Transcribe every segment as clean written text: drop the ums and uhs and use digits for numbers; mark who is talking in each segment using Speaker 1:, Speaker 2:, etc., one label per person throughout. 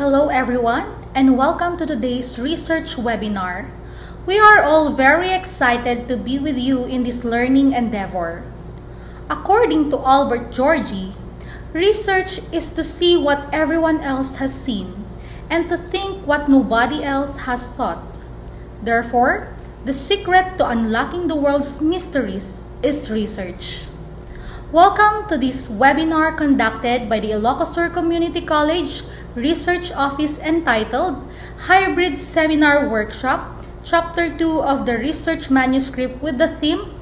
Speaker 1: Hello everyone, and welcome to today's research webinar. We are all very excited to be with you in this learning endeavor. According to Albert Georgi, research is to see what everyone else has seen and to think what nobody else has thought. Therefore, the secret to unlocking the world's mysteries is research. Welcome to this webinar conducted by the Ilocos Community College Research Office entitled Hybrid Seminar Workshop, Chapter 2 of the Research Manuscript with the theme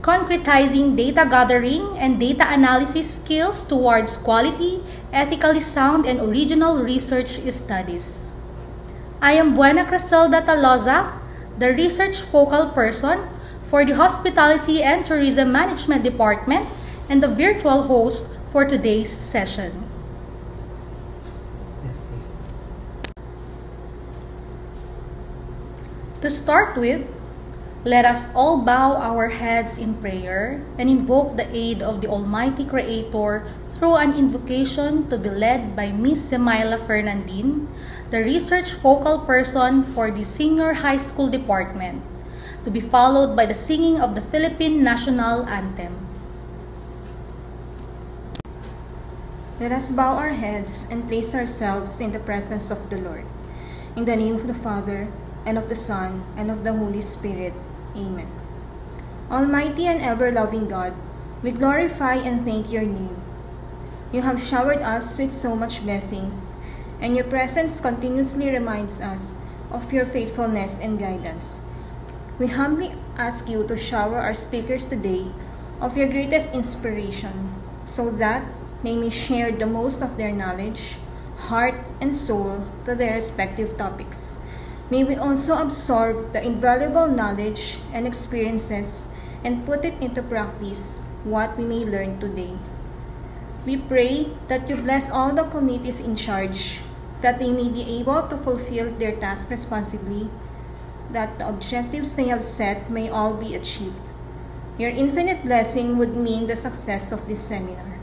Speaker 1: Concretizing Data Gathering and Data Analysis Skills Towards Quality, Ethically Sound, and Original Research Studies. I am Buena Criselda Taloza, the Research Focal Person for the Hospitality and Tourism Management Department and the virtual host for today's session. To start with, let us all bow our heads in prayer and invoke the aid of the Almighty Creator through an invocation to be led by Ms. Semaila Fernandin, the Research Focal Person for the Senior High School Department, to be followed by the singing of the Philippine National Anthem.
Speaker 2: Let us bow our heads and place ourselves in the presence of the Lord. In the name of the Father, and of the Son, and of the Holy Spirit. Amen. Almighty and ever-loving God, we glorify and thank your name. You have showered us with so much blessings, and your presence continuously reminds us of your faithfulness and guidance. We humbly ask you to shower our speakers today of your greatest inspiration, so that they may share the most of their knowledge, heart, and soul to their respective topics. May we also absorb the invaluable knowledge and experiences and put it into practice what we may learn today. We pray that you bless all the committees in charge, that they may be able to fulfill their task responsibly, that the objectives they have set may all be achieved. Your infinite blessing would mean the success of this seminar.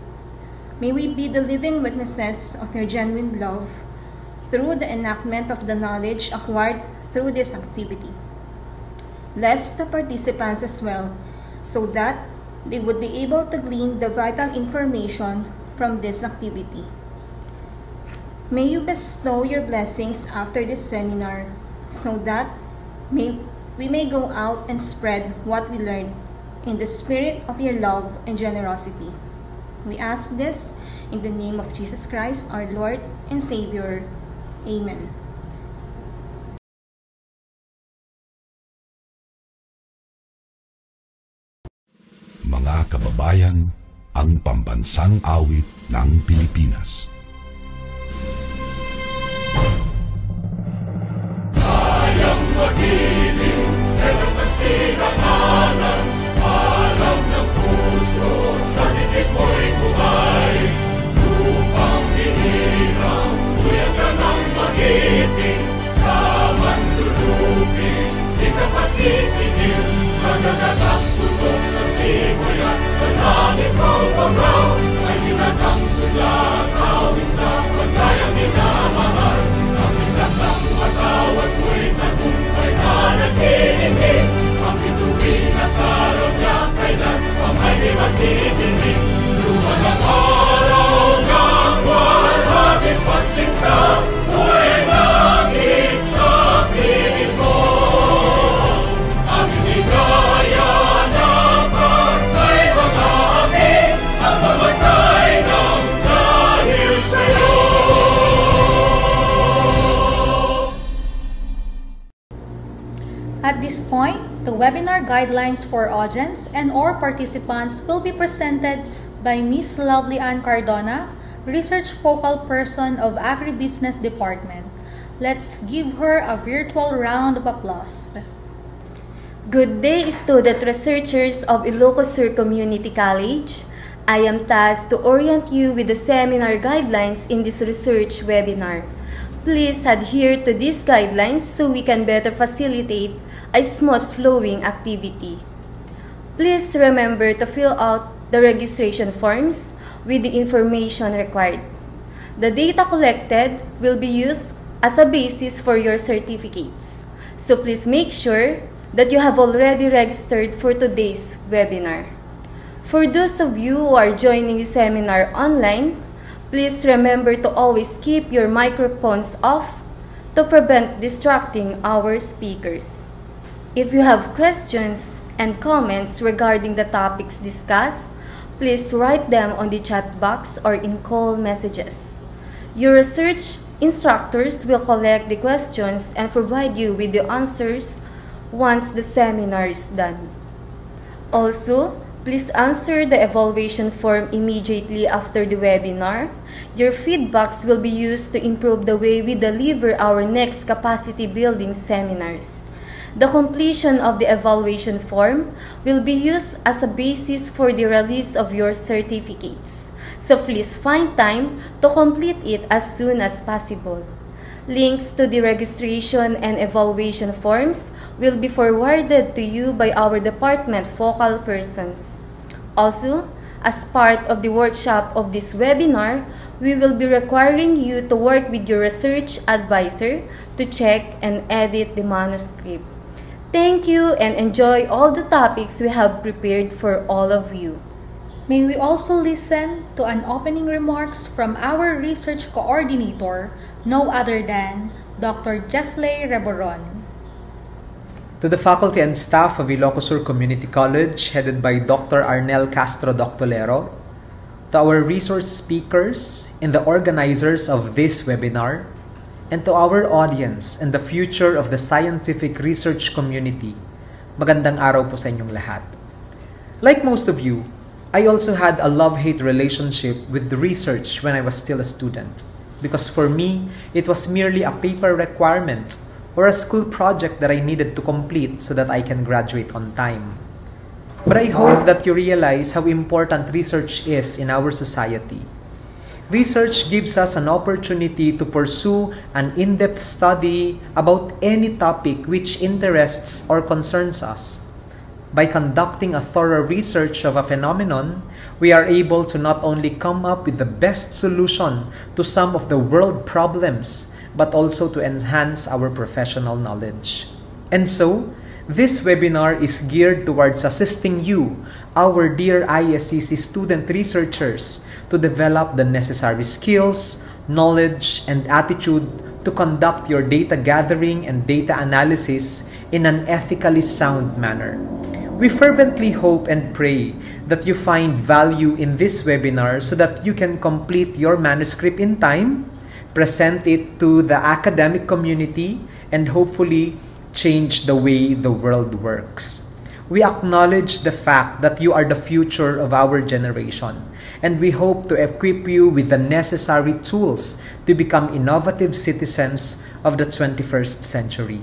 Speaker 2: May we be the living witnesses of your genuine love through the enactment of the knowledge acquired through this activity. Bless the participants as well, so that they would be able to glean the vital information from this activity. May you bestow your blessings after this seminar, so that we may go out and spread what we learned in the spirit of your love and generosity. We ask this in the name of Jesus Christ, our Lord and Savior. Amen.
Speaker 3: Mga kababayan, ang pambansang awit ng Pilipinas.
Speaker 4: Kayang magiliw, telas ng sinakanan, alam ng puso, sa dikit mo'y buhay. Lupang hinirang, tuyag ka ng magiting, sa manlulupin, di ka pasisingil, sa nagatak tutok sa simoy at sa langit mong pagaw, ay hinatang tulad, awit sa pagkayang minamahal, ang isang ng matawad mo'y tagumpay na nag-iindig, ang bituin at araw niya kailan pang ay di magtitingin. Luman ang araw ng walhagit pagsinta, buhay langit sa piling mo. Ang inigaya ng pagkay mga api, ang mamatay ng dahil sa'yo.
Speaker 1: At this point, the webinar guidelines for audience and/or participants will be presented by Ms. Lovely Ann Cardona, Research Focal Person of Agribusiness Department. Let's give her a virtual round of applause.
Speaker 5: Good day, student researchers of Ilocos Community College. I am tasked to orient you with the seminar guidelines in this research webinar. Please adhere to these guidelines so we can better facilitate a smooth flowing activity. Please remember to fill out the registration forms with the information required. The data collected will be used as a basis for your certificates. So please make sure that you have already registered for today's webinar. For those of you who are joining the seminar online, please remember to always keep your microphones off to prevent distracting our speakers. If you have questions and comments regarding the topics discussed, please write them on the chat box or in call messages. Your research instructors will collect the questions and provide you with the answers once the seminar is done. Also, please answer the evaluation form immediately after the webinar. Your feedbacks will be used to improve the way we deliver our next capacity building seminars. The completion of the evaluation form will be used as a basis for the release of your certificates. So please find time to complete it as soon as possible. Links to the registration and evaluation forms will be forwarded to you by our department focal persons. Also, as part of the workshop of this webinar, we will be requiring you to work with your research advisor to check and edit the manuscript. Thank you and enjoy all the topics we have prepared for all of you.
Speaker 1: May we also listen to an opening remarks from our research coordinator, no other than Dr. Jeffley Reboron.
Speaker 6: To the faculty and staff of Ilocos Sur Community College, headed by Dr. Arnel Castro, Doctolero, to our resource speakers and the organizers of this webinar, and to our audience and the future of the scientific research community, magandang araw po sa inyong lahat. Like most of you, I also had a love-hate relationship with the research when I was still a student, because for me, it was merely a paper requirement or a school project that I needed to complete so that I can graduate on time. But I hope that you realize how important research is in our society. Research gives us an opportunity to pursue an in-depth study about any topic which interests or concerns us. By conducting a thorough research of a phenomenon, we are able to not only come up with the best solution to some of the world problems, but also to enhance our professional knowledge. And so, this webinar is geared towards assisting you, our dear ISCC student researchers, to develop the necessary skills, knowledge, and attitude to conduct your data gathering and data analysis in an ethically sound manner. We fervently hope and pray that you find value in this webinar so that you can complete your manuscript in time, present it to the academic community, and hopefully change the way the world works. We acknowledge the fact that you are the future of our generation, and we hope to equip you with the necessary tools to become innovative citizens of the 21st century.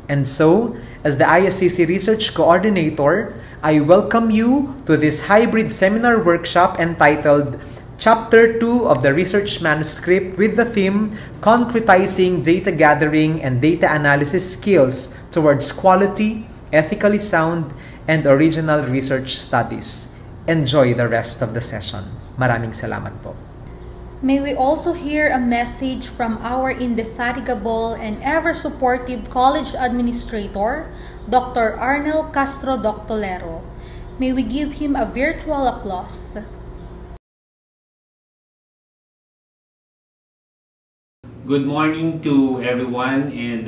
Speaker 6: And so, as the ISCC Research Coordinator, I welcome you to this hybrid seminar workshop entitled Chapter 2 of the Research Manuscript with the theme Concretizing Data Gathering and Data Analysis Skills Towards Quality, Ethically Sound, and Original Research Studies. Enjoy the rest of the session. Maraming salamat po.
Speaker 1: May we also hear a message from our indefatigable and ever-supportive college administrator, Dr. Arnel Castro Doctolero. May we give him a virtual applause.
Speaker 7: Good morning to everyone, and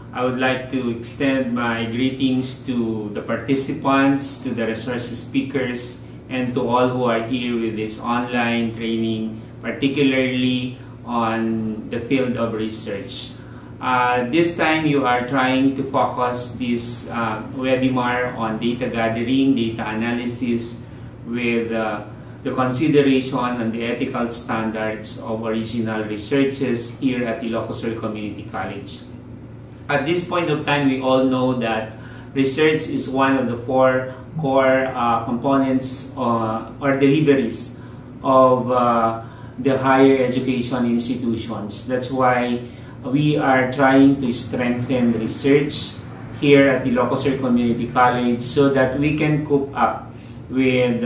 Speaker 7: I would like to extend my greetings to the participants, to the resource speakers, and to all who are here with this online training, particularly on the field of research. This time you are trying to focus this webinar on data gathering, data analysis with the consideration on the ethical standards of original researches here at Ilocos Sur Community College. At this point of time, we all know that research is one of the four core components or deliveries of the higher education institutions. That's why we are trying to strengthen research here at Ilocos Sur Community College so that we can cope up with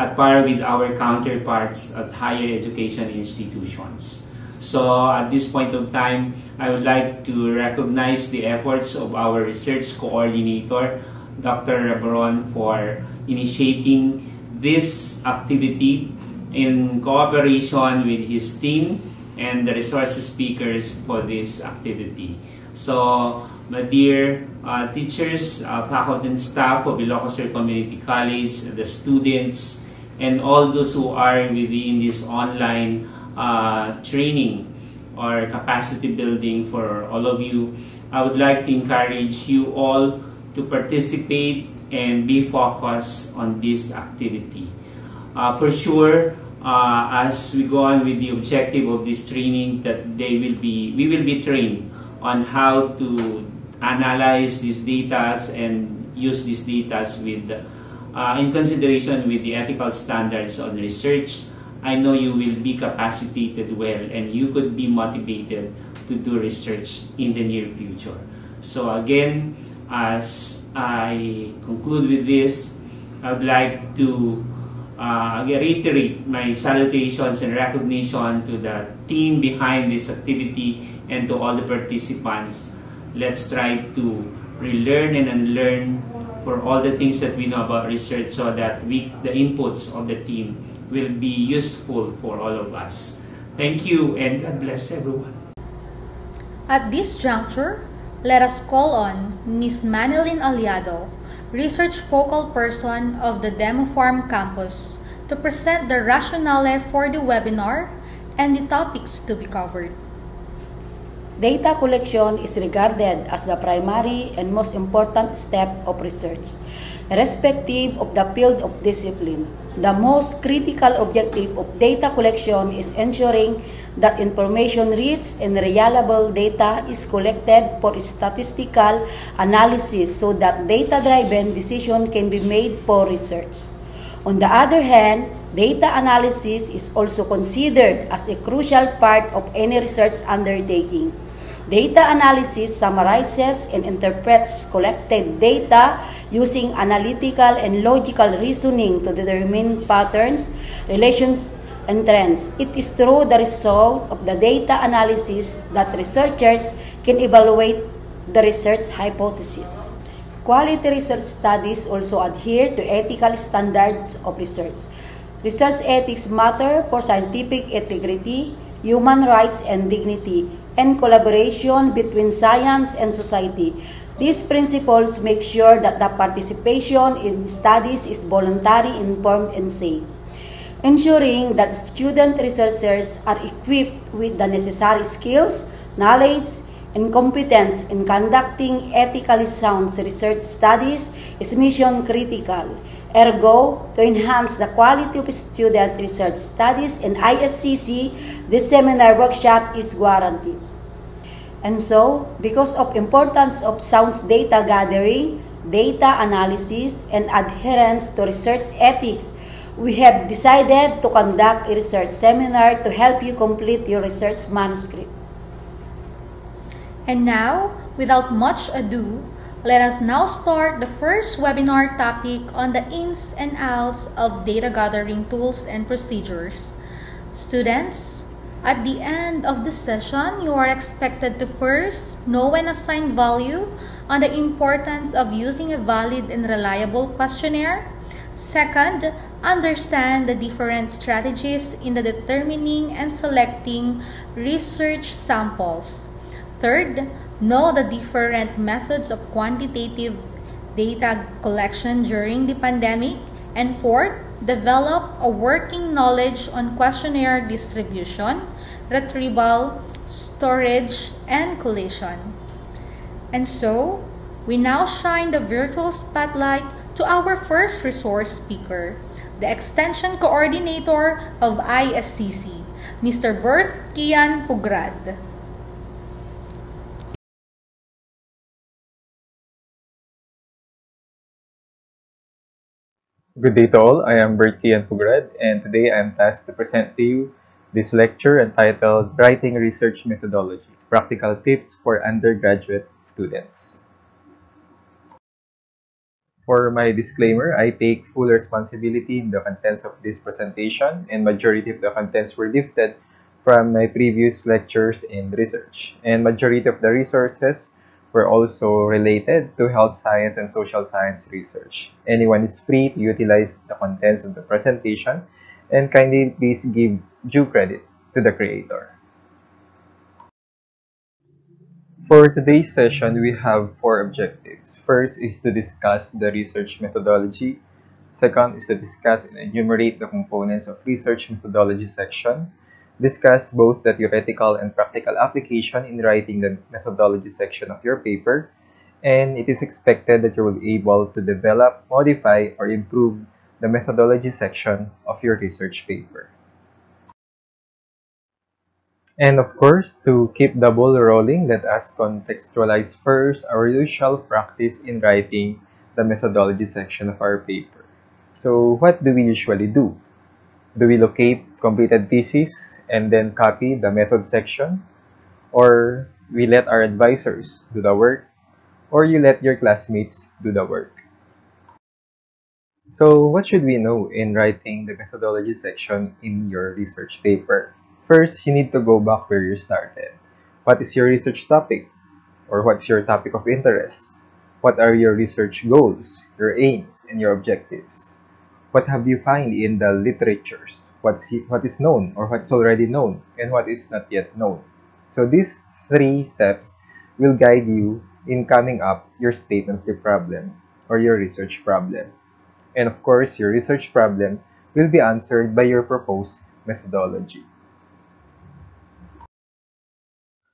Speaker 7: at par with our counterparts at higher education institutions. So at this point of time, I would like to recognize the efforts of our research coordinator, Dr. Rebron, for initiating this activity in cooperation with his team and the resources speakers for this activity. So, my dear teachers, faculty and staff of Ilocos Sur Community College, the students, and all those who are within this online training or capacity building for all of you, I would like to encourage you all to participate and be focused on this activity. For sure, as we go on with the objective of this training, that we will be trained on how to analyze these data and use these data with in consideration with the ethical standards on research. I know you will be capacitated well and you could be motivated to do research in the near future. So again, as I conclude with this, I would like to reiterate my salutations and recognition to the team behind this activity and to all the participants. Let's try to relearn and unlearn for all the things that we know about research so that the inputs of the team will be useful for all of us. Thank you and God bless everyone.
Speaker 1: At this juncture, let us call on Ms. Manilyn Aliado, Research Focal Person of the Demo Farm Campus, to present the rationale for the webinar and the topics to be covered.
Speaker 8: Data collection is regarded as the primary and most important step of research, irrespective of the field of discipline. The most critical objective of data collection is ensuring that information-rich and reliable data is collected for statistical analysis so that data-driven decisions can be made for research. On the other hand, data analysis is also considered as a crucial part of any research undertaking. Data analysis summarizes and interprets collected data using analytical and logical reasoning to determine patterns, relations, and trends. It is through the result of the data analysis that researchers can evaluate the research hypothesis. Quality research studies also adhere to ethical standards of research. Research ethics matter for scientific integrity, human rights and dignity, and collaboration between science and society. These principles make sure that the participation in studies is voluntary, informed, and safe, ensuring that student researchers are equipped with the necessary skills, knowledge, and competence in conducting ethically sound research studies is mission critical. Ergo, to enhance the quality of student research studies in ISCC, this seminar workshop is guaranteed. And so, because of importance of sound data gathering, data analysis, and adherence to research ethics, we have decided to conduct a research seminar to help you complete your research manuscript.
Speaker 1: And now, without much ado, let us now start the first webinar topic on the ins and outs of data gathering tools and procedures. Students, at the end of the session, you are expected to first know and assign value on the importance of using a valid and reliable questionnaire. Second, understand the different strategies in the determining and selecting research samples. Third, know the different methods of quantitative data collection during the pandemic. And fourth, develop a working knowledge on questionnaire distribution, retrieval, storage, and collation. And so, we now shine the virtual spotlight to our first resource speaker, the Extension Coordinator of ISCC, Mr. Berth Kian Pugrad.
Speaker 9: Good day to all. I am Bertie Pugrad, and today I am tasked to present to you this lecture entitled Writing Research Methodology, Practical Tips for Undergraduate Students. For my disclaimer, I take full responsibility in the contents of this presentation, and majority of the contents were lifted from my previous lectures in research, and majority of the resources were also related to health science and social science research. Anyone is free to utilize the contents of the presentation, and kindly please give due credit to the creator. For today's session, we have four objectives. First is to discuss the research methodology. Second is to discuss and enumerate the components of research methodology section. Discuss both the theoretical and practical application in writing the methodology section of your paper. And it is expected that you will be able to develop, modify, or improve the methodology section of your research paper. And of course, to keep the ball rolling, let us contextualize first our usual practice in writing the methodology section of our paper. So what do we usually do? Do we locate completed thesis and then copy the method section? Or we let our advisors do the work? Or you let your classmates do the work? So what should we know in writing the methodology section in your research paper? First, you need to go back where you started. What is your research topic? Or what's your topic of interest? What are your research goals, your aims, and your objectives? What have you found in the literatures? What is known or what's already known and what is not yet known? So these three steps will guide you in coming up your statement of your problem or your research problem. And of course, your research problem will be answered by your proposed methodology.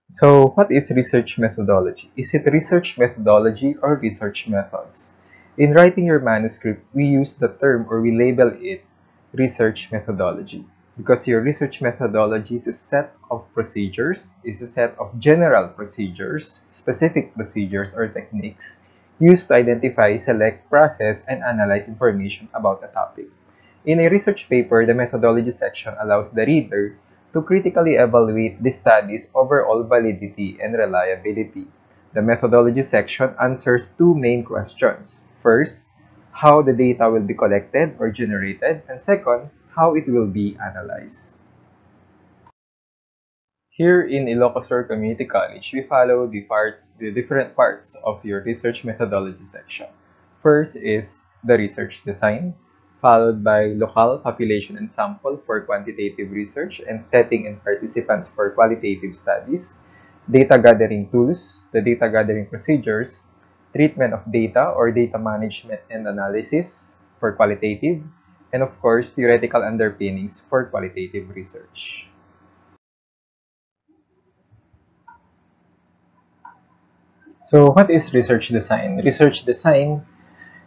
Speaker 9: So, what is research methodology? Is it research methodology or research methods? In writing your manuscript, we use the term or we label it research methodology because your research methodology is a set of procedures, is a set of general procedures, specific procedures or techniques used to identify, select, process, and analyze information about a topic. In a research paper, the methodology section allows the reader to critically evaluate the study's overall validity and reliability. The methodology section answers two main questions. First, how the data will be collected or generated, and second, how it will be analyzed. Here in Ilocos Community College, we follow the different parts of your research methodology section. First is the research design, followed by local population and sample for quantitative research and setting and participants for qualitative studies, data gathering tools, the data gathering procedures, treatment of data or data management and analysis for qualitative, and of course, theoretical underpinnings for qualitative research. So what is research design? Research design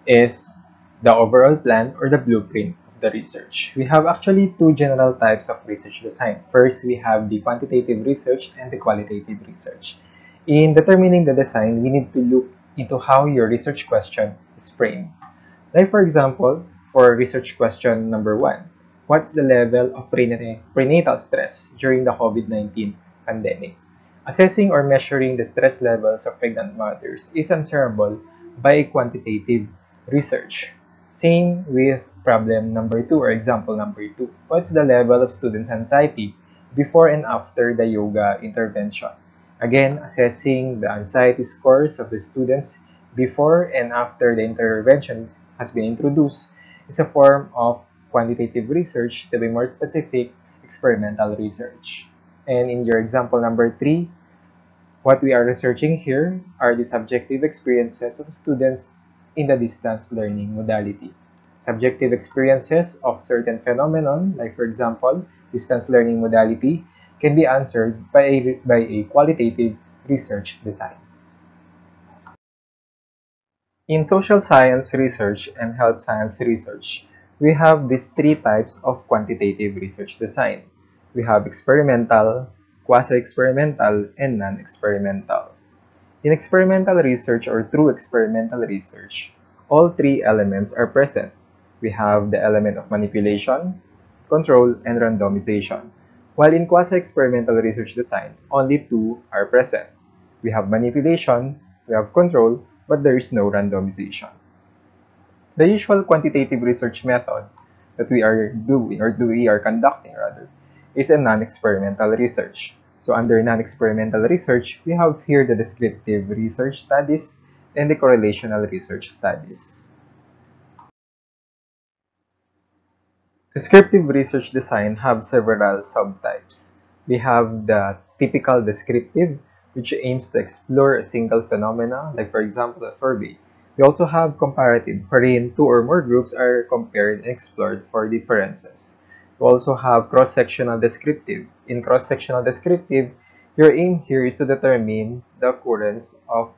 Speaker 9: is the overall plan or the blueprint of the research. We have actually two general types of research design. First, we have the quantitative research and the qualitative research. In determining the design, we need to look into how your research question is framed. Like for example, for research question number 1, what's the level of prenatal stress during the COVID-19 pandemic? Assessing or measuring the stress levels of pregnant mothers is answerable by quantitative research. Same with problem number 2 or example number 2. What's the level of students' anxiety before and after the yoga intervention? Again, assessing the anxiety scores of the students before and after the intervention has been introduced is a form of quantitative research, to be more specific, experimental research. And in your example number 3, what we are researching here are the subjective experiences of students in the distance learning modality. Subjective experiences of certain phenomenon, like for example, distance learning modality, can be answered by a qualitative research design. In social science research and health science research, we have these three types of quantitative research design. We have experimental, quasi-experimental, and non-experimental. In experimental research or true experimental research, all three elements are present. We have the element of manipulation, control, and randomization. While in quasi-experimental research design, only two are present. We have manipulation, we have control, but there is no randomization. The usual quantitative research method that we are doing, or we are conducting rather, is a non-experimental research. So under non-experimental research, we have here the descriptive research studies and the correlational research studies. Descriptive research design have several subtypes. We have the typical descriptive, which aims to explore a single phenomena, like for example a survey. We also have comparative, wherein two or more groups are compared and explored for differences. We also have cross-sectional descriptive. In cross-sectional descriptive, your aim here is to determine the occurrence of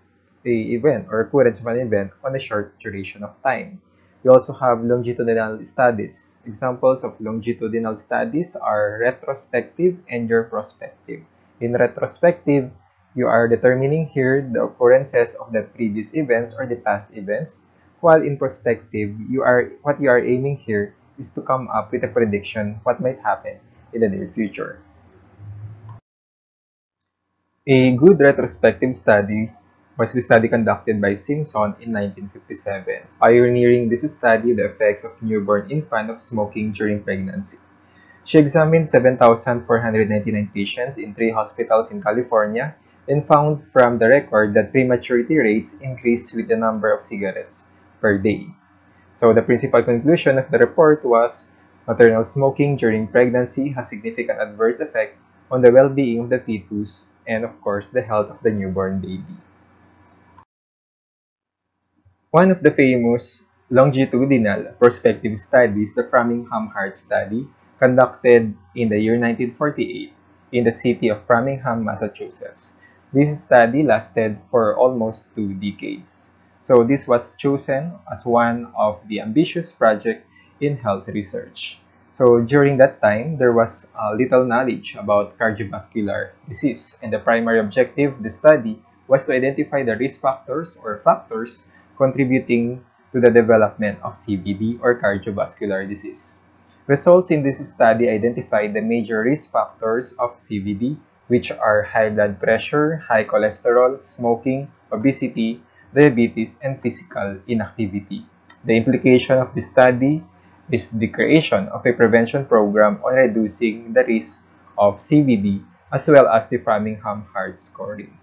Speaker 9: a event or occurrence of an event on a short duration of time. We also have longitudinal studies. Examples of longitudinal studies are retrospective and your prospective. In retrospective, you are determining here the occurrences of the previous events or the past events, while in prospective, what you are aiming here is to come up with a prediction what might happen in the near future. A good retrospective study was the study conducted by Simpson in 1957, pioneering this study the effects of newborn infant of smoking during pregnancy. She examined 7,499 patients in 3 hospitals in California and found from the record that prematurity rates increased with the number of cigarettes per day. So the principal conclusion of the report was maternal smoking during pregnancy has significant adverse effect on the well-being of the fetus and of course the health of the newborn baby. One of the famous longitudinal prospective studies, the Framingham Heart Study, conducted in the year 1948 in the city of Framingham, Massachusetts. This study lasted for almost 2 decades. So this was chosen as one of the ambitious projects in health research. So during that time, there was little knowledge about cardiovascular disease, and the primary objective of the study was to identify the risk factors or factors contributing to the development of CVD or cardiovascular disease. Results in this study identified the major risk factors of CVD, which are high blood pressure, high cholesterol, smoking, obesity, diabetes, and physical inactivity. The implication of this study is the creation of a prevention program on reducing the risk of CVD as well as the Framingham Heart Scoring.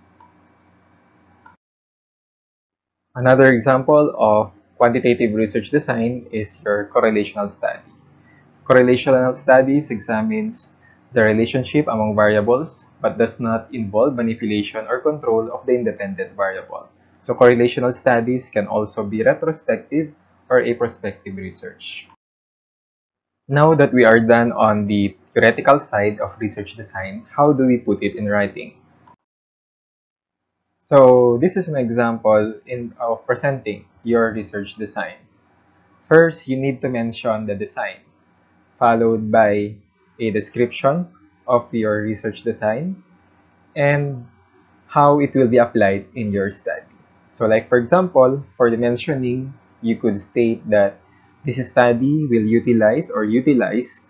Speaker 9: Another example of quantitative research design is your correlational study. Correlational studies examines the relationship among variables but does not involve manipulation or control of the independent variable. So correlational studies can also be retrospective or a prospective research. Now that we are done on the theoretical side of research design, how do we put it in writing? So this is an example of presenting your research design. First, you need to mention the design, followed by a description of your research design and how it will be applied in your study. So like for example, for the mentioning, you could state that this study will utilize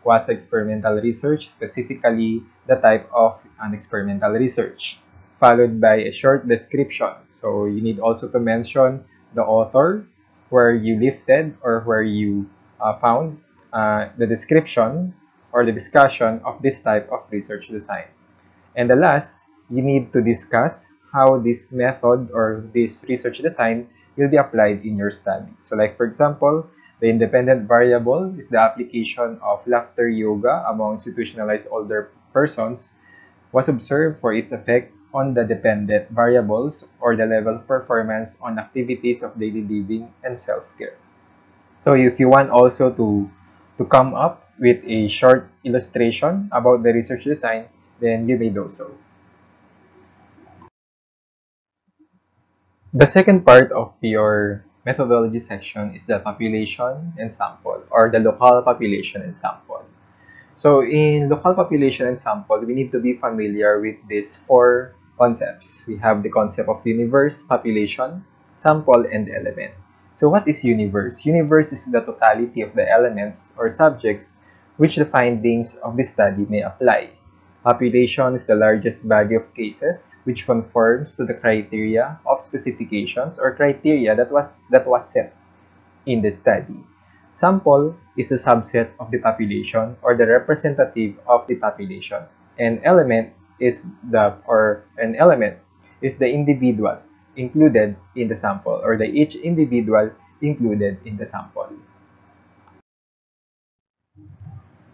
Speaker 9: quasi-experimental research, specifically the type of an experimental research, followed by a short description. So you need also to mention the author, where you lifted or where you found the description or the discussion of this type of research design. And the last, you need to discuss how this method or this research design will be applied in your study. So like for example, the independent variable is the application of laughter yoga among institutionalized older persons was observed for its effect on the dependent variables or the level of performance on activities of daily living and self-care. So if you want also to come up with a short illustration about the research design, then you may do so. The second part of your methodology section is the population and sample, or the local population and sample. So in local population and sample, we need to be familiar with these 4 concepts. We have the concept of universe, population, sample, and element. So what is universe? Universe is the totality of the elements or subjects which the findings of the study may apply. Population is the largest body of cases which conforms to the criteria of specifications or criteria that was set in the study. Sample is the subset of the population or the representative of the population. And element is an element is the individual included in the sample or the each individual included in the sample.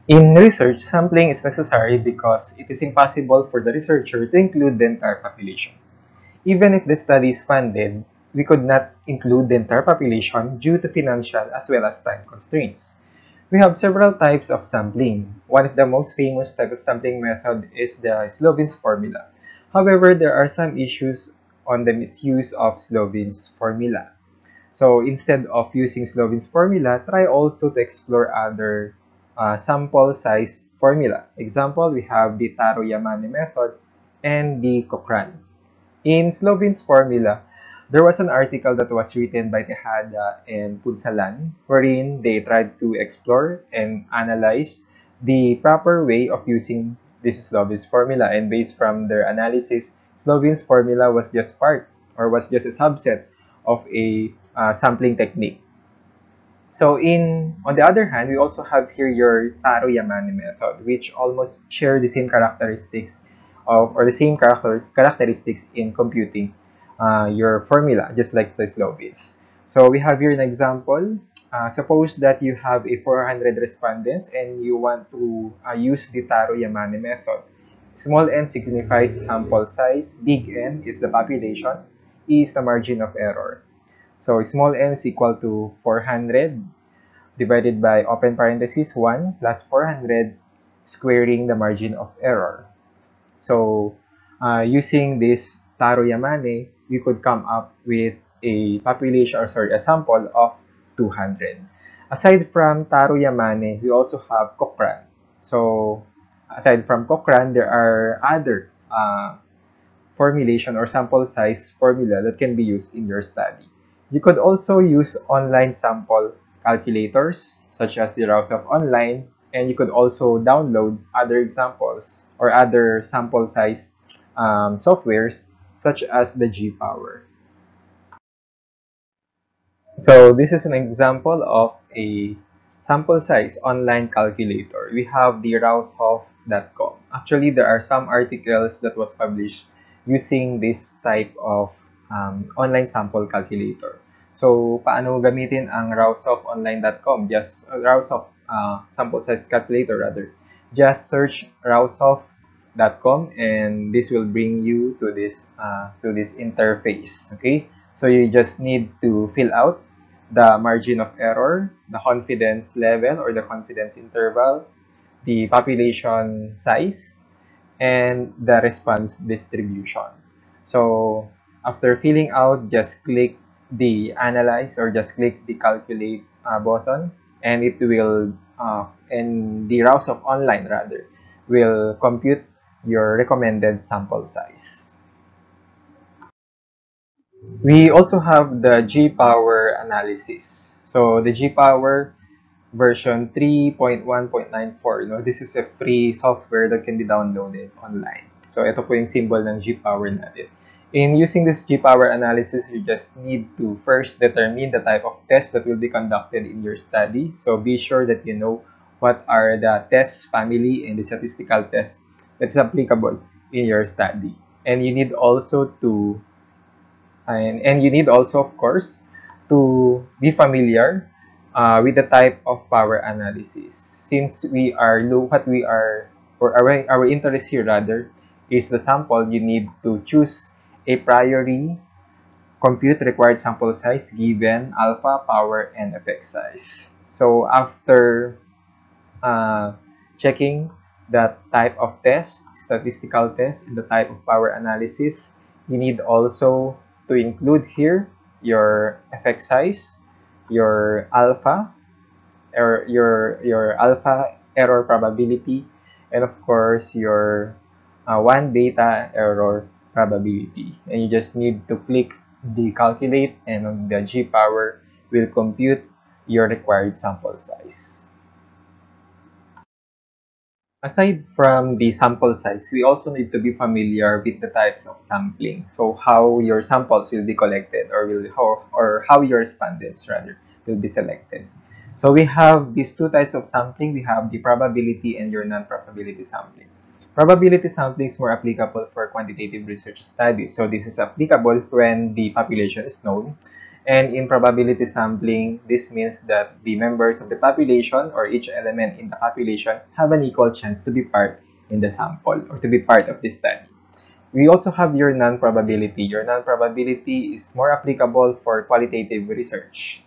Speaker 9: In research, sampling is necessary because it is impossible for the researcher to include the entire population. Even if the study is funded, we could not include the entire population due to financial as well as time constraints. We have several types of sampling. One of the most famous type of sampling method is the Slovin's formula. However, there are some issues on the misuse of Slovin's formula. So instead of using Slovin's formula, try also to explore other sample size formula. Example, we have the Taro-Yamane method and the Cochrane. In Slovin's formula, there was an article that was written by Tejada and Punsalan, wherein they tried to explore and analyze the proper way of using this Slovin's formula. And based from their analysis, Slovin's formula was just part or was just a subset of a sampling technique. So on the other hand, we also have here your Taro-Yamane method, which almost share the same characteristics or the same characteristics in computing your formula, just like the Slovin's. So we have here an example. Suppose that you have a 400 respondents and you want to use the Taro-Yamane method. Small n signifies the sample size, big N is the population, E is the margin of error. So small n is equal to 400 divided by open parenthesis 1 plus 400 squaring the margin of error. So using this Taro-Yamane, we could come up with a sample of 200. Aside from Taro-Yamane, we also have Cochrane. So aside from Cochrane, there are other formulation or sample size formula that can be used in your study. You could also use online sample calculators such as the Rouse-of Online, and you could also download other examples or other sample size softwares such as the G-Power. So this is an example of a sample size online calculator. We have the Rouse-of.com. Actually, there are some articles that was published using this type of online sample calculator. So, paano gamitin ang Rouse-of.online.com? Just Rouse-of sample size calculator rather. Just search Rouse-of.com and this will bring you to this interface. Okay, so you just need to fill out the margin of error, the confidence level or the confidence interval, the population size, and the response distribution. So after filling out, just click the analyze or just click the calculate button, and it will and the Rouse-of Online rather will compute your recommended sample size. We also have the G-Power analysis. So the G-Power version 3.1.94, no? This is a free software that can be downloaded online. So ito po yung symbol ng G-Power natin. In using this G-Power analysis, you just need to first determine the type of test that will be conducted in your study. So be sure that you know what are the test family and the statistical test that's applicable in your study. And you need also to of course, to be familiar with the type of power analysis. Since our interest here rather is the sample, you need to choose a priori compute required sample size given alpha, power, and effect size. So after checking the type of test, statistical test, and the type of power analysis, you need also to include here your effect size, your alpha, or your alpha error probability, and of course your 1 beta error probability. And you just need to click the calculate, and on the G-Power will compute your required sample size. Aside from the sample size, we also need to be familiar with the types of sampling. So how your samples will be collected, or how your respondents rather will be selected. So we have these two types of sampling. We have the probability and your non-probability sampling. Probability sampling is more applicable for quantitative research studies. So this is applicable when the population is known. And in probability sampling, this means that the members of the population or each element in the population have an equal chance to be part in the sample or to be part of the study. We also have your non-probability. Your non-probability is more applicable for qualitative research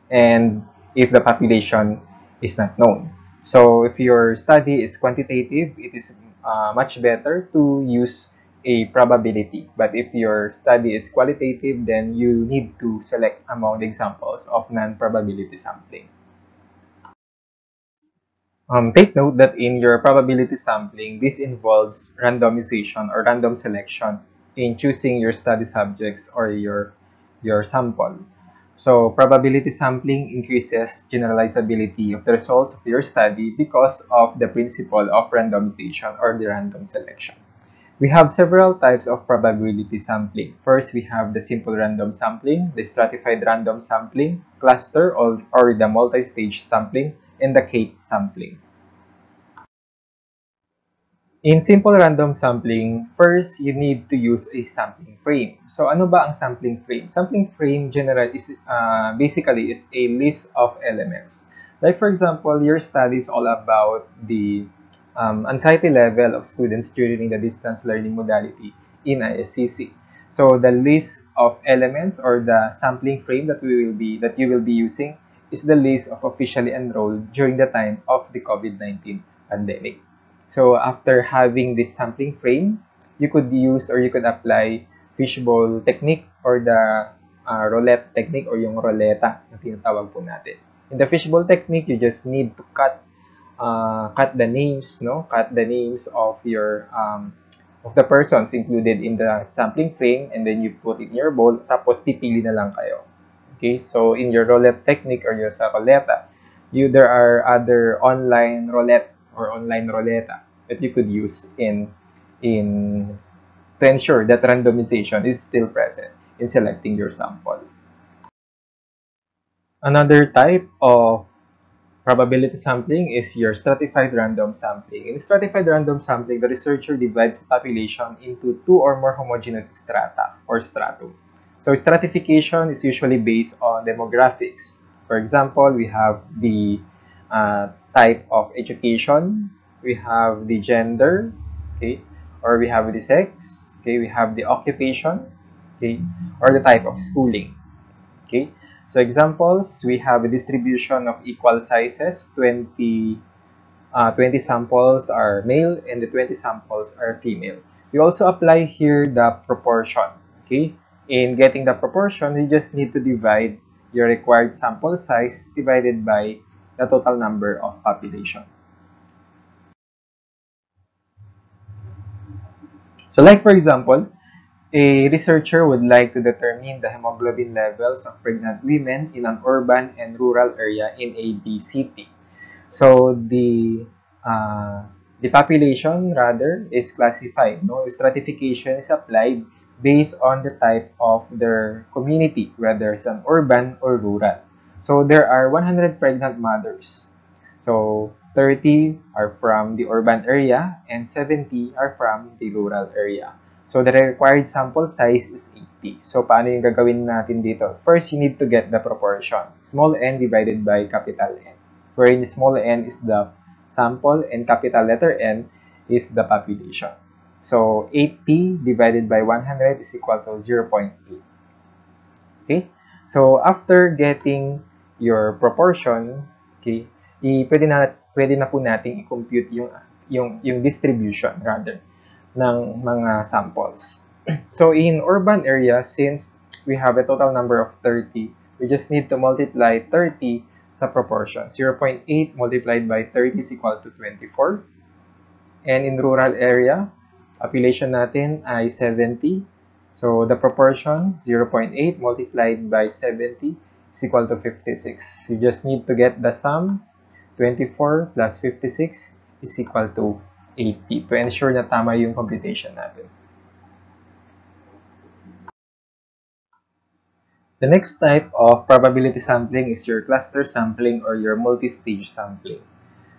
Speaker 9: and if the population is not known. So if your study is quantitative, it is much better to use a probability. But if your study is qualitative, then you need to select among the examples of non-probability sampling. Take note that in your probability sampling, this involves randomization or random selection in choosing your study subjects or your sample. So probability sampling increases generalizability of the results of your study because of the principle of randomization or the random selection. We have several types of probability sampling. First, we have the simple random sampling, the stratified random sampling, cluster or the multi-stage sampling, and the Kate sampling. In simple random sampling, first, you need to use a sampling frame. So, ano ba ang sampling frame? Sampling frame basically is a list of elements. Like, for example, your study is all about the anxiety level of students during the distance learning modality in ISCC. So, the list of elements or the sampling frame that you will be using is the list of officially enrolled during the time of the COVID-19 pandemic. So after having this sampling frame, you could use or you could apply fishbowl technique or the roulette technique or yung roleta na tinatawag po natin. In the fishbowl technique, you just need to cut the names, cut the names of your of the persons included in the sampling frame, and then you put it in your bowl. Tapos pipili na lang kayo. Okay, so in your roulette technique or your sa roleta, there are other online roulette or online roleta that you could use to ensure that randomization is still present in selecting your sample. Another type of probability sampling is your stratified random sampling. In stratified random sampling, the researcher divides the population into two or more homogeneous strata or stratum. So stratification is usually based on demographics. For example, we have the type of education, we have the gender, okay, or we have the sex, okay, we have the occupation, okay, or the type of schooling, okay. So examples, we have a distribution of equal sizes, 20 samples are male and the 20 samples are female. We also apply here the proportion, okay. In getting the proportion, you just need to divide your required sample size divided by the total number of population. So like for example, a researcher would like to determine the hemoglobin levels of pregnant women in an urban and rural area in a B city. So the population rather is classified. Stratification is applied based on the type of their community, whether it's an urban or rural. So there are 100 pregnant mothers. So 30 are from the urban area and 70 are from the rural area. So the required sample size is 80. So paano yung gagawin natin dito? First, you need to get the proportion. Small n divided by capital N. Wherein small n is the sample and capital letter N is the population. So 80 divided by 100 is equal to 0.8. Okay? So after getting your proportion, okay, pwede na po nating i-compute yung distribution rather ng mga samples. So in urban area, since we have a total number of 30, we just need to multiply 30 sa proportion. 0.8 multiplied by 30 is equal to 24. And in rural area, population natin ay 70. So the proportion, 0.8 multiplied by 70 is equal to 56. You just need to get the sum. 24 plus 56 is equal to 80 to ensure na tama yung computation natin. The next type of probability sampling is your cluster sampling or your multi-stage sampling.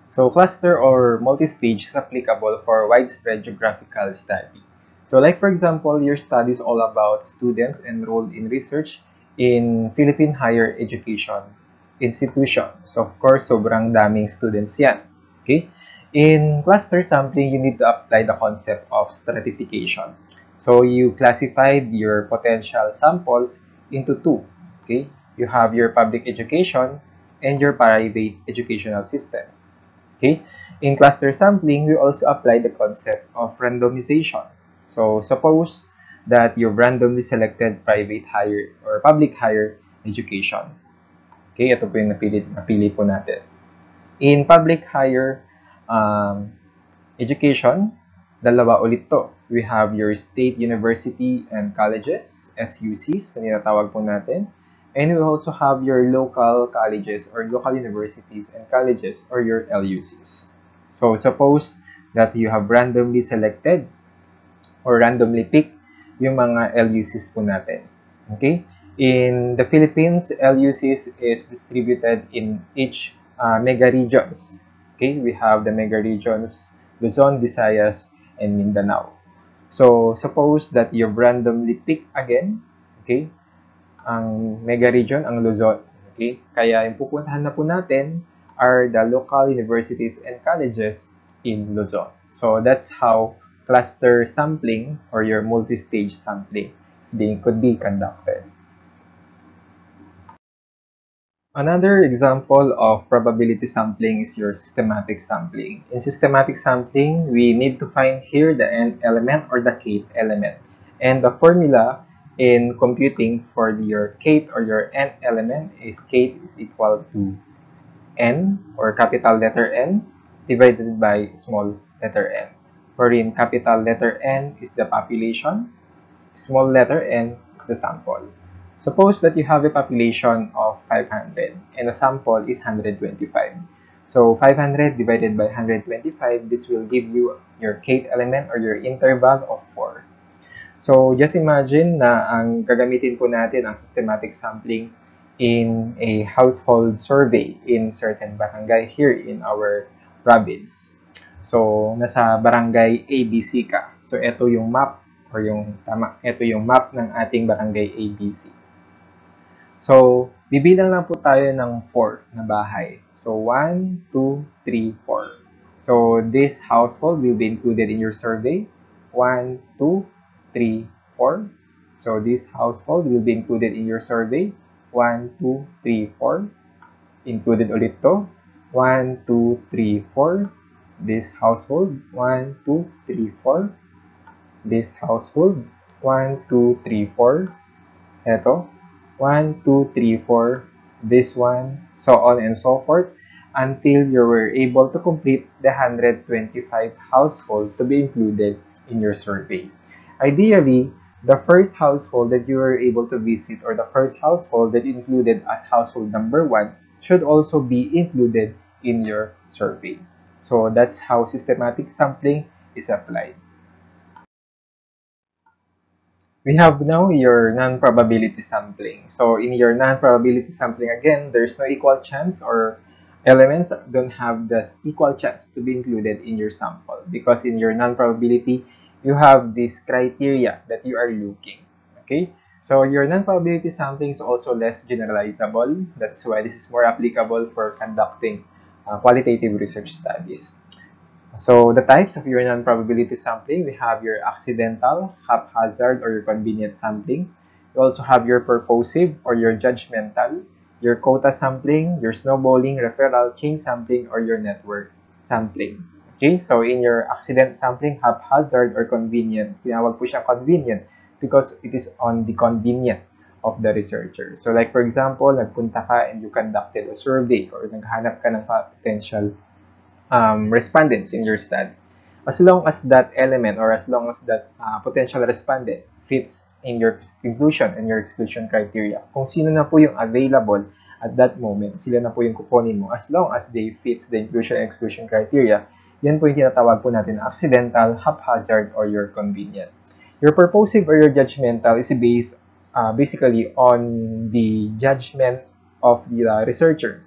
Speaker 9: So cluster or multi-stage is applicable for widespread geographical study. So like for example, your study is all about students enrolled in research in Philippine higher education institution. So of course, sobrang daming students yan. Okay? In cluster sampling, you need to apply the concept of stratification. So you classified your potential samples into two. Okay? You have your public education and your private educational system. Okay? In cluster sampling, we also apply the concept of randomization. So suppose that you've randomly selected private higher or public higher education. Okay, ito po yung napili po natin. In public higher education, dalawa ulit to. We have your state university and colleges, SUCs, na tinatawag po natin. And we also have your local colleges or local universities and colleges or your LUCs. So suppose that you have randomly selected or randomly picked yung mga LUCs po natin. Okay? In the Philippines, LUCs is distributed in each mega regions. Okay? We have the mega regions Luzon, Visayas, and Mindanao. So suppose that you randomly pick again, okay? Ang mega region, ang Luzon. Okay? Kaya yung pupuntahan na po natin are the local universities and colleges in Luzon. So that's how cluster sampling or your multi-stage sampling could be conducted. Another example of probability sampling is your systematic sampling. In systematic sampling, we need to find here the n element or the kth element. And the formula in computing for your kth or your n element is kth is equal to n or capital letter N divided by small letter n. Wherein capital letter N is the population, small letter n is the sample. Suppose that you have a population of 500 and a sample is 125. So 500 divided by 125, this will give you your kth element or your interval of 4. So just imagine na ang gagamitin po natin ang systematic sampling in a household survey in certain barangay here in our province. So nasa barangay ABC ka. So ito yung map or ito yung map ng ating barangay ABC. So, bibilang lang po tayo ng 4 na bahay. So, 1, 2, 3, 4. So, this household will be included in your survey. 1, 2, 3, 4. So, this household will be included in your survey. 1, 2, 3, 4. Included ulit to. 1, 2, 3, 4. This household. 1, 2, 3, 4. This household. 1, 2, 3, 4. Ito. 1, 2, 3, 4, this one, so on and so forth, until you were able to complete the 125 households to be included in your survey. Ideally, the first household that you were able to visit or the first household that you included as household number 1 should also be included in your survey. So that's how systematic sampling is applied. We have now your non-probability sampling. So in your non-probability sampling, again, there's no equal chance or elements don't have the equal chance to be included in your sample. Because in your non-probability, you have this criteria that you are looking. Okay? So your non-probability sampling is also less generalizable. That's why this is more applicable for conducting qualitative research studies. So the types of your non-probability sampling, we have your accidental, haphazard, or your convenient sampling. You also have your purposive or your judgmental, your quota sampling, your snowballing, referral, chain sampling, or your network sampling. Okay, so in your accident sampling, haphazard or convenient, tinawag po siya convenient because it is on the convenient of the researcher. So like for example, nagpunta ka and you conducted a survey or naghanap ka ng potential respondents in your study. As long as that element or as long as that potential respondent fits in your inclusion and your exclusion criteria, kung sino na po yung available at that moment, sila na po yung kukunin mo. As long as they fits the inclusion and exclusion criteria, yan po yung tinatawag po natin na accidental, haphazard, or your convenient. Your purposive or your judgmental is based basically on the judgment of the researcher.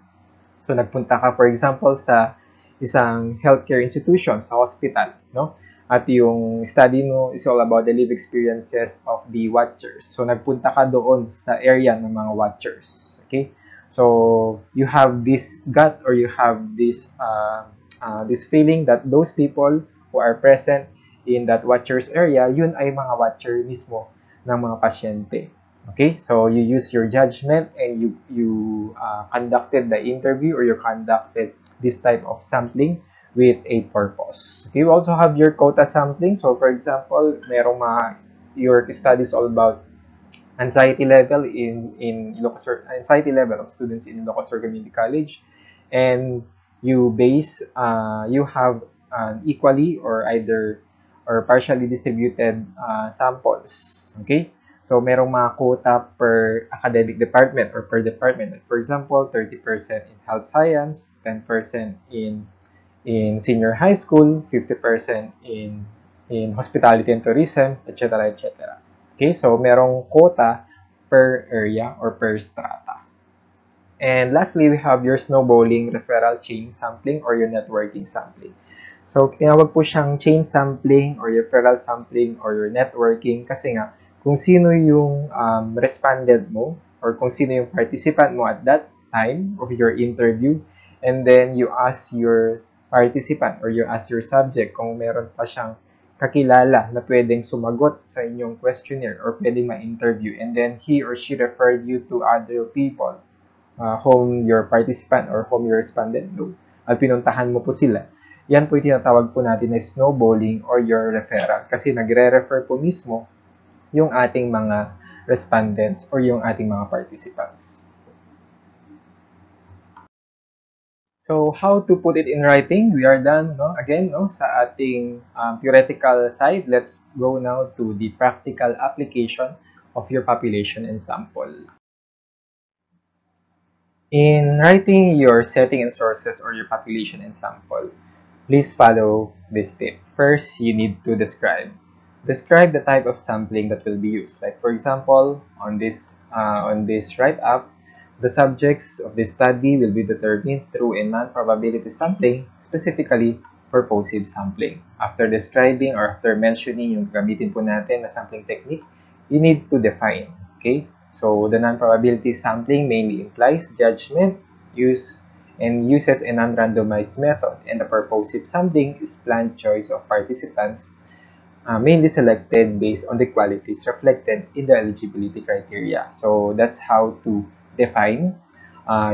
Speaker 9: So nagpunta ka for example sa isang healthcare institution, sa hospital, no? At yung study mo is all about the lived experiences of the watchers. So nagpunta ka doon sa area ng mga watchers. Okay? So you have this gut or you have this feeling that those people who are present in that watchers area, yun ay mga watcher mismo ng mga pasyente. Okay, so you use your judgment and you conducted the interview or you conducted this type of sampling with a purpose. Okay, you also have your quota sampling. So for example, merong your studies all about anxiety level in Ilocos anxiety level of students in Ilocos Community College, and you base you have equally or either or partially distributed samples. Okay. So, merong mga quota per academic department or per department. Like for example, 30% in health science, 10% in senior high school, 50% in hospitality and tourism, etc., etc. Okay, so merong quota per area or per strata. And lastly, we have your snowballing referral chain sampling or your networking sampling. So, tinawag po siyang chain sampling or referral sampling or your networking kasi nga, kung sino yung respondent mo or kung sino yung participant mo at that time of your interview, and then you ask your participant or you ask your subject kung meron pa siyang kakilala na pwedeng sumagot sa inyong questionnaire or pwedeng ma-interview, and then he or she referred you to other people whom your participant or whom your respondent know at pinuntahan mo po sila. Yan po yung tinatawag po natin na snowballing or your referral kasi nagre-refer po mismo yung ating mga respondents or yung ating mga participants. So, how to put it in writing? We are done, no? Again, no, sa ating theoretical side. Let's go now to the practical application of your population and sample. In writing your setting and sources or your population and sample, please follow this tip. First, you need to describe the type of sampling that will be used. Like for example, on this write-up, the subjects of this study will be determined through a non-probability sampling, specifically purposive sampling. After describing or after mentioning yung gamitin po natin na sampling technique, you need to define. Okay? So the non-probability sampling mainly implies judgment, uses a non-randomized method, and the purposive sampling is planned choice of participants mainly selected based on the qualities reflected in the eligibility criteria. So that's how to define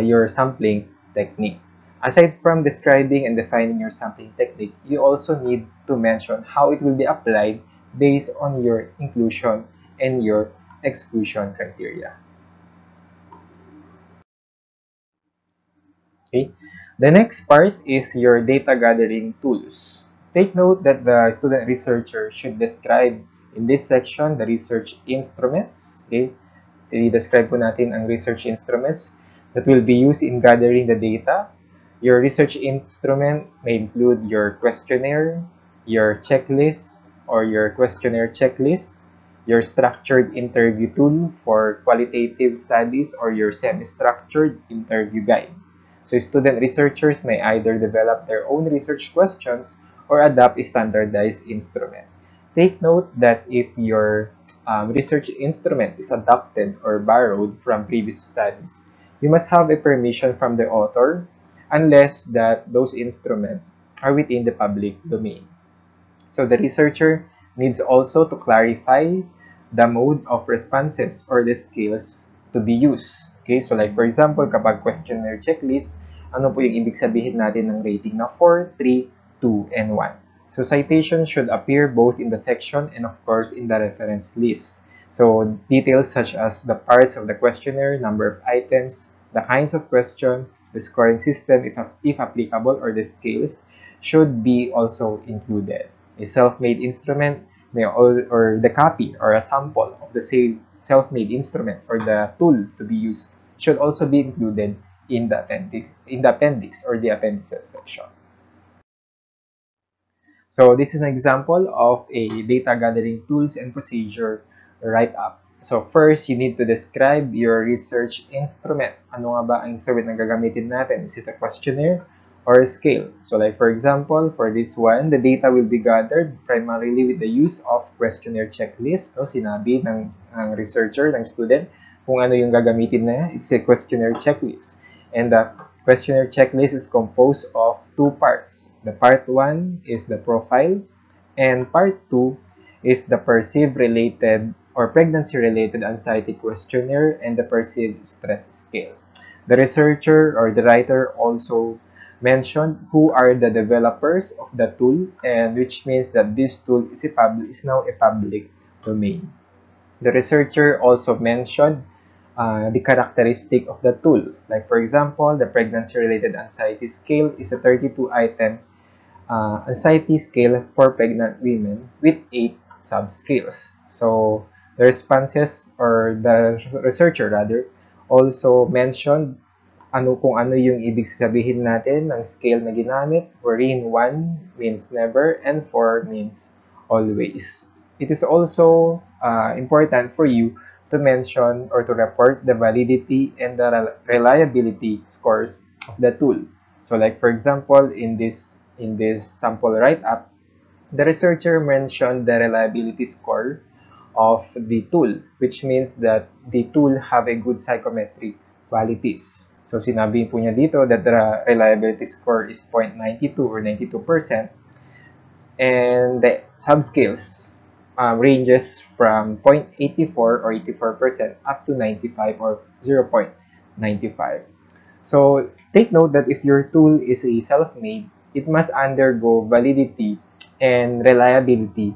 Speaker 9: your sampling technique. Aside from describing and defining your sampling technique, you also need to mention how it will be applied based on your inclusion and your exclusion criteria. Okay. The next part is your data gathering tools. Take note that the student researcher should describe in this section the research instruments. Okay? I-describe po natin ang research instruments that will be used in gathering the data. Your research instrument may include your questionnaire, your checklist or your questionnaire checklist, your structured interview tool for qualitative studies, or your semi-structured interview guide. So student researchers may either develop their own research questions or adopt a standardized instrument. Take note that if your research instrument is adopted or borrowed from previous studies, you must have a permission from the author unless that those instruments are within the public domain. So the researcher needs also to clarify the mode of responses or the scales to be used. Okay, so like for example, kapag questionnaire checklist, ano po yung ibig sabihin natin ng rating na 4, 3, 2, and 1. So citations should appear both in the section and of course in the reference list. So details such as the parts of the questionnaire, number of items, the kinds of question, the scoring system if applicable, or the scales should be also included. A self-made instrument may or the copy or a sample of the same self-made instrument or the tool to be used should also be included in the appendix or the appendices section. So this is an example of a data gathering tools and procedure write-up. So first, you need to describe your research instrument. Ano nga ba ang instrument na gagamitin natin? Is it a questionnaire or a scale? So like for example, for this one, the data will be gathered primarily with the use of questionnaire checklist. So sinabi ng researcher, ng student, kung ano yung gagamitin na. It's a questionnaire checklist. And the questionnaire checklist is composed of two parts. The part 1 is the profile, and part 2 is the perceived related or pregnancy-related anxiety questionnaire and the perceived stress scale. The researcher or the writer also mentioned who are the developers of the tool, and which means that this tool is now a public domain. The researcher also mentioned the characteristic of the tool. Like for example, the pregnancy-related anxiety scale is a 32-item anxiety scale for pregnant women with 8 subscales. So the responses, or the researcher rather, also mentioned kung ano yung ibig sabihin natin ng scale na ginamit, wherein 1 means never and 4 means always. It is also important for you to mention or to report the validity and the reliability scores of the tool. So like for example, in this sample write-up, the researcher mentioned the reliability score of the tool, which means that the tool have a good psychometric qualities. So sinabi po niya dito that the reliability score is 0.92 or 92%, and the subscales ranges from 0.84 or 84% up to 95 or 0.95. So take note that if your tool is a self-made, it must undergo validity and reliability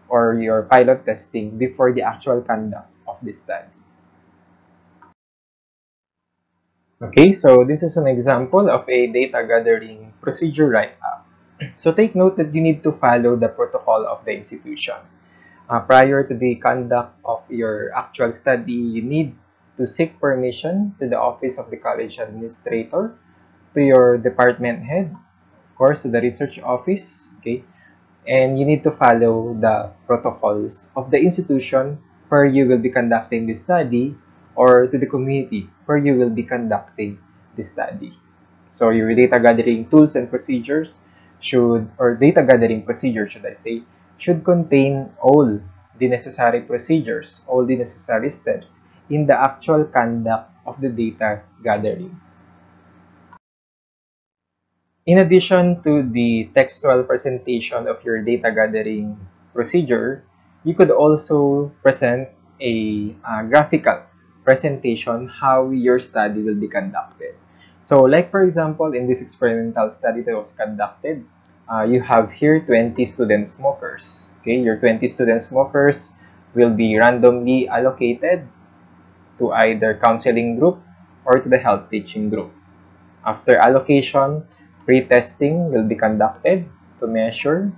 Speaker 9: or your pilot testing before the actual conduct of the study. Okay, so this is an example of a data gathering procedure write-up. So take note that you need to follow the protocol of the institution. Prior to the conduct of your actual study, you need to seek permission to the office of the college administrator, to your department head, of course, to the research office, okay? And you need to follow the protocols of the institution where you will be conducting the study, or to the community where you will be conducting the study. So your data gathering tools and procedures data gathering procedure, should I say, should contain all the necessary procedures, all the necessary steps in the actual conduct of the data gathering. In addition to the textual presentation of your data gathering procedure, you could also present a graphical presentation how your study will be conducted. So like for example, in this experimental study that was conducted, you have here 20 student smokers. Okay, your 20 student smokers will be randomly allocated to either counseling group or to the health teaching group. After allocation, pre-testing will be conducted to measure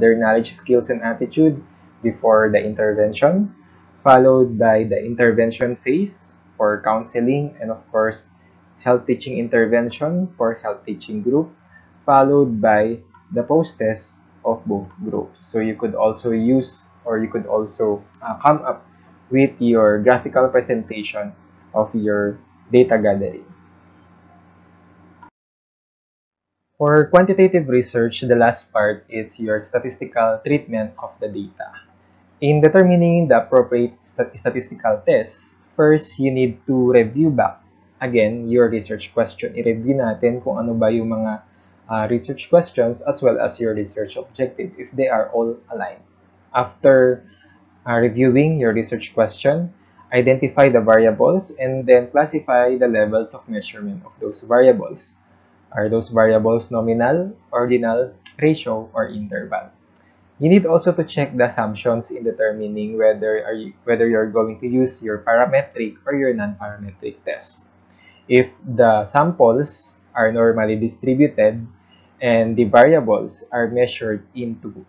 Speaker 9: their knowledge, skills, and attitude before the intervention, followed by the intervention phase for counseling, and of course, health teaching intervention for health teaching group, followed by the post-test of both groups. So you could also use, or you could also come up with your graphical presentation of your data gathering. For quantitative research, the last part is your statistical treatment of the data. In determining the appropriate statistical test, first, you need to review back again your research question. I-review natin kung ano ba yung mga research questions as well as your research objective if they are all aligned. After reviewing your research question, identify the variables and then classify the levels of measurement of those variables. Are those variables nominal, ordinal, ratio, or interval? You need also to check the assumptions in determining whether you're going to use your parametric or your non-parametric test. If the samples are normally distributed and the variables are measured into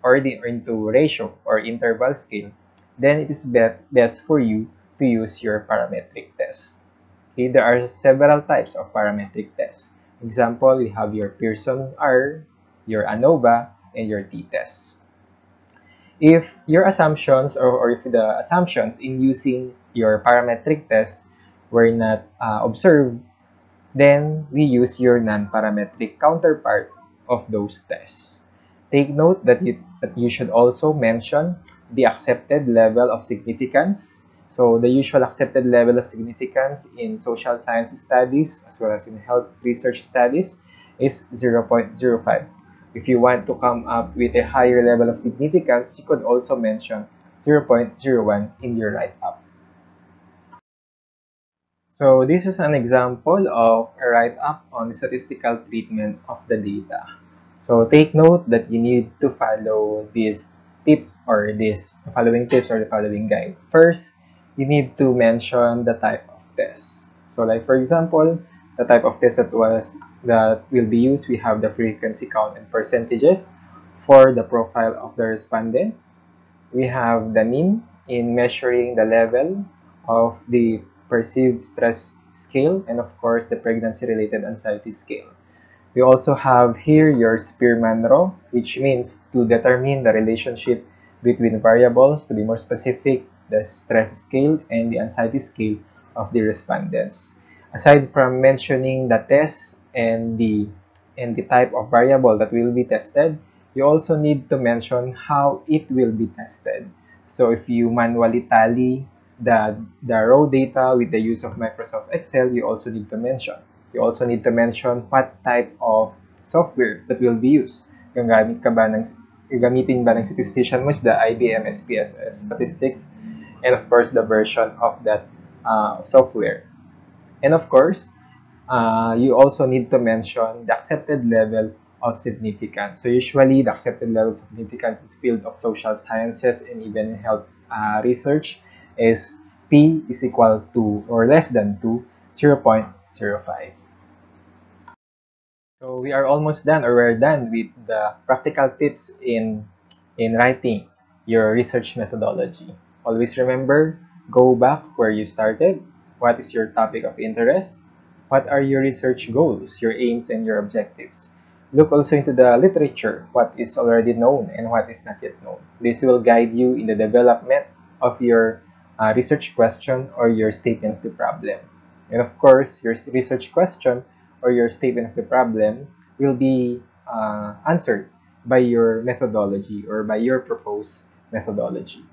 Speaker 9: ratio or interval scale, then it is best for you to use your parametric test. Okay, there are several types of parametric tests. Example, we have your Pearson R, your ANOVA, and your t-test. If your assumptions or if the assumptions in using your parametric test were not observed, then we use your non-parametric counterpart of those tests. Take note that you should also mention the accepted level of significance. So the usual accepted level of significance in social science studies as well as in health research studies is 0.05. If you want to come up with a higher level of significance, you could also mention 0.01 in your write-up. So this is an example of a write-up on the statistical treatment of the data. So take note that you need to follow this tip or this following tips or the following guide. First, you need to mention the type of test. So like for example, the type of test that will be used, we have the frequency count and percentages for the profile of the respondents. We have the mean in measuring the level of the perceived stress scale, and of course the pregnancy-related anxiety scale. We also have here your Spearman-Rho, which means to determine the relationship between variables, to be more specific, the stress scale and the anxiety scale of the respondents. Aside from mentioning the test and the type of variable that will be tested, you also need to mention how it will be tested. So if you manually tally the raw data with the use of Microsoft Excel, you also need to mention. You also need to mention what type of software that will be used. Gagamitin ba ng statistician mo is the IBM SPSS statistics, and of course the version of that software. And of course, you also need to mention the accepted level of significance. So usually the accepted level of significance in the field of social sciences and even health research is P is equal to or less than 0.05. So we are almost done, or we're done with the practical tips in writing your research methodology. Always remember, go back where you started. What is your topic of interest? What are your research goals, your aims, and your objectives? Look also into the literature, what is already known and what is not yet known. This will guide you in the development of your research question or your statement of the problem. And of course, your research question or your statement of the problem will be answered by your methodology or by your proposed methodology.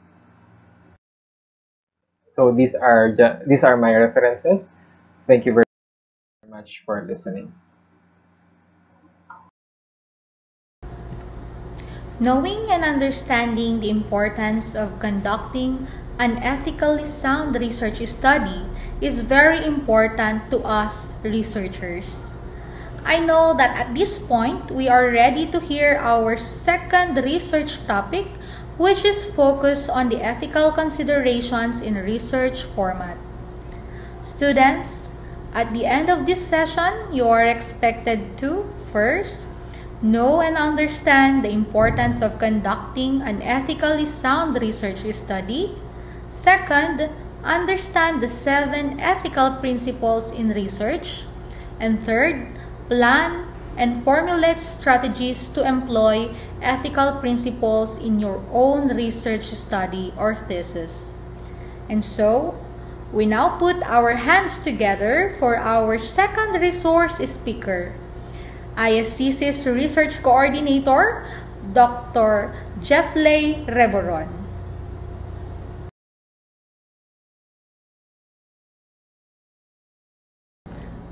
Speaker 9: So these are my references. Thank you very much for listening.
Speaker 1: Knowing and understanding the importance of conducting an ethically sound research study is very important to us researchers. I know that at this point, we are ready to hear our second research topic, which is focused on the ethical considerations in research format. Students, at the end of this session, you are expected to, first, know and understand the importance of conducting an ethically sound research study. Second, understand the 7 ethical principles in research. And third, plan and formulate strategies to employ ethical principles in your own research study or thesis. And so, we now put our hands together for our second resource speaker, ISCC's Research Coordinator, Dr. Jeffley Reboron.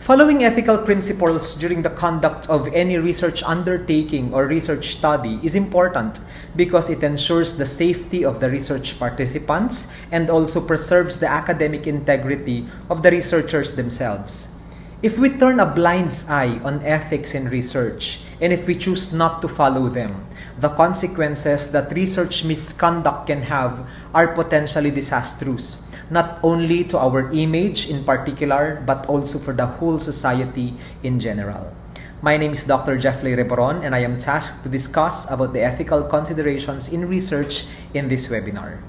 Speaker 6: Following ethical principles during the conduct of any research undertaking or research study is important because it ensures the safety of the research participants and also preserves the academic integrity of the researchers themselves. If we turn a blind eye on ethics in research, and if we choose not to follow them, the consequences that research misconduct can have are potentially disastrous, not only to our image in particular, but also for the whole society in general. My name is Dr. Jeffley Reboron, and I am tasked to discuss about the ethical considerations in research in this webinar.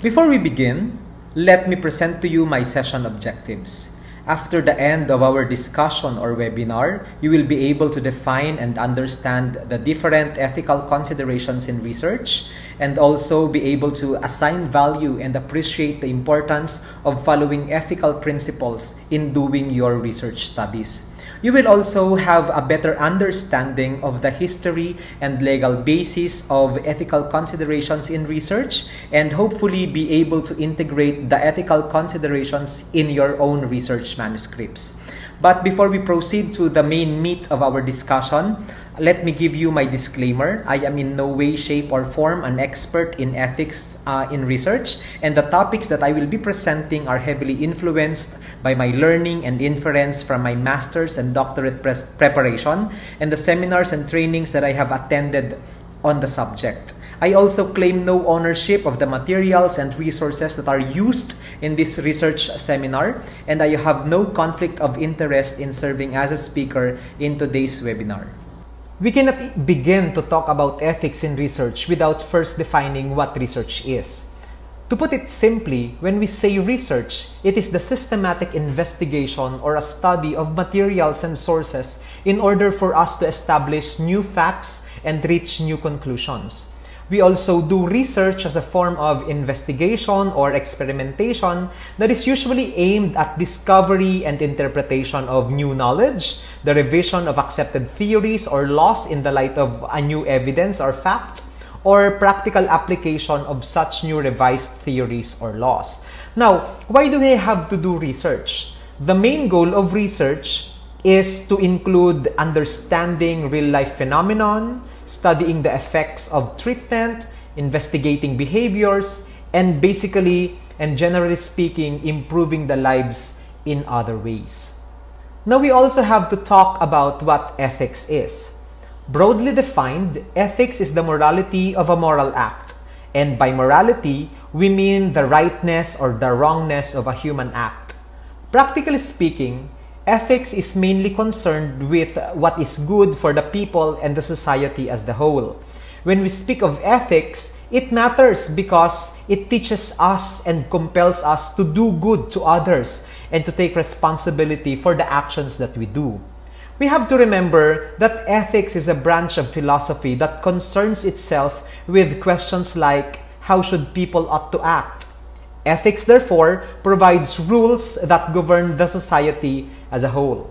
Speaker 6: Before we begin, let me present to you my session objectives. After the end of our discussion or webinar, you will be able to define and understand the different ethical considerations in research and also be able to assign value and appreciate the importance of following ethical principles in doing your research studies. You will also have a better understanding of the history and legal basis of ethical considerations in research and hopefully be able to integrate the ethical considerations in your own research manuscripts. But before we proceed to the main meat of our discussion, let me give you my disclaimer. I am in no way, shape, or form an expert in ethics in research, and the topics that I will be presenting are heavily influenced by my learning and inference from my master's and doctorate preparation and the seminars and trainings that I have attended on the subject. I also claim no ownership of the materials and resources that are used in this research seminar, and I have no conflict of interest in serving as a speaker in today's webinar. We cannot begin to talk about ethics in research without first defining what research is. To put it simply, when we say research, it is the systematic investigation or a study of materials and sources in order for us to establish new facts and reach new conclusions. We also do research as a form of investigation or experimentation that is usually aimed at discovery and interpretation of new knowledge, the revision of accepted theories or laws in the light of a new evidence or fact, or practical application of such new revised theories or laws. Now, why do we have to do research? The main goal of research is to include understanding real-life phenomenon, studying the effects of treatment, investigating behaviors, and basically, and generally speaking, improving the lives in other ways. Now, we also have to talk about what ethics is. Broadly defined, ethics is the morality of a moral act. And by morality, we mean the rightness or the wrongness of a human act. Practically speaking, ethics is mainly concerned with what is good for the people and the society as the whole. When we speak of ethics, it matters because it teaches us and compels us to do good to others and to take responsibility for the actions that we do. We have to remember that ethics is a branch of philosophy that concerns itself with questions like how should people ought to act. Ethics, therefore, provides rules that govern the society as a whole.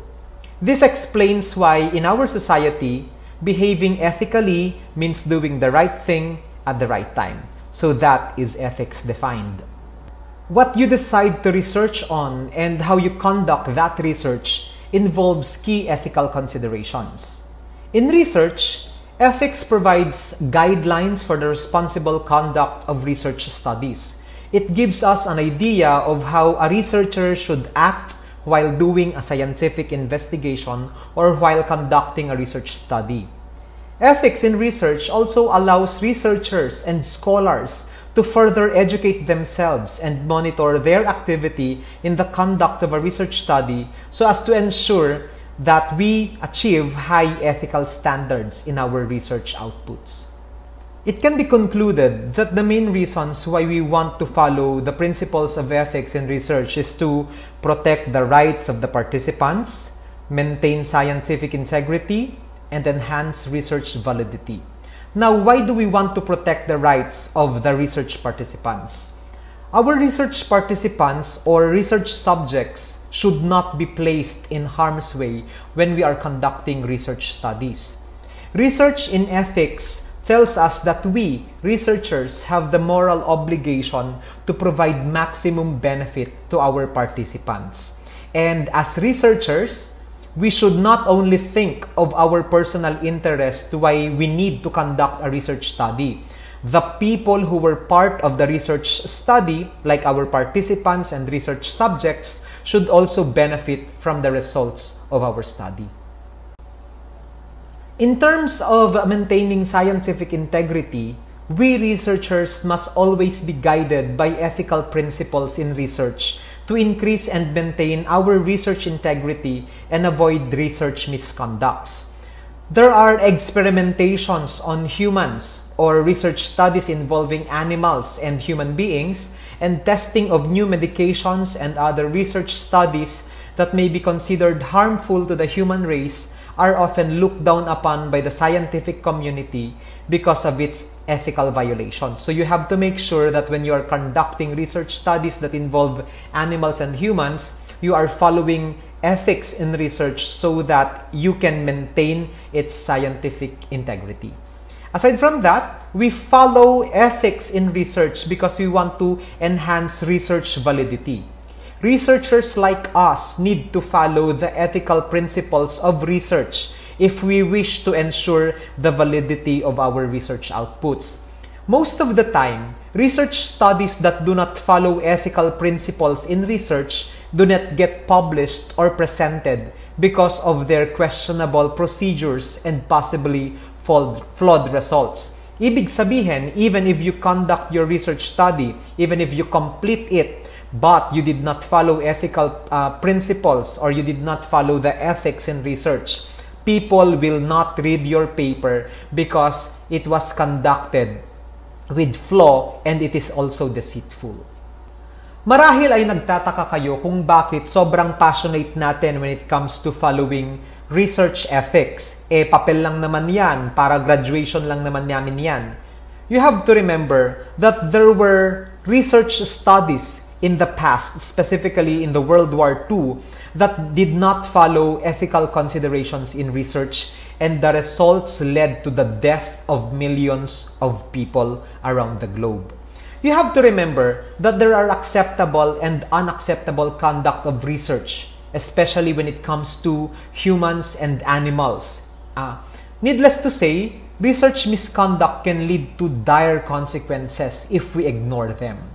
Speaker 6: This explains why in our society, behaving ethically means doing the right thing at the right time. So that is ethics defined. What you decide to research on and how you conduct that research involves key ethical considerations. In research, ethics provides guidelines for the responsible conduct of research studies. It gives us an idea of how a researcher should act while doing a scientific investigation or while conducting a research study. Ethics in research also allows researchers and scholars to further educate themselves and monitor their activity in the conduct of a research study so as to ensure that we achieve high ethical standards in our research outputs. It can be concluded that the main reasons why we want to follow the principles of ethics in research is to protect the rights of the participants, maintain scientific integrity, and enhance research validity. Now, why do we want to protect the rights of the research participants? Our research participants or research subjects should not be placed in harm's way when we are conducting research studies. Research in ethics tells us that we, researchers, have the moral obligation to provide maximum benefit to our participants. And as researchers, we should not only think of our personal interest to why we need to conduct a research study. The people who were part of the research study, like our participants and research subjects, should also benefit from the results of our study. In terms of maintaining scientific integrity, we researchers must always be guided by ethical principles in research to increase and maintain our research integrity and avoid research misconducts. There are experimentations on humans or research studies involving animals and human beings and testing of new medications and other research studies that may be considered harmful to the human race are often looked down upon by the scientific community because of its ethical violations. So you have to make sure that when you are conducting research studies that involve animals and humans, you are following ethics in research so that you can maintain its scientific integrity. Aside from that, we follow ethics in research because we want to enhance research validity. Researchers like us need to follow the ethical principles of research if we wish to ensure the validity of our research outputs. Most of the time, research studies that do not follow ethical principles in research do not get published or presented because of their questionable procedures and possibly flawed results. Ibig sabihin, even if you conduct your research study, even if you complete it, but you did not follow ethical principles or you did not follow the ethics in research, people will not read your paper because it was conducted with flaw and it is also deceitful. Marahil ay nagtataka kayo kung bakit sobrang passionate natin when it comes to following research ethics. Papel lang naman yan, para graduation lang naman namin yan. You have to remember that there were research studies in the past, specifically in the World War II, that did not follow ethical considerations in research, and the results led to the death of millions of people around the globe. You have to remember that there are acceptable and unacceptable conduct of research, especially when it comes to humans and animals. Needless to say, research misconduct can lead to dire consequences if we ignore them.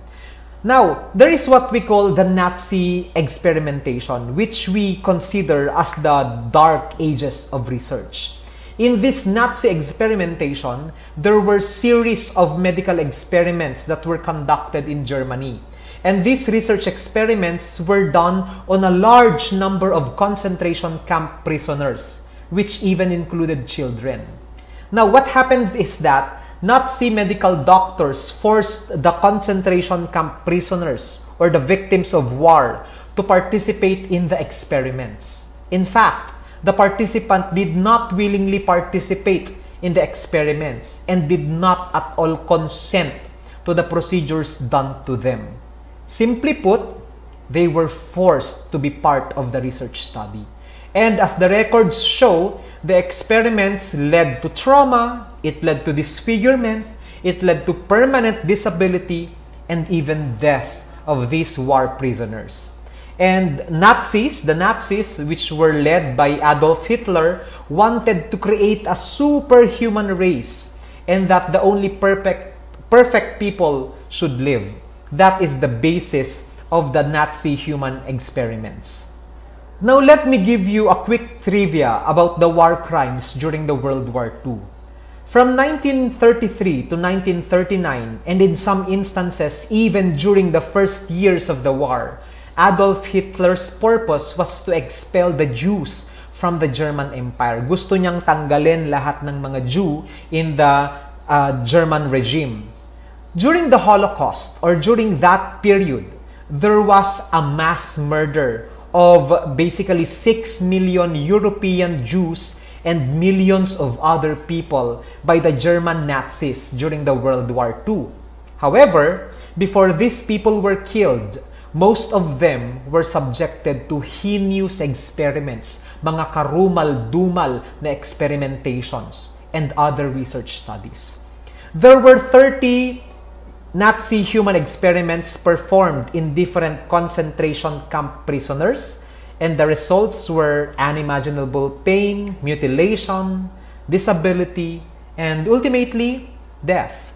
Speaker 6: Now, there is what we call the Nazi experimentation, which we consider as the dark ages of research. In this Nazi experimentation, there were series of medical experiments that were conducted in Germany. And these research experiments were done on a large number of concentration camp prisoners, which even included children. Now, what happened is that Nazi medical doctors forced the concentration camp prisoners or the victims of war to participate in the experiments. In fact, the participant did not willingly participate in the experiments and did not at all consent to the procedures done to them. Simply put, they were forced to be part of the research study. And as the records show, the experiments led to trauma, it led to disfigurement, it led to permanent disability, and even death of these war prisoners. And the Nazis, which were led by Adolf Hitler, wanted to create a superhuman race and that the only perfect people should live. That is the basis of the Nazi human experiments. Now let me give you a quick trivia about the war crimes during the World War II. From 1933 to 1939, and in some instances even during the first years of the war, Adolf Hitler's purpose was to expel the Jews from the German Empire. Gusto niyang tanggalin lahat ng mga Jew in the German regime. During the Holocaust, or during that period, there was a mass murder of basically 6 million European Jews and millions of other people by the German Nazis during the World War II. However, before these people were killed, most of them were subjected to heinous experiments, mga karumal-dumal na experimentations, and other research studies. There were 30 Nazi human experiments performed in different concentration camp prisoners, and the results were unimaginable pain, mutilation, disability, and ultimately, death.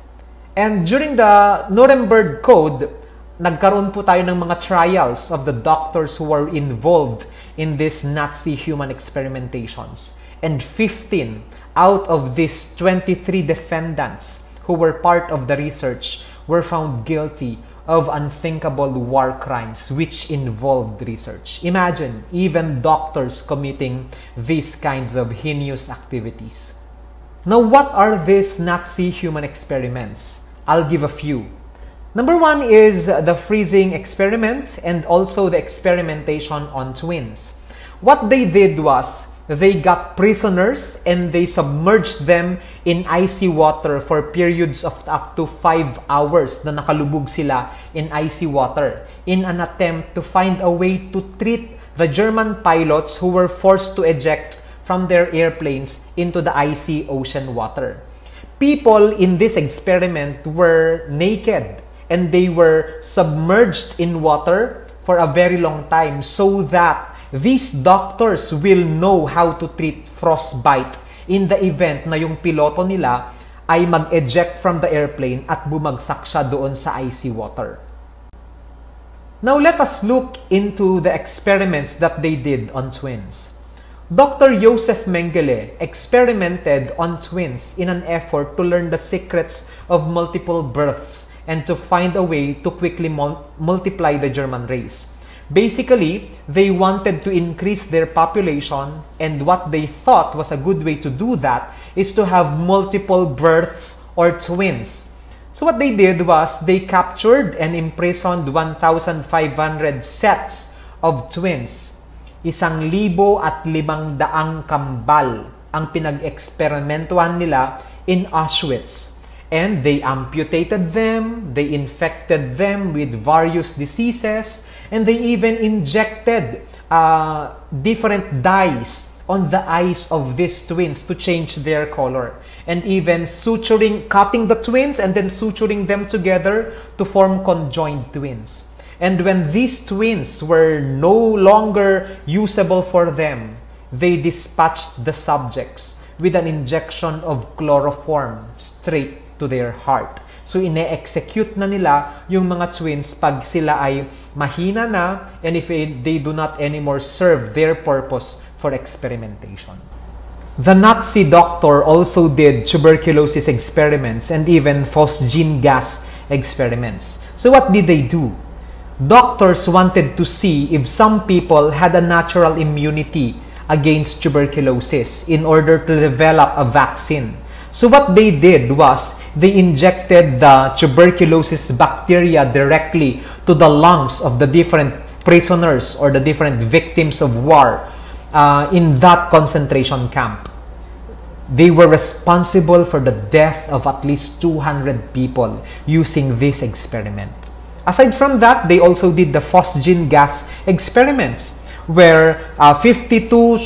Speaker 6: And during the Nuremberg Code, nagkaroon po tayo ng mga trials of the doctors who were involved in these Nazi human experimentations. And 15 out of these 23 defendants who were part of the research were found guilty of unthinkable war crimes which involved research. Imagine, even doctors committing these kinds of heinous activities. Now, what are these Nazi human experiments? I'll give a few. Number 1 is the freezing experiment and also the experimentation on twins. What they did was, they got prisoners and they submerged them in icy water for periods of up to 5 hours na nakalubog sila in icy water in an attempt to find a way to treat the German pilots who were forced to eject from their airplanes into the icy ocean water. People in this experiment were naked and they were submerged in water for a very long time so that these doctors will know how to treat frostbite in the event na yung piloto nila ay mag-eject from the airplane at bumagsak siya doon sa icy water. Now let us look into the experiments that they did on twins. Dr. Joseph Mengele experimented on twins in an effort to learn the secrets of multiple births and to find a way to quickly multiply the German race. Basically, they wanted to increase their population, and what they thought was a good way to do that is to have multiple births or twins. So what they did was they captured and imprisoned 1,500 sets of twins. 1,500 kambal ang pinag-eksperimentuhan nila in Auschwitz. And they amputated them, they infected them with various diseases, and they even injected different dyes on the eyes of these twins to change their color. And even cutting the twins and then suturing them together to form conjoined twins. And when these twins were no longer usable for them, they dispatched the subjects with an injection of chloroform straight to their heart. So, ine-execute na nila yung mga twins pag sila ay mahina na and if they do not anymore serve their purpose for experimentation. The Nazi doctor also did tuberculosis experiments and even phosgene gas experiments. So, what did they do? Doctors wanted to see if some people had a natural immunity against tuberculosis in order to develop a vaccine. So what they did was, they injected the tuberculosis bacteria directly to the lungs of the different prisoners or the different victims of war in that concentration camp. They were responsible for the death of at least 200 people using this experiment. Aside from that, they also did the phosgene gas experiments, where 52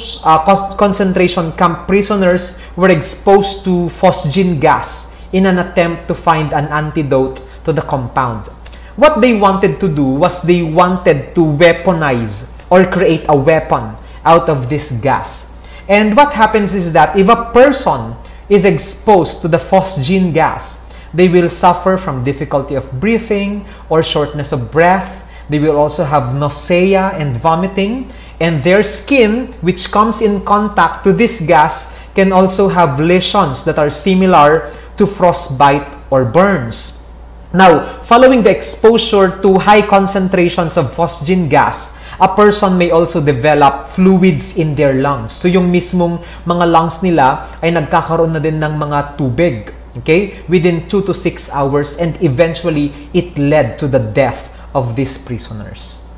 Speaker 6: concentration camp prisoners were exposed to phosgene gas in an attempt to find an antidote to the compound. What they wanted to do was they wanted to weaponize or create a weapon out of this gas. And what happens is that if a person is exposed to the phosgene gas, they will suffer from difficulty of breathing or shortness of breath. They will also have nausea and vomiting, and their skin, which comes in contact to this gas, can also have lesions that are similar to frostbite or burns. Now, following the exposure to high concentrations of phosgene gas, a person may also develop fluids in their lungs. So, yung mismong mga lungs nila ay nagkakaroon na din ng mga tubig, okay, within 2 to 6 hours, and eventually, it led to the death of these prisoners.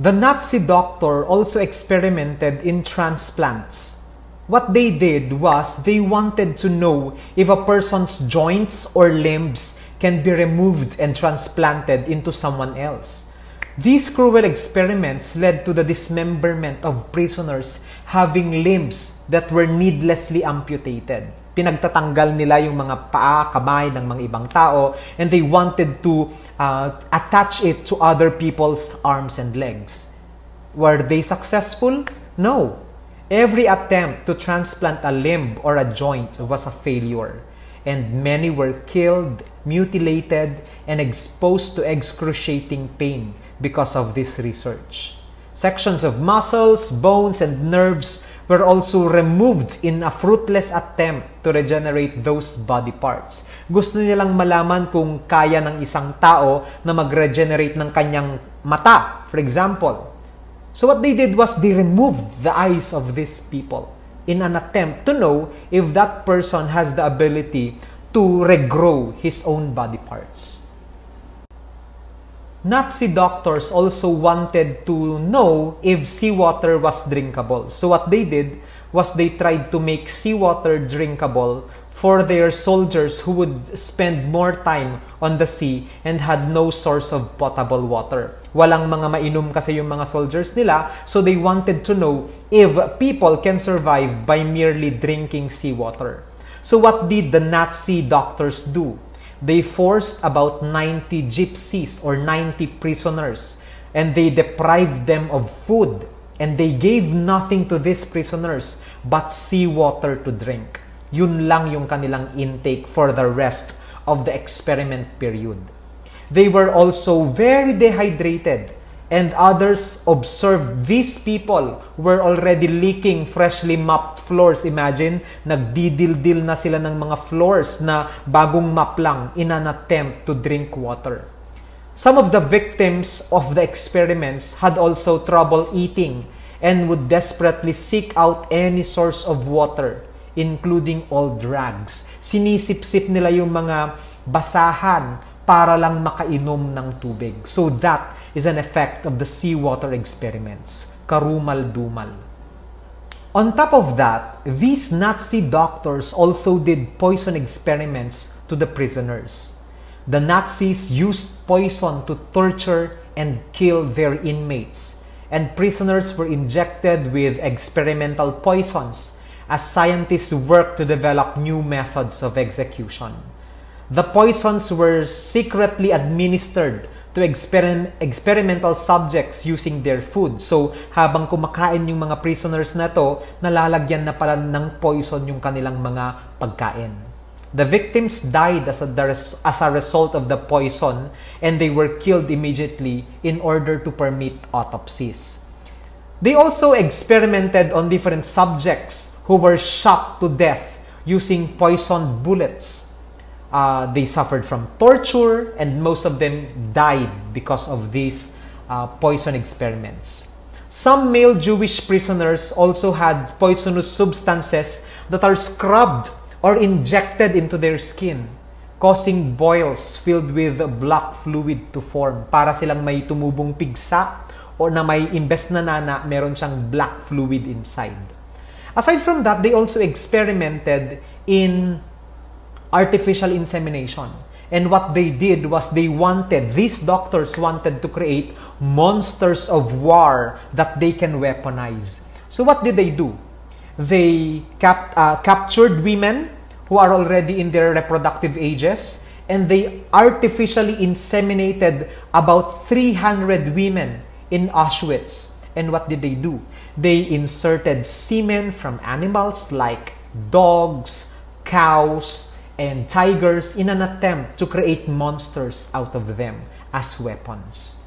Speaker 6: The Nazi doctor also experimented in transplants. What they did was they wanted to know if a person's joints or limbs can be removed and transplanted into someone else. These cruel experiments led to the dismemberment of prisoners having limbs that were needlessly amputated. Pinagtatanggal nila yung mga paa, kamay ng mga ibang tao, and they wanted to attach it to other people's arms and legs. Were they successful? No. Every attempt to transplant a limb or a joint was a failure, and many were killed, mutilated, and exposed to excruciating pain because of this research. Sections of muscles, bones, and nerves were also removed in a fruitless attempt to regenerate those body parts. Gusto nilang malaman kung kaya ng isang tao na mag-regenerate ng kanyang mata, for example. So what they did was they removed the eyes of these people in an attempt to know if that person has the ability to regrow his own body parts. Nazi doctors also wanted to know if seawater was drinkable. So what they did was they tried to make seawater drinkable for their soldiers who would spend more time on the sea and had no source of potable water. Walang mga mainom kasi yung mga soldiers nila, so they wanted to know if people can survive by merely drinking seawater. So what did the Nazi doctors do? They forced about 90 gypsies or 90 prisoners, and they deprived them of food, and they gave nothing to these prisoners but seawater to drink. Yun lang yung kanilang intake for the rest of the experiment period. They were also very dehydrated, and others observed these people were already licking freshly mopped floors. Imagine, nagdidildil na sila ng mga floors na bagong mop lang in an attempt to drink water. Some of the victims of the experiments had also trouble eating and would desperately seek out any source of water, including old rags. Sinisip-sip nila yung mga basahan para lang makainom ng tubig. So that is an effect of the seawater experiments. Karumal-dumal. On top of that, these Nazi doctors also did poison experiments to the prisoners. The Nazis used poison to torture and kill their inmates, and prisoners were injected with experimental poisons as scientists worked to develop new methods of execution. The poisons were secretly administered to experimental subjects using their food. So, habang kumakain yung mga prisoners na to, nalalagyan na pala ng poison yung kanilang mga pagkain. The victims died as a result of the poison, and they were killed immediately in order to permit autopsies. They also experimented on different subjects who were shot to death using poisoned bullets. They suffered from torture, and most of them died because of these poison experiments. Some male Jewish prisoners also had poisonous substances that are scrubbed or injected into their skin, causing boils filled with black fluid to form. Para silang may tumubong pigsa o na may imbes na nana, meron siyang black fluid inside. Aside from that, they also experimented in artificial insemination. And what they did was these doctors wanted to create monsters of war that they can weaponize. So what did they do? They captured women who are already in their reproductive ages, and they artificially inseminated about 300 women in Auschwitz. And what did they do? They inserted semen from animals like dogs, cows, and tigers in an attempt to create monsters out of them as weapons.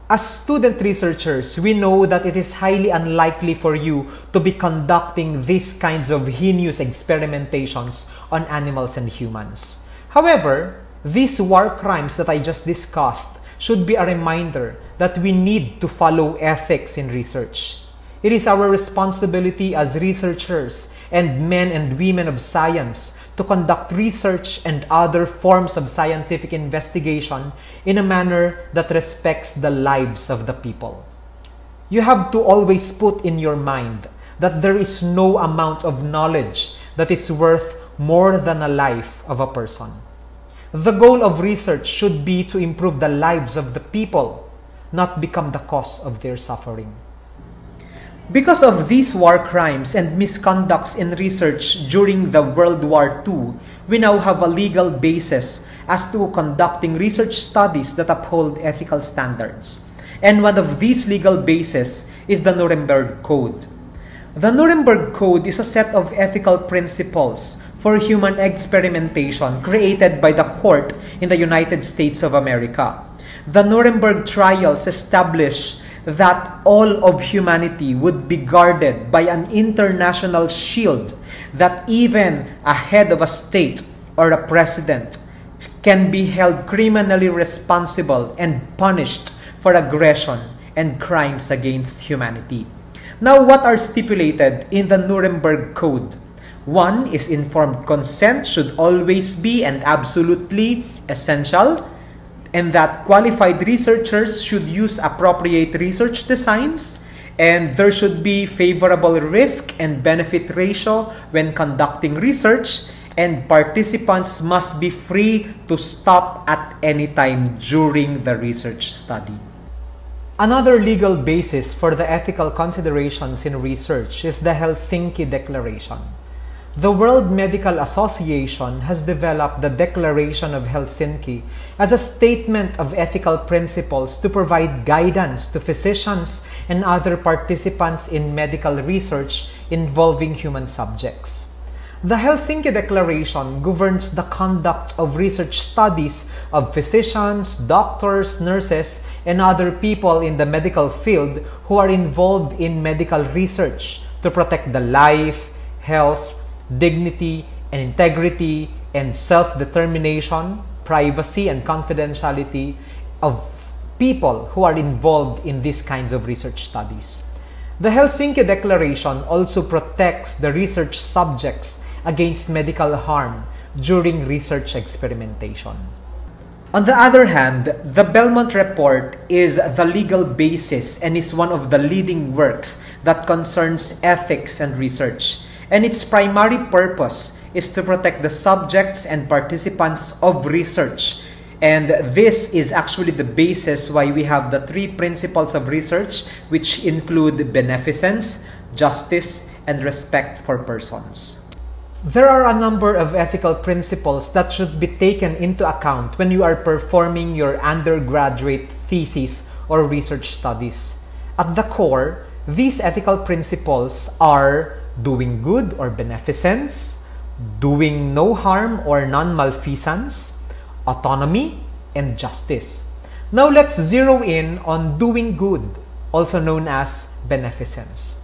Speaker 6: As student researchers, we know that it is highly unlikely for you to be conducting these kinds of heinous experimentations on animals and humans. However, these war crimes that I just discussed should be a reminder that we need to follow ethics in research. It is our responsibility as researchers and men and women of science to conduct research and other forms of scientific investigation in a manner that respects the lives of the people. You have to always put in your mind that there is no amount of knowledge that is worth more than a life of a person. The goal of research should be to improve the lives of the people, not become the cause of their suffering. Because of these war crimes and misconducts in research during the World War II, we now have a legal basis as to conducting research studies that uphold ethical standards. And one of these legal bases is the Nuremberg Code. The Nuremberg Code is a set of ethical principles for human experimentation created by the court in the United States of America. The Nuremberg trials establish that all of humanity would be guarded by an international shield, that even a head of a state or a president can be held criminally responsible and punished for aggression and crimes against humanity. Now, what are stipulated in the Nuremberg Code? One is informed consent should always be and absolutely essential. and that qualified researchers should use appropriate research designs, and there should be favorable risk and benefit ratio when conducting research, and participants must be free to stop at any time during the research study.
Speaker 10: Another legal basis for the ethical considerations in research is the Helsinki Declaration. The World Medical Association has developed the Declaration of Helsinki as a statement of ethical principles to provide guidance to physicians and other participants in medical research involving human subjects. The Helsinki Declaration governs the conduct of research studies of physicians, doctors, nurses, and other people in the medical field who are involved in medical research to protect the life, health, dignity, and integrity, and self-determination, privacy, and confidentiality of people who are involved in these kinds of research studies. The Helsinki Declaration also protects the research subjects against medical harm during research experimentation.
Speaker 6: On the other hand, the Belmont Report is the legal basis and is one of the leading works that concerns ethics and research. And its primary purpose is to protect the subjects and participants of research. And this is actually the basis why we have the 3 principles of research, which include beneficence, justice, and respect for persons.
Speaker 10: There are a number of ethical principles that should be taken into account when you are performing your undergraduate thesis or research studies. At the core, these ethical principles are doing good or beneficence, doing no harm or non-malfeasance, autonomy, and justice. Now let's zero in on doing good, also known as beneficence.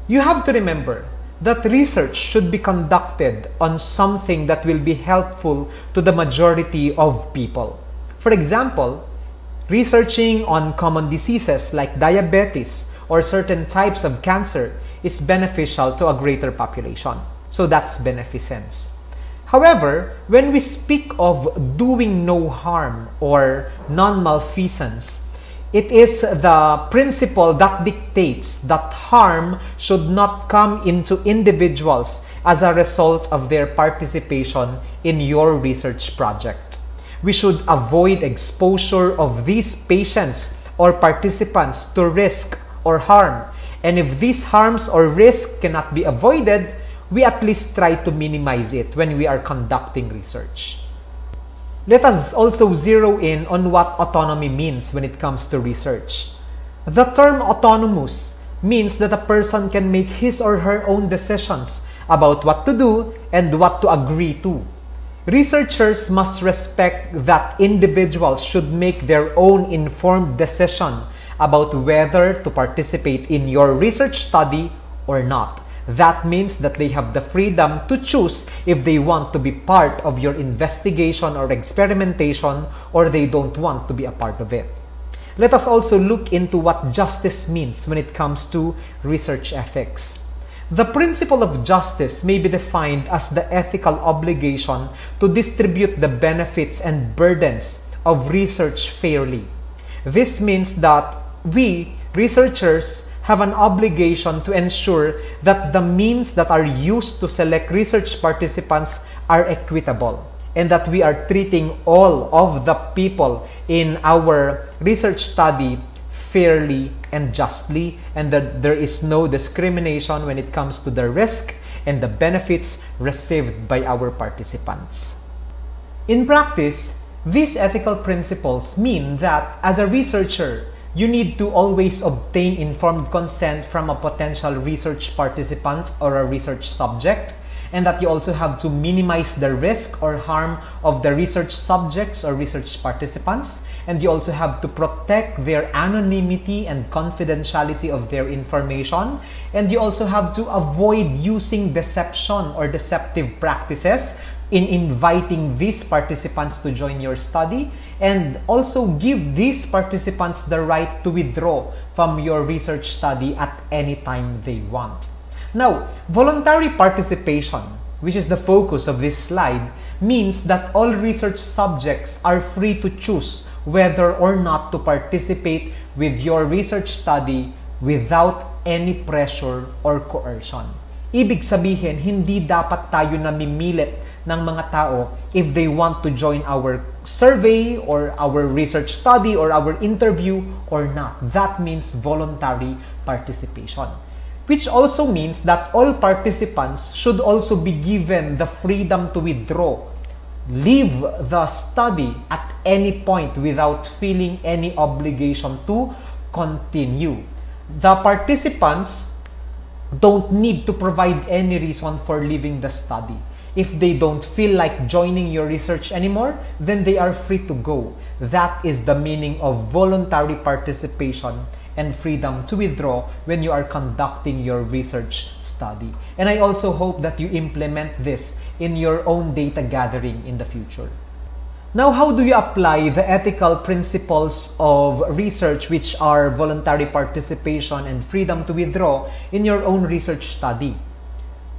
Speaker 10: You have to remember that research should be conducted on something that will be helpful to the majority of people. For example, researching on common diseases like diabetes or certain types of cancer is beneficial to a greater population. So that's beneficence. However, when we speak of doing no harm or non-malfeasance, it is the principle that dictates that harm should not come into individuals as a result of their participation in your research project. We should avoid exposure of these patients or participants to risk or harm. And if these harms or risks cannot be avoided, we at least try to minimize it when we are conducting research. Let us also zero in on what autonomy means when it comes to research. The term autonomous means that a person can make his or her own decisions about what to do and what to agree to. Researchers must respect that individuals should make their own informed decision about whether to participate in your research study or not. That means that they have the freedom to choose if they want to be part of your investigation or experimentation, or they don't want to be a part of it. Let us also look into what justice means when it comes to research ethics. The principle of justice may be defined as the ethical obligation to distribute the benefits and burdens of research fairly. This means that we, researchers, have an obligation to ensure that the means that are used to select research participants are equitable, and that we are treating all of the people in our research study fairly and justly, and that there is no discrimination when it comes to the risk and the benefits received by our participants. In practice, these ethical principles mean that as a researcher, you need to always obtain informed consent from a potential research participant or a research subject, and that you also have to minimize the risk or harm of the research subjects or research participants, and you also have to protect their anonymity and confidentiality of their information, and you also have to avoid using deception or deceptive practices in inviting these participants to join your study, and also give these participants the right to withdraw from your research study at any time they want. Now, voluntary participation, which is the focus of this slide, means that all research subjects are free to choose whether or not to participate with your research study without any pressure or coercion. Ibig sabihin, hindi dapat tayo namimilit ng mga tao if they want to join our survey or our research study or our interview or not. That means voluntary participation. Which also means that all participants should also be given the freedom to withdraw, leave the study at any point without feeling any obligation to continue. The participants don't need to provide any reason for leaving the study. If they don't feel like joining your research anymore, then they are free to go. That is the meaning of voluntary participation and freedom to withdraw when you are conducting your research study. And I also hope that you implement this in your own data gathering in the future. Now, how do you apply the ethical principles of research, which are voluntary participation and freedom to withdraw, in your own research study?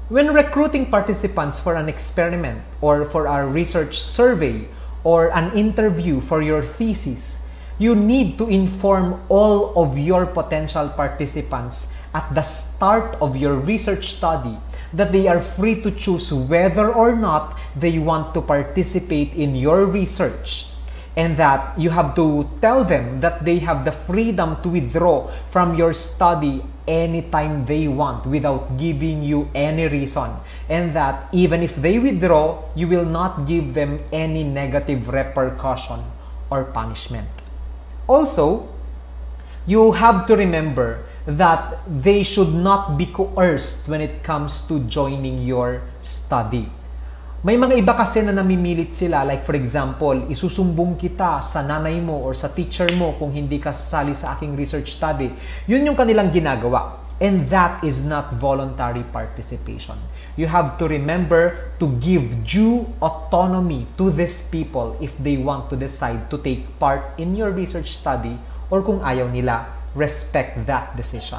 Speaker 10: When recruiting participants for an experiment or for a research survey or an interview for your thesis, you need to inform all of your potential participants at the start of your research study that they are free to choose whether or not they want to participate in your research, and that you have to tell them that they have the freedom to withdraw from your study anytime they want without giving you any reason, and that even if they withdraw, you will not give them any negative repercussion or punishment. Also, you have to remember that they should not be coerced when it comes to joining your study. May mga iba kasi na namimilit sila, like for example, isusumbong kita sa nanay mo or sa teacher mo kung hindi ka sasali sa aking research study. Yun yung kanilang ginagawa. And that is not voluntary participation. You have to remember to give due autonomy to these people if they want to decide to take part in your research study, or kung ayaw nila, respect that decision.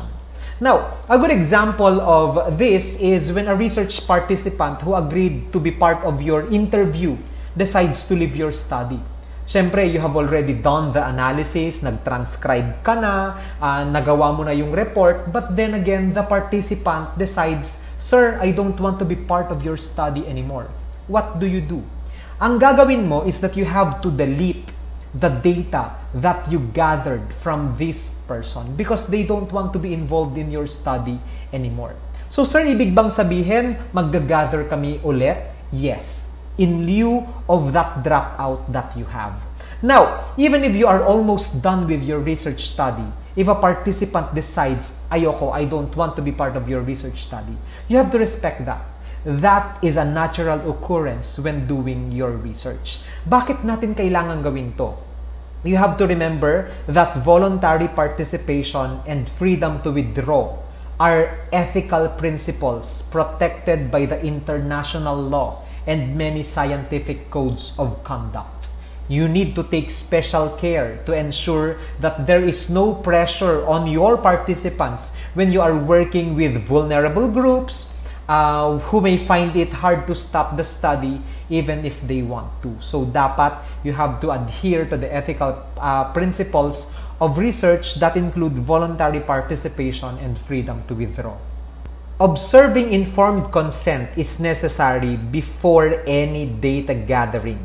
Speaker 10: Now, a good example of this is when a research participant who agreed to be part of your interview decides to leave your study. Siyempre, you have already done the analysis, nag-transcribe ka na, nagawa mo na yung report, but then again, the participant decides, "Sir, I don't want to be part of your study anymore." What do you do? Ang gagawin mo is that you have to delete the data that you gathered from this person because they don't want to be involved in your study anymore. So, sir, ibig bang sabihin, mag-gather kami ulit? Yes, in lieu of that dropout that you have. Now, even if you are almost done with your research study, if a participant decides, "Ayoko, I don't want to be part of your research study," you have to respect that. That is a natural occurrence when doing your research. Bakit natin kailangan gawin to? You have to remember that voluntary participation and freedom to withdraw are ethical principles protected by the international law and many scientific codes of conduct. You need to take special care to ensure that there is no pressure on your participants when you are working with vulnerable groups who may find it hard to stop the study even if they want to. So, dapat you have to adhere to the ethical principles of research that include voluntary participation and freedom to withdraw. Observing informed consent is necessary before any data gathering.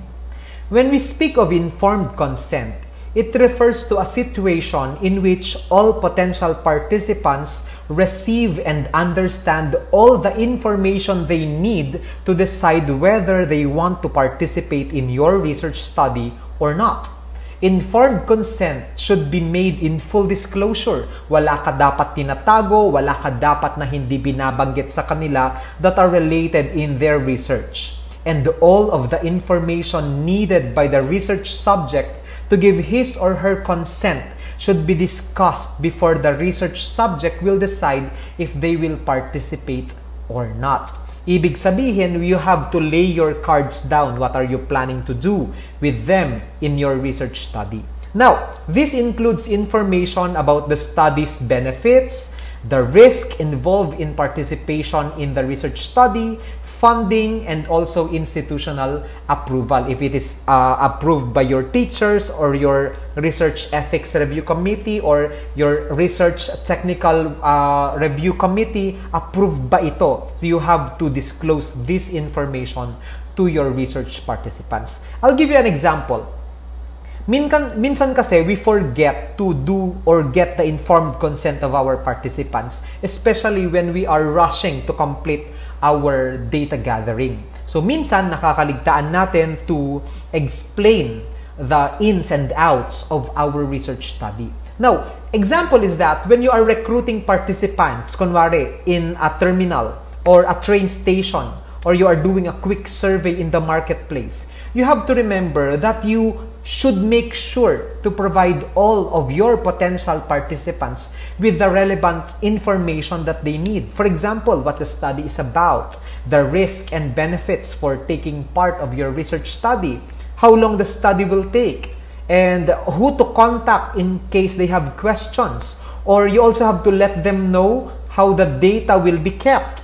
Speaker 10: When we speak of informed consent, it refers to a situation in which all potential participants receive and understand all the information they need to decide whether they want to participate in your research study or not. Informed consent should be made in full disclosure. Wala ka dapat tinatago, wala ka dapat na hindi binabanggit sa kanila that are related in their research. And all of the information needed by the research subject to give his or her consent should be discussed before the research subject will decide if they will participate or not. Ibig sabihin, you have to lay your cards down. What are you planning to do with them in your research study? Now, this includes information about the study's benefits, the risk involved in participation in the research study, funding and also institutional approval. If it is approved by your teachers or your research ethics review committee or your research technical review committee, approved ba ito? So you have to disclose this information to your research participants. I'll give you an example. Minsan kasi we forget to do or get the informed consent of our participants, especially when we are rushing to complete our data gathering. So minsan nakakaligtaan natin to explain the ins and outs of our research study. Now, example is that when you are recruiting participants, kunwari in a terminal or a train station, or you are doing a quick survey in the marketplace, you have to remember that you should make sure to provide all of your potential participants with the relevant information that they need. For example, what the study is about, the risk and benefits for taking part of your research study, how long the study will take, and who to contact in case they have questions. Or you also have to let them know how the data will be kept,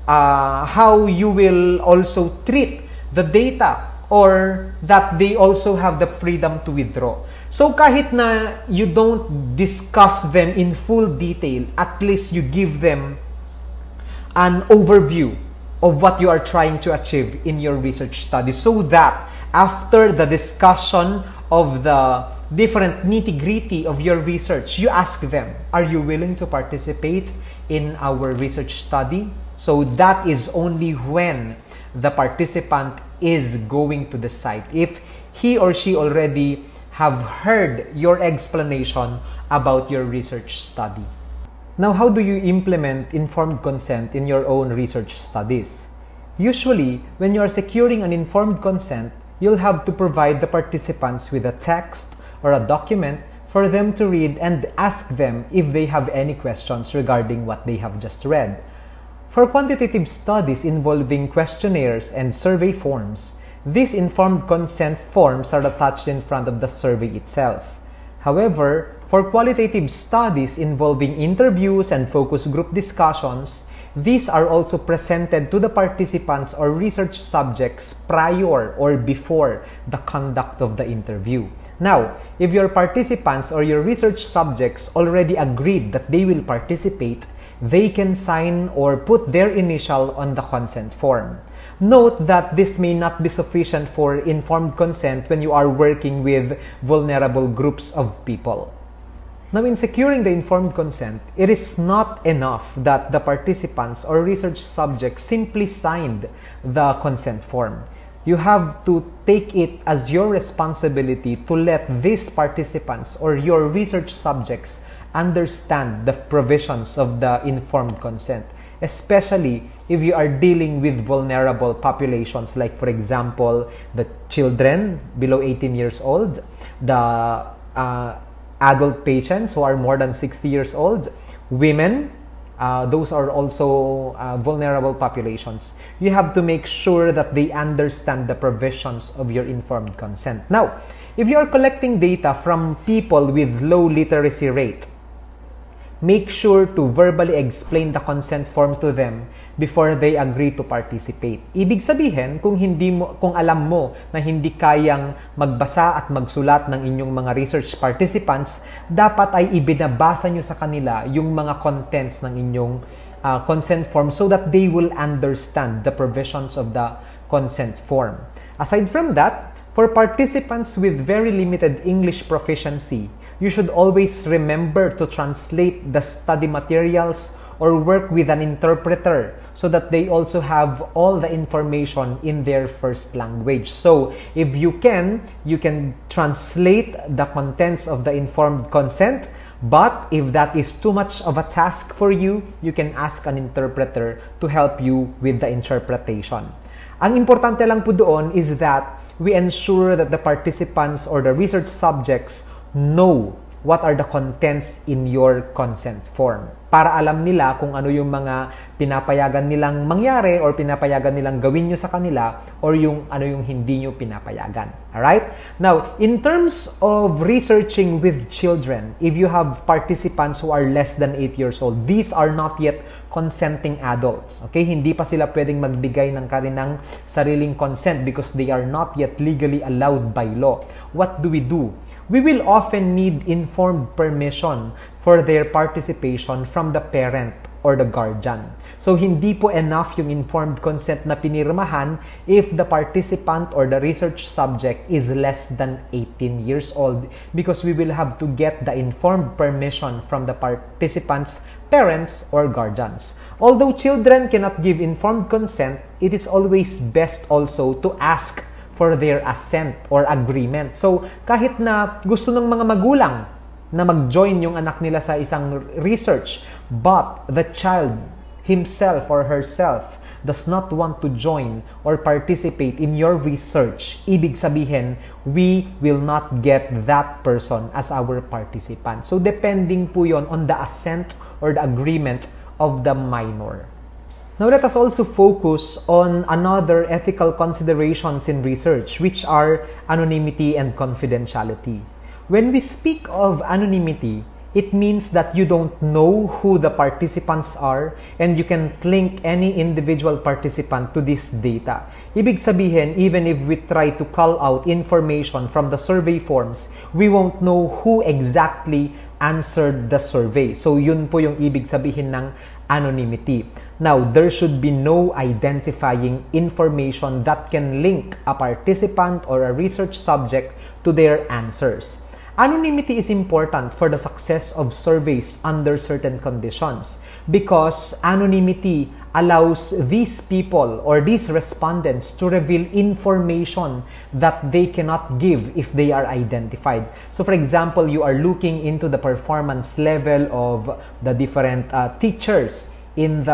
Speaker 10: how you will also treat the data, or that they also have the freedom to withdraw. So kahit na you don't discuss them in full detail, at least you give them an overview of what you are trying to achieve in your research study, so that after the discussion of the different nitty-gritty of your research, you ask them, are you willing to participate in our research study? So that is only when the participant is going to the site, if he or she already have heard your explanation about your research study. Now, how do you implement informed consent in your own research studies? Usually, when you are securing an informed consent, you'll have to provide the participants with a text or a document for them to read and ask them if they have any questions regarding what they have just read. For quantitative studies involving questionnaires and survey forms, these informed consent forms are attached in front of the survey itself. However, for qualitative studies involving interviews and focus group discussions, these are also presented to the participants or research subjects prior or before the conduct of the interview. Now, if your participants or your research subjects already agreed that they will participate, they can sign or put their initial on the consent form. Note that this may not be sufficient for informed consent when you are working with vulnerable groups of people. Now, in securing the informed consent, it is not enough that the participants or research subjects simply signed the consent form. You have to take it as your responsibility to let these participants or your research subjects understand the provisions of the informed consent, especially if you are dealing with vulnerable populations, like for example, the children below 18 years old, the adult patients who are more than 60 years old, women, those are also vulnerable populations. You have to make sure that they understand the provisions of your informed consent. Now, if you are collecting data from people with low literacy rate, make sure to verbally explain the consent form to them before they agree to participate. Ibig sabihin, kung alam mo na hindi kayang magbasa at magsulat ng inyong mga research participants, dapat ay ibinabasa nyo sa kanila yung mga contents ng inyong consent form so that they will understand the provisions of the consent form. Aside from that, for participants with very limited English proficiency, you should always remember to translate the study materials or work with an interpreter so that they also have all the information in their first language. So, if you can translate the contents of the informed consent, but if that is too much of a task for you, you can ask an interpreter to help you with the interpretation. Ang importante lang po doon is that we ensure that the participants or the research subjects know what are the contents in your consent form. Para alam nila kung ano yung mga pinapayagan nilang mangyari or pinapayagan nilang gawin nyo sa kanila or yung ano yung hindi nyo pinapayagan. Alright? Now, in terms of researching with children, if you have participants who are less than 8 years old, these are not yet consenting adults. Okay? Hindi pa sila pwedeng magbigay ng kanilang sariling consent because they are not yet legally allowed by law. What do? We will often need informed permission for their participation from the parent or the guardian. So, hindi po enough yung informed consent na pinirmahan if the participant or the research subject is less than 18 years old because we will have to get the informed permission from the participant's parents or guardians. Although children cannot give informed consent, it is always best also to ask for their assent or agreement. So, kahit na gusto ng mga magulang na mag-join yung anak nila sa isang research, but the child himself or herself does not want to join or participate in your research, ibig sabihin, we will not get that person as our participant. So, depending po yon on the assent or the agreement of the minor. Now, let us also focus on another ethical considerations in research, which are anonymity and confidentiality. When we speak of anonymity, it means that you don't know who the participants are and you can link any individual participant to this data. Ibig sabihin, even if we try to call out information from the survey forms, we won't know who exactly answered the survey. So, yun po yung ibig sabihin ng anonymity. Now, there should be no identifying information that can link a participant or a research subject to their answers. Anonymity is important for the success of surveys under certain conditions because anonymity allows these people or these respondents to reveal information that they cannot give if they are identified. So, for example, you are looking into the performance level of the different teachers in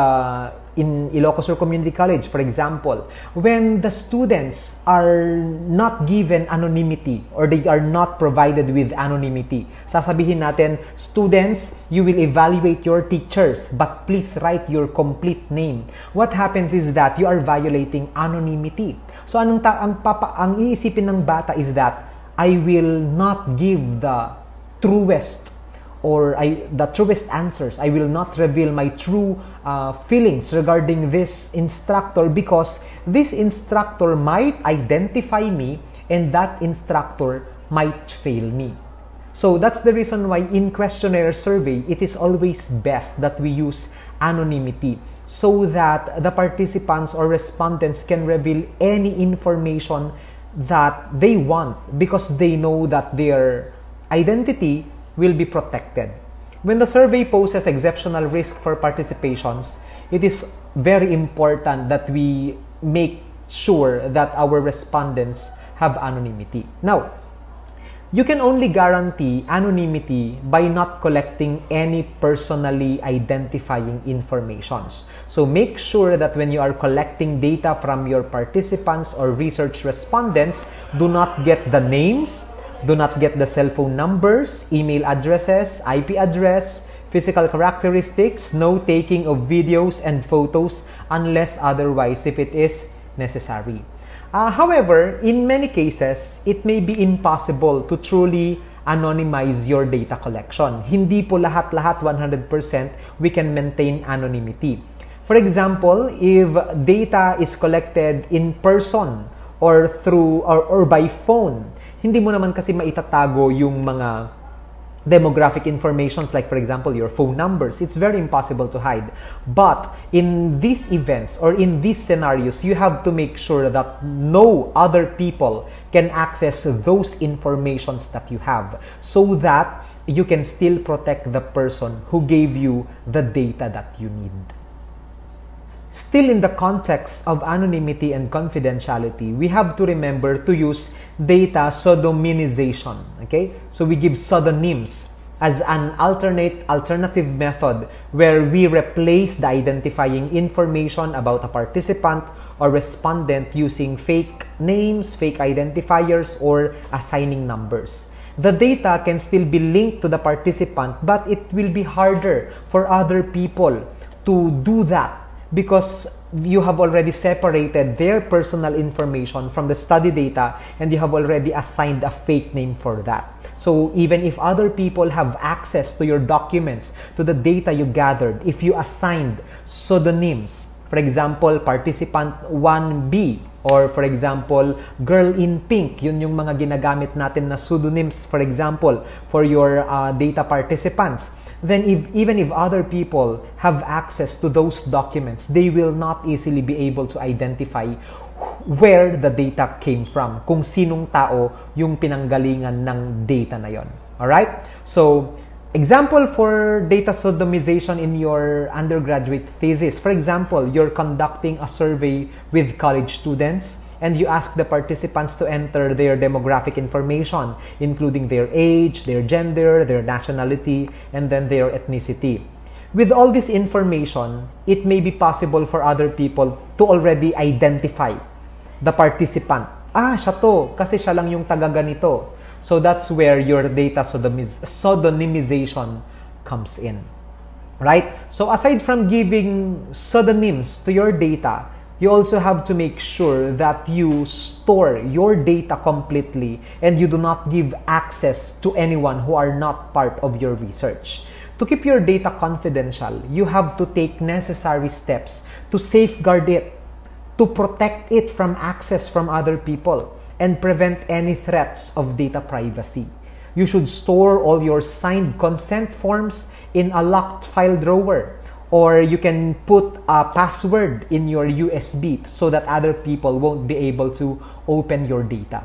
Speaker 10: Ilocos Sur Community College, for example, when the students are not given anonymity or they are not provided with anonymity, sasabihin natin, students, you will evaluate your teachers, but please write your complete name. What happens is that you are violating anonymity. So, ang iisipin ng bata is that I will not give the truest or the truest answers. I will not reveal my true feelings regarding this instructor because this instructor might identify me and that instructor might fail me. So that's the reason why in questionnaire survey, it is always best that we use anonymity so that the participants or respondents can reveal any information that they want because they know that their identity will be protected. When the survey poses exceptional risk for participations, it is very important that we make sure that our respondents have anonymity. Now, you can only guarantee anonymity by not collecting any personally identifying informations. So make sure that when you are collecting data from your participants or research respondents, do not get the names, do not get the cell phone numbers, email addresses, IP address, physical characteristics, no taking of videos and photos unless otherwise if it is necessary. However, in many cases, it may be impossible to truly anonymize your data collection. Hindi po lahat-lahat 100% we can maintain anonymity. For example, if data is collected in person or through or by phone, hindi mo naman kasi maitatago yung mga demographic informations like for example your phone numbers. It's very impossible to hide. But in these events or in these scenarios, you have to make sure that no other people can access those informations that you have so that you can still protect the person who gave you the data that you need. Still in the context of anonymity and confidentiality, we have to remember to use data pseudonymization. Okay? So we give pseudonyms as an alternative method where we replace the identifying information about a participant or respondent using fake names, fake identifiers, or assigning numbers. The data can still be linked to the participant, but it will be harder for other people to do that because you have already separated their personal information from the study data and you have already assigned a fake name for that. So even if other people have access to your documents, to the data you gathered, if you assigned pseudonyms, for example, participant 1B, or for example, girl in pink, yun yung mga ginagamit natin na pseudonyms, for example, for your data participants, then even if other people have access to those documents, they will not easily be able to identify where the data came from, kung sinong tao yung pinanggalingan ng data na yon. Alright? So, example for data pseudonymization in your undergraduate thesis. For example, you're conducting a survey with college students and you ask the participants to enter their demographic information, including their age, their gender, their nationality, and then their ethnicity. With all this information, it may be possible for other people to already identify the participant. Ah, siya to, kasi siya lang yung taga ganito. So that's where your data pseudonymization comes in. Right? So aside from giving pseudonyms to your data, you also have to make sure that you store your data completely and you do not give access to anyone who are not part of your research. To keep your data confidential, you have to take necessary steps to safeguard it, to protect it from access from other people, and prevent any threats of data privacy. You should store all your signed consent forms in a locked file drawer, or you can put a password in your USB so that other people won't be able to open your data.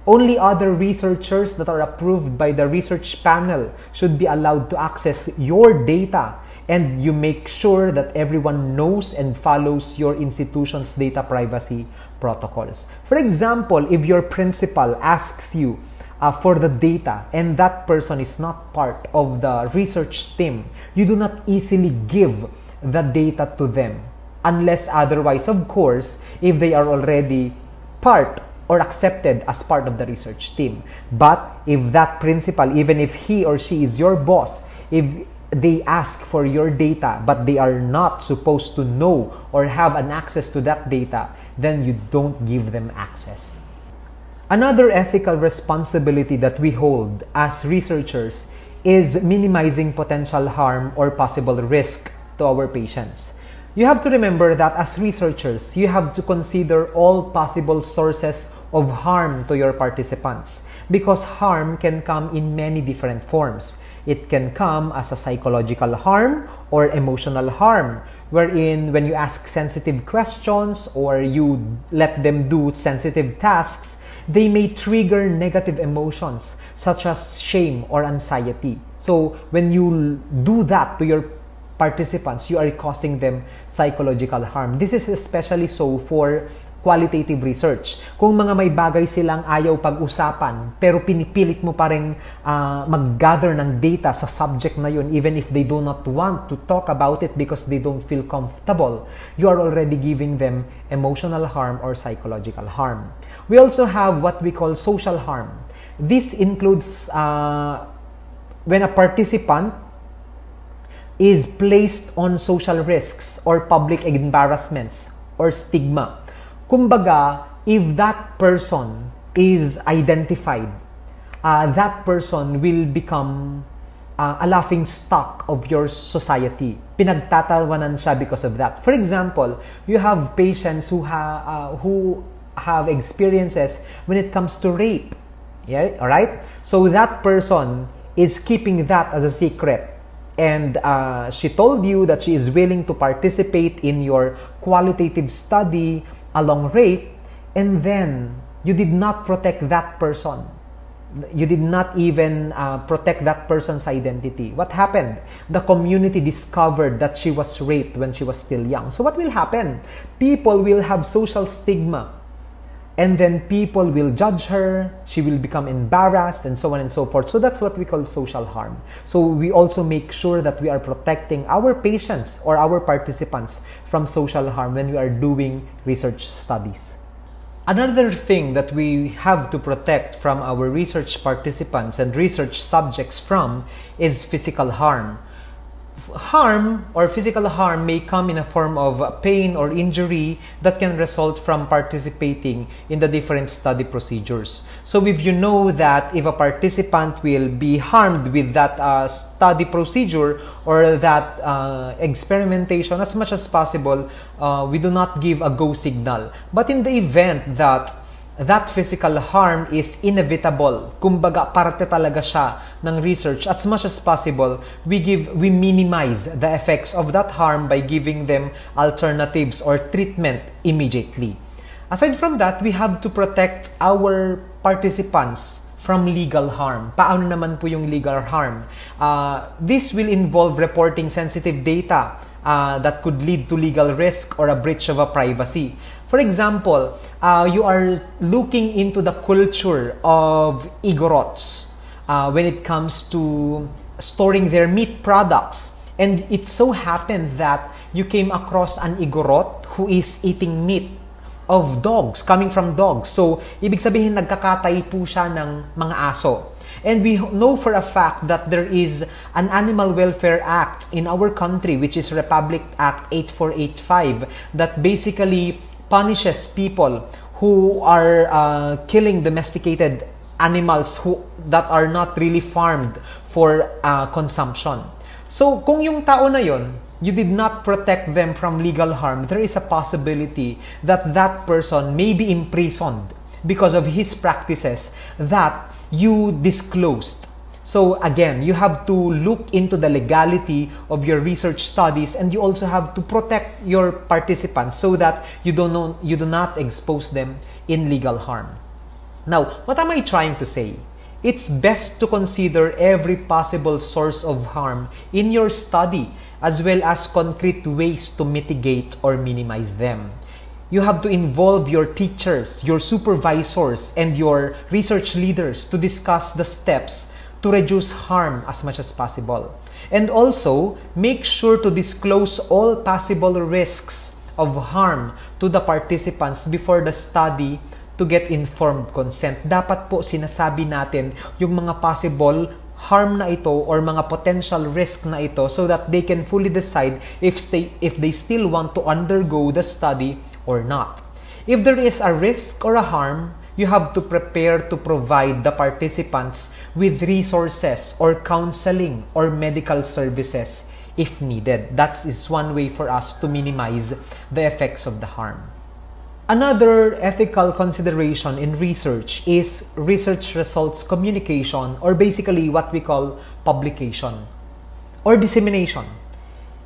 Speaker 10: Only other researchers that are approved by the research panel should be allowed to access your data, and you make sure that everyone knows and follows your institution's data privacy protocols. For example, if your principal asks you for the data and that person is not part of the research team, you do not easily give the data to them unless otherwise, of course, if they are already part or accepted as part of the research team. But if that principal, even if he or she is your boss, if they ask for your data but they are not supposed to know or have an access to that data, then you don't give them access. Another ethical responsibility that we hold as researchers is minimizing potential harm or possible risk to our patients. You have to remember that as researchers, you have to consider all possible sources of harm to your participants, because harm can come in many different forms. It can come as a psychological harm or emotional harm, wherein when you ask sensitive questions or you let them do sensitive tasks, they may trigger negative emotions such as shame or anxiety. So when you do that to your participants, you are causing them psychological harm. This is especially so for qualitative research. Kung mga may bagay silang ayaw pag-usapan, pero pinipilit mo pa rin mag-gather ng data sa subject na yun, even if they do not want to talk about it because they don't feel comfortable, you are already giving them emotional harm or psychological harm. We also have what we call social harm. This includes when a participant is placed on social risks or public embarrassments or stigma. Kumbaga, if that person is identified, that person will become a laughing stock of your society. Pinagtatawanan siya because of that. For example, you have patients who have experiences when it comes to rape. Yeah, all right? So that person is keeping that as a secret. And she told you that she is willing to participate in your qualitative study along rape, and then you did not protect that person. You did not even protect that person's identity. What happened? The community discovered that she was raped when she was still young. So what will happen? People will have social stigma. And then people will judge her, she will become embarrassed, and so on and so forth. So that's what we call social harm. So we also make sure that we are protecting our patients or our participants from social harm when we are doing research studies. Another thing that we have to protect from our research participants and research subjects from is physical harm. Harm or physical harm may come in a form of pain or injury that can result from participating in the different study procedures. So if you know that if a participant will be harmed with that study procedure or that experimentation, as much as possible, we do not give a go signal. But in the event that that physical harm is inevitable, kumbaga parte talaga siya ng research, as much as possible, we minimize the effects of that harm by giving them alternatives or treatment immediately. Aside from that, we have to protect our participants from legal harm. Paano naman po yung legal harm? This will involve reporting sensitive data that could lead to legal risk or a breach of a privacy. For example, you are looking into the culture of Igorots when it comes to storing their meat products. And it so happened that you came across an Igorot who is eating meat of dogs, coming from dogs. So, ibig sabihin, nagkakatay po siya ng mga aso. And we know for a fact that there is an Animal Welfare Act in our country, which is Republic Act 8485, that basically punishes people who are killing domesticated animals that are not really farmed for consumption. So, kung yung tao na yon, you did not protect them from legal harm, there is a possibility that that person may be imprisoned because of his practices that you disclosed. So again, you have to look into the legality of your research studies, and you also have to protect your participants so that you do not expose them in legal harm. Now, what am I trying to say? It's best to consider every possible source of harm in your study, as well as concrete ways to mitigate or minimize them. You have to involve your teachers, your supervisors, and your research leaders to discuss the steps to reduce harm as much as possible. And also, make sure to disclose all possible risks of harm to the participants before the study to get informed consent. Dapat po sinasabi natin yung mga possible harm na ito or mga potential risk na ito so that they can fully decide if they still want to undergo the study or not. If there is a risk or a harm, you have to prepare to provide the participants with resources or counseling or medical services if needed. That is one way for us to minimize the effects of the harm. Another ethical consideration in research is research results communication, or basically what we call publication or dissemination.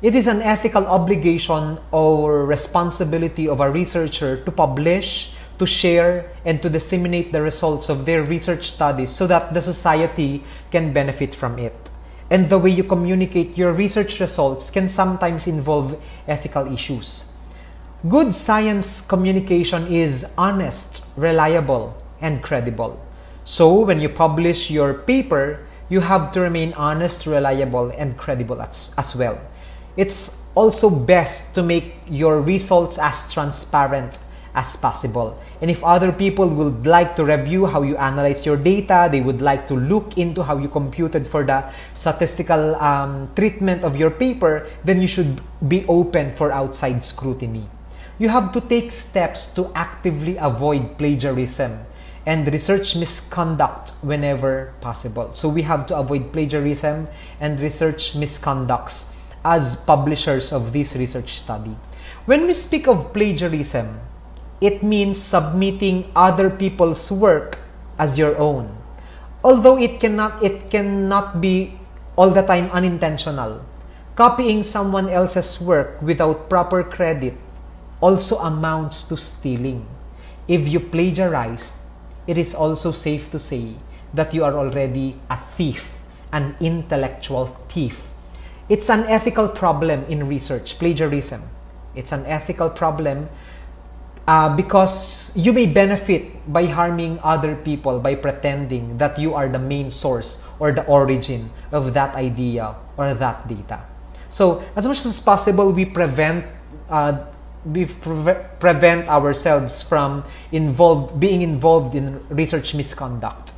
Speaker 10: It is an ethical obligation or responsibility of a researcher to publish, to share, and to disseminate the results of their research studies so that the society can benefit from it. And the way you communicate your research results can sometimes involve ethical issues. Good science communication is honest, reliable, and credible. So when you publish your paper, you have to remain honest, reliable, and credible as well. It's also best to make your results as transparent as possible. And if other people would like to review how you analyze your data, they would like to look into how you computed for the statistical treatment of your paper, then you should be open for outside scrutiny. You have to take steps to actively avoid plagiarism and research misconduct whenever possible. So we have to avoid plagiarism and research misconducts as publishers of this research study. When we speak of plagiarism, it means submitting other people's work as your own. Although it cannot be all the time unintentional. Copying someone else's work without proper credit also amounts to stealing. If you plagiarized, it is also safe to say that you are already a thief, an intellectual thief. It's an ethical problem in research, plagiarism. It's an ethical problem because you may benefit by harming other people by pretending that you are the main source or the origin of that idea or that data. So, as much as possible, we prevent prevent ourselves from being involved in research misconduct.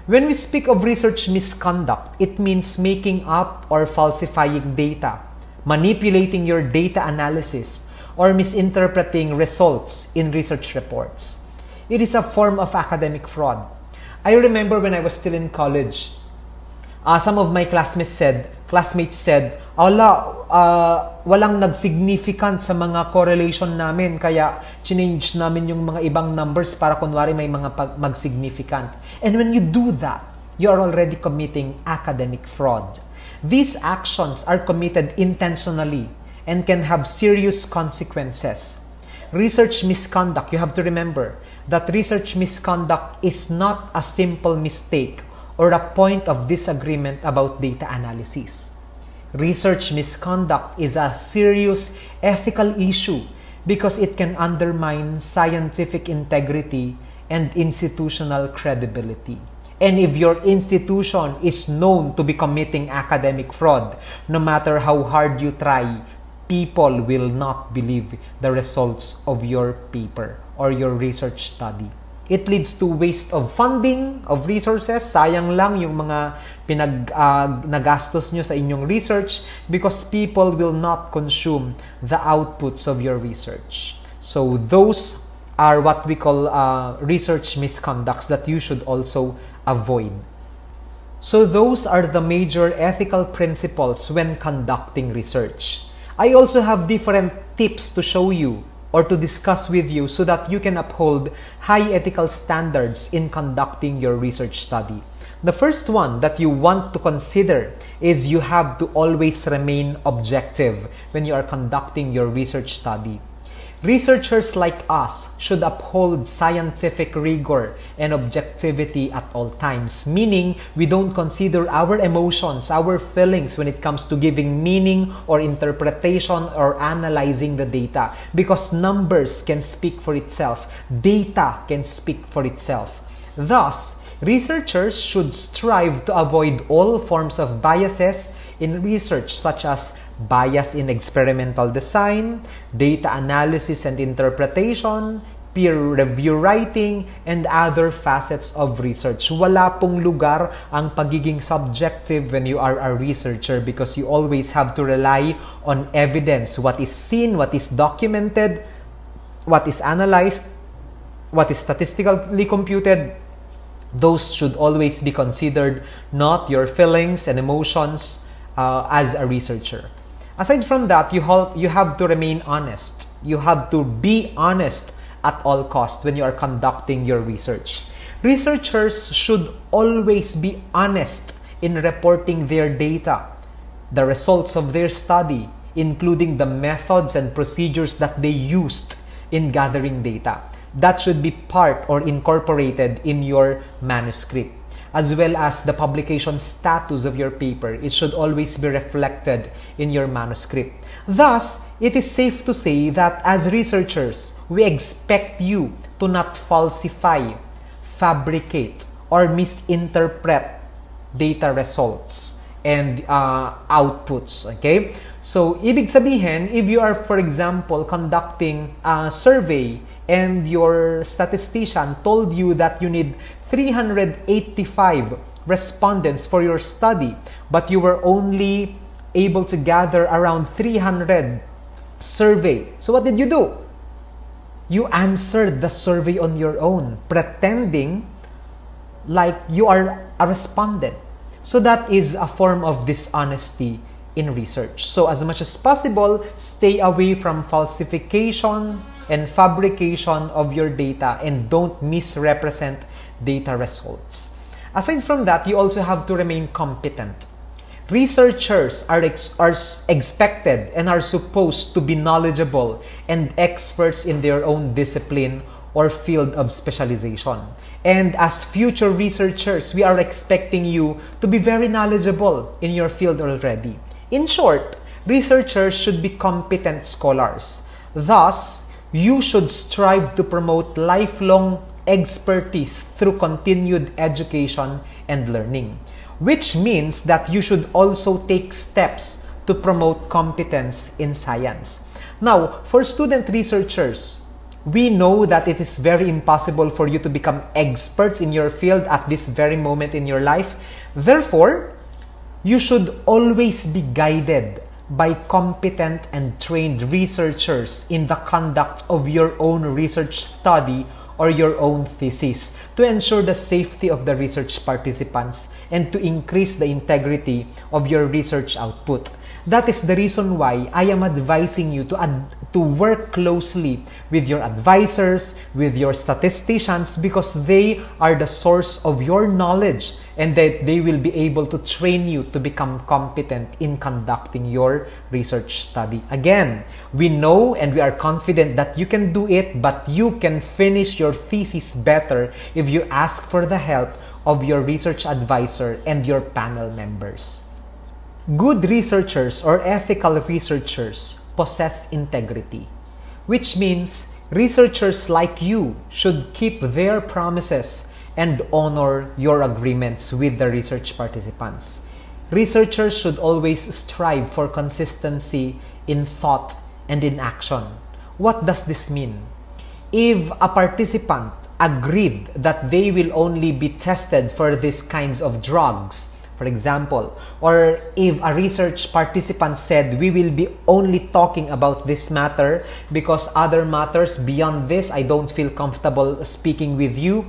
Speaker 10: When we speak of research misconduct, it means making up or falsifying data, manipulating your data analysis, or misinterpreting results in research reports. It is a form of academic fraud. I remember when I was still in college, some of my classmates said, walang nag-significant sa mga correlation namin, kaya change namin yung mga ibang numbers para kunwari may mga mag-significant. And when you do that, you are already committing academic fraud. These actions are committed intentionally and can have serious consequences. Research misconduct, you have to remember that research misconduct is not a simple mistake or a point of disagreement about data analysis. Research misconduct is a serious ethical issue because it can undermine scientific integrity and institutional credibility. And if your institution is known to be committing academic fraud, no matter how hard you try, people will not believe the results of your paper or your research study. It leads to waste of funding, of resources. Sayang lang yung mga nagastos nyo sa inyong research because people will not consume the outputs of your research. So those are what we call research misconducts that you should also avoid. So those are the major ethical principles when conducting research. I also have different tips to show you or to discuss with you so that you can uphold high ethical standards in conducting your research study. The first one that you want to consider is you have to always remain objective when you are conducting your research study. Researchers like us should uphold scientific rigor and objectivity at all times, meaning we don't consider our emotions, our feelings when it comes to giving meaning or interpretation or analyzing the data, because numbers can speak for itself, data can speak for itself. Thus, researchers should strive to avoid all forms of biases in research, such as bias in experimental design, data analysis and interpretation, peer review writing, and other facets of research. Wala pong lugar ang pagiging subjective when you are a researcher because you always have to rely on evidence. What is seen, what is documented, what is analyzed, what is statistically computed, those should always be considered, not your feelings and emotions as a researcher. Aside from that, you have to remain honest. You have to be honest at all costs when you are conducting your research. Researchers should always be honest in reporting their data, the results of their study, including the methods and procedures that they used in gathering data. That should be part or incorporated in your manuscript, as well as the publication status of your paper. It should always be reflected in your manuscript. Thus, it is safe to say that as researchers, we expect you to not falsify, fabricate, or misinterpret data results and outputs. Okay? So, ibig sabihin, if you are, for example, conducting a survey and your statistician told you that you need 385 respondents for your study, but you were only able to gather around 300 survey. So what did you do? You answered the survey on your own, pretending like you are a respondent. So that is a form of dishonesty in research. So as much as possible, stay away from falsification and fabrication of your data and don't misrepresent data results. Aside from that, you also have to remain competent. Researchers are expected and are supposed to be knowledgeable and experts in their own discipline or field of specialization. And as future researchers, we are expecting you to be very knowledgeable in your field already. In short, researchers should be competent scholars. Thus, you should strive to promote lifelong expertise through continued education and learning, which means that you should also take steps to promote competence in science. Now, for student researchers, we know that it is very impossible for you to become experts in your field at this very moment in your life. Therefore, you should always be guided by competent and trained researchers in the conduct of your own research study or your own thesis to ensure the safety of the research participants and to increase the integrity of your research output. That is the reason why I am advising you to work closely with your advisors, with your statisticians, because they are the source of your knowledge and that they will be able to train you to become competent in conducting your research study. Again, we know and we are confident that you can do it, but you can finish your thesis better if you ask for the help of your research advisor and your panel members. Good researchers or ethical researchers possess integrity, which means researchers like you should keep their promises and honor your agreements with the research participants. Researchers should always strive for consistency in thought and in action. What does this mean? If a participant agreed that they will only be tested for these kinds of drugs, for example, or if a research participant said, we will be only talking about this matter because other matters beyond this, I don't feel comfortable speaking with you,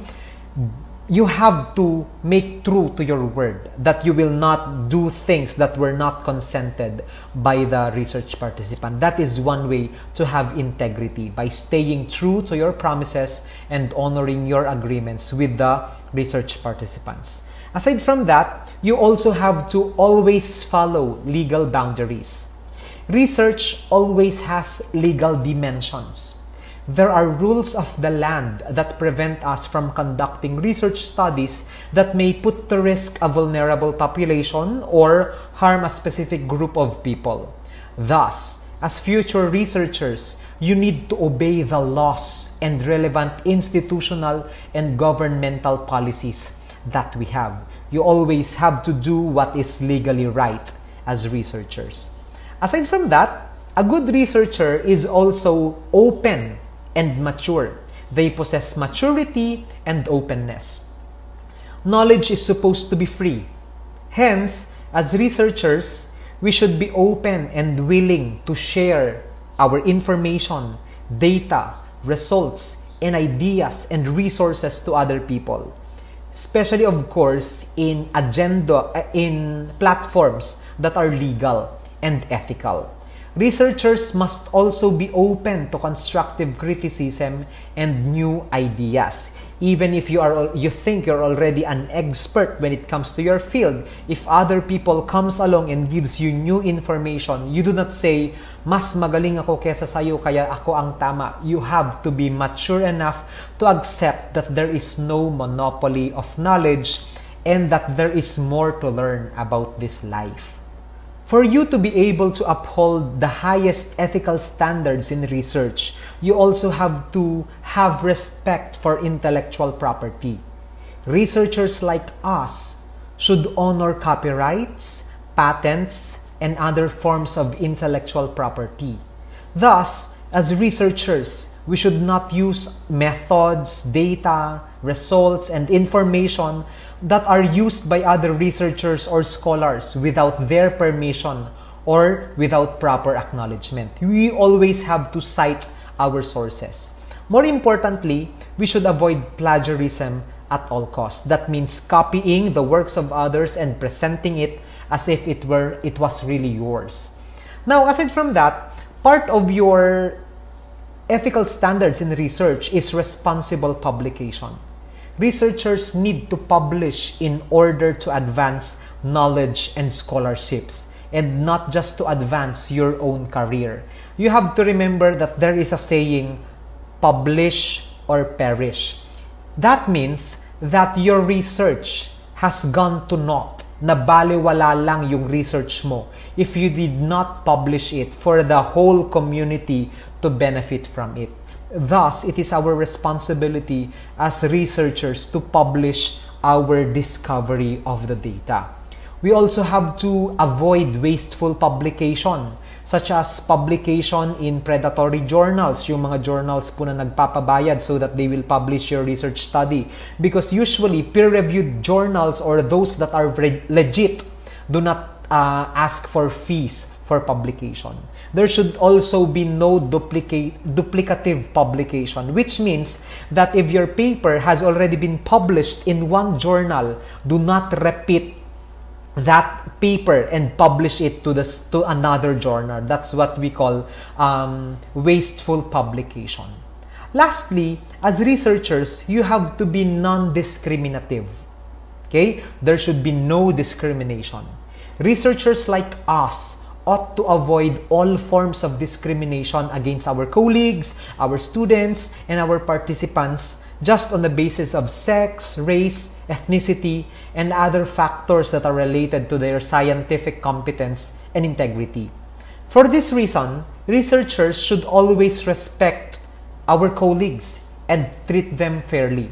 Speaker 10: you have to make true to your word that you will not do things that were not consented by the research participant. That is one way to have integrity, by staying true to your promises and honoring your agreements with the research participants. Aside from that, you also have to always follow legal boundaries. Research always has legal dimensions. There are rules of the land that prevent us from conducting research studies that may put to risk a vulnerable population or harm a specific group of people. Thus, as future researchers, you need to obey the laws and relevant institutional and governmental policies that we have. You always have to do what is legally right as researchers. Aside from that, a good researcher is also open and mature. They possess maturity and openness. Knowledge is supposed to be free. Hence, as researchers, we should be open and willing to share our information, data, results, and ideas and resources to other people. Especially, of course, in platforms that are legal and ethical. Researchers must also be open to constructive criticism and new ideas. Even if you think you're already an expert when it comes to your field, if other people comes along and gives you new information, you do not say, mas magaling ako kesa sayo kaya ako ang tama. You have to be mature enough to accept that there is no monopoly of knowledge and that there is more to learn about this life. For you to be able to uphold the highest ethical standards in research, you also have to have respect for intellectual property. Researchers like us should honor copyrights, patents, and other forms of intellectual property. Thus, as researchers, we should not use methods, data, results, and information that are used by other researchers or scholars without their permission or without proper acknowledgement. We always have to cite our sources. More importantly, we should avoid plagiarism at all costs. That means copying the works of others and presenting it as if it was really yours. Now, aside from that, part of your ethical standards in research is responsible publication. Researchers need to publish in order to advance knowledge and scholarships, and not just to advance your own career. You have to remember that there is a saying, publish or perish. That means that your research has gone to naught. Nabaliwala lang yung research mo if you did not publish it for the whole community to benefit from it. Thus, it is our responsibility as researchers to publish our discovery of the data. We also have to avoid wasteful publication. such as publication in predatory journals, yung mga journals po na nagpapabayad so that they will publish your research study. Because usually, peer-reviewed journals or those that are legit do not ask for fees for publication. There should also be no duplicative publication, which means that if your paper has already been published in one journal, do not repeat that paper and publish it to another journal. That's what we call wasteful publication. Lastly, as researchers, you have to be non-discriminative. Okay? There should be no discrimination. Researchers like us ought to avoid all forms of discrimination against our colleagues, our students, and our participants just on the basis of sex, race, ethnicity, and other factors that are related to their scientific competence and integrity. For this reason, researchers should always respect our colleagues and treat them fairly.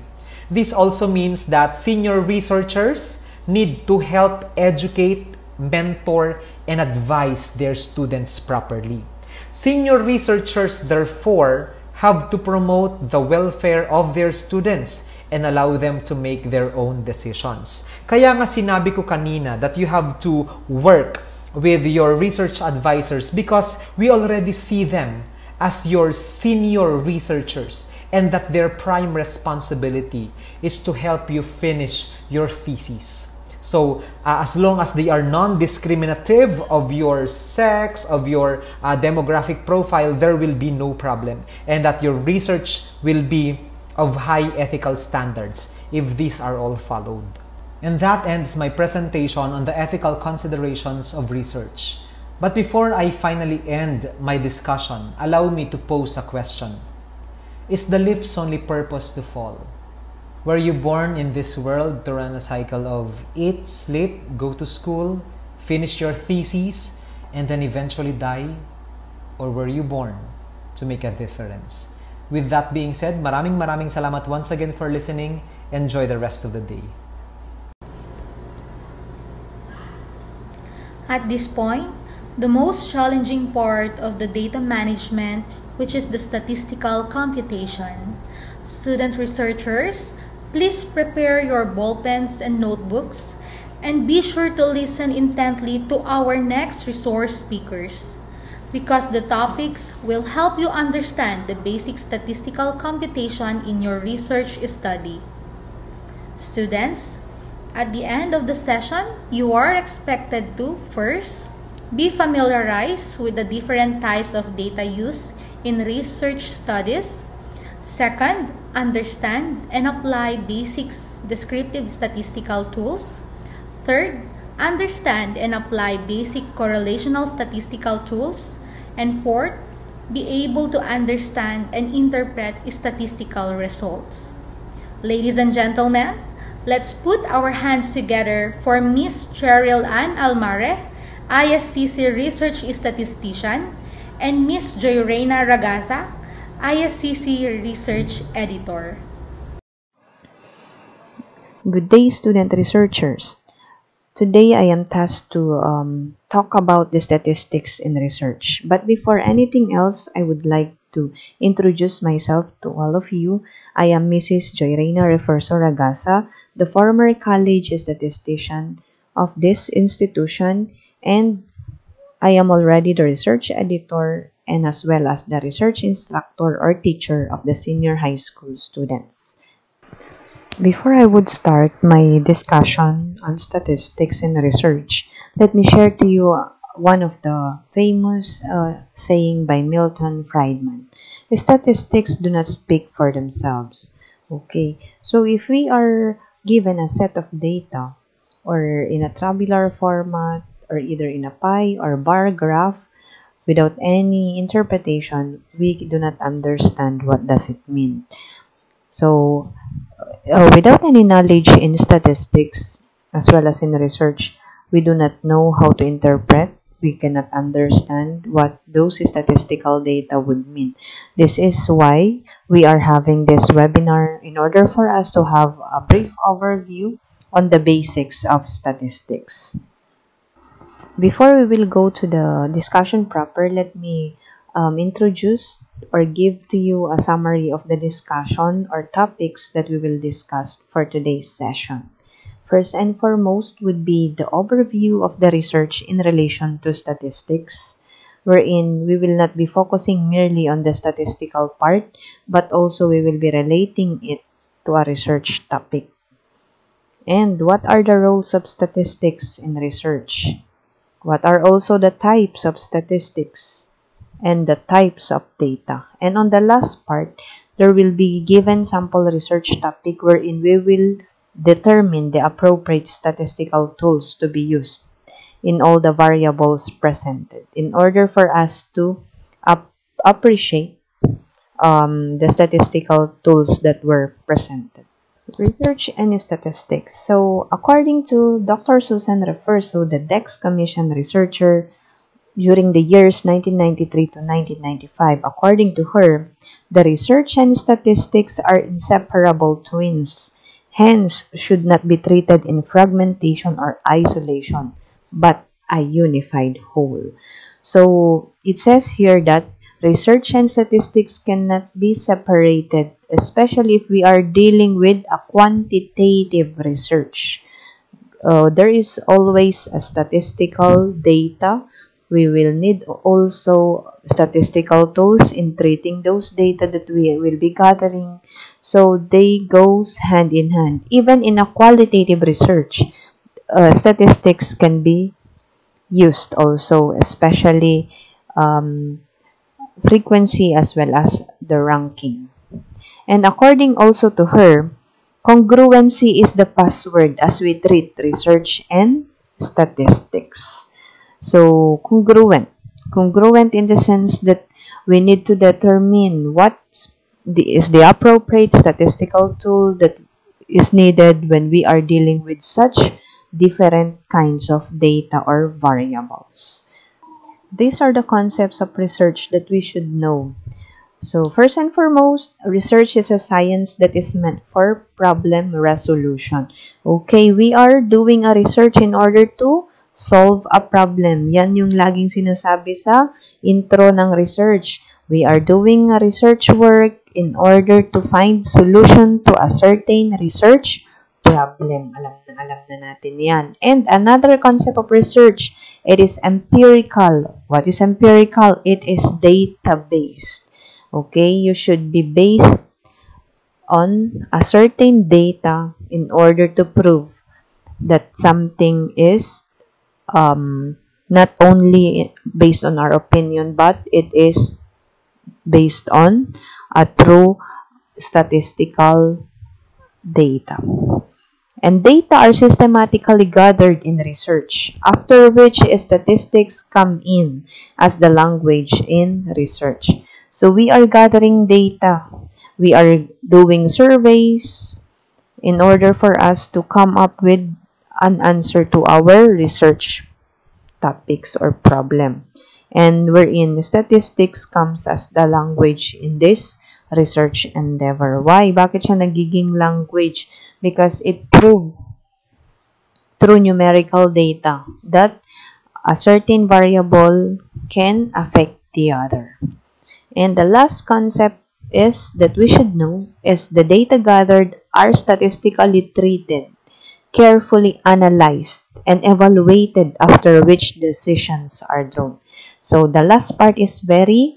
Speaker 10: This also means that senior researchers need to help educate, mentor, and advise their students properly. Senior researchers, therefore, have to promote the welfare of their students and allow them to make their own decisions. Kaya nga sinabi ko kanina that you have to work with your research advisors because we already see them as your senior researchers and that their prime responsibility is to help you finish your thesis. So, as long as they are non-discriminative of your sex, of your demographic profile, there will be no problem. And that your research will be of high ethical standards if these are all followed. And that ends my presentation on the ethical considerations of research. But before I finally end my discussion, allow me to pose a question. Is the lift's only purpose to fall? Were you born in this world to run a cycle of eat, sleep, go to school, finish your thesis, and then eventually die? Or were you born to make a difference? With that being said, maraming salamat once again for listening. Enjoy the rest of the day.
Speaker 1: At this point, the most challenging part of the data management, which is the statistical computation. Student researchers, please prepare your ballpens and notebooks and be sure to listen intently to our next resource speakers because the topics will help you understand the basic statistical computation in your research study. Students, at the end of the session, you are expected to first, be familiarized with the different types of data used in research studies. Second, understand and apply basic descriptive statistical tools. Third, understand and apply basic correlational statistical tools. And fourth, be able to understand and interpret statistical results. Ladies and gentlemen, let's put our hands together for Miss Cheryl Ann Almare, ISCC Research Statistician, and Miss Joyrena Ragasa, ISCC Research Editor.
Speaker 11: Good day, student researchers. Today, I am tasked to talk about the statistics in research. But before anything else, I would like to introduce myself to all of you. I am Mrs. Joyrena Ragasa, the former college statistician of this institution, and I am already the research editor and as well as the research instructor or teacher of the senior high school students. Before I would start my discussion on statistics in research, let me share to you one of the famous saying by Milton Friedman. Statistics do not speak for themselves. Okay, so if we are given a set of data or in a tabular format or either in a pie or bar graph, without any interpretation, we do not understand what does it mean. So, without any knowledge in statistics as well as in research, we do not know how to interpret. We cannot understand what those statistical data would mean. This is why we are having this webinar in order for us to have a brief overview on the basics of statistics. Before we will go to the discussion proper, let me introduce or give to you a summary of the discussion or topics that we will discuss for today's session. First and foremost would be the overview of the research in relation to statistics, wherein we will not be focusing merely on the statistical part, but also we will be relating it to a research topic. And what are the roles of statistics in research? What are also the types of statistics and the types of data? And on the last part, there will be given sample research topic wherein we will determine the appropriate statistical tools to be used in all the variables presented in order for us to appreciate the statistical tools that were presented. Research and statistics. So, according to Dr. Susan Referso, the DEX Commission researcher during the years 1993 to 1995, according to her, the research and statistics are inseparable twins, hence should not be treated in fragmentation or isolation, but a unified whole. So, it says here that research and statistics cannot be separated, especially if we are dealing with a quantitative research. There is always a statistical data. We will need also statistical tools in treating those data that we will be gathering. So they goes hand in hand. Even in a qualitative research, statistics can be used also, especially frequency as well as the ranking. And according also to her, congruency is the password as we treat research and statistics. So, congruent in the sense that we need to determine what is the appropriate statistical tool that is needed when we are dealing with such different kinds of data or variables. These are the concepts of research that we should know. So, first and foremost, research is a science that is meant for problem resolution. Okay, we are doing a research in order to solve a problem. Yan yung laging sinasabi sa intro ng research. We are doing a research work in order to find solution to a certain research problem. Alam na natin yan. And another concept of research, it is empirical. What is empirical? It is data-based. Okay, you should be based on a certain data in order to prove that something is not only based on our opinion, but it is based on a true statistical data. And data are systematically gathered in research, after which statistics come in as the language in research. So we are gathering data. We are doing surveys in order for us to come up with an answer to our research topics or problem. And wherein statistics comes as the language in this research endeavor. Why? Bakit siya nagiging language? Because it proves through numerical data that a certain variable can affect the other. And the last concept is that we should know is the data gathered are statistically treated, carefully analyzed, and evaluated, after which decisions are drawn. So the last part is very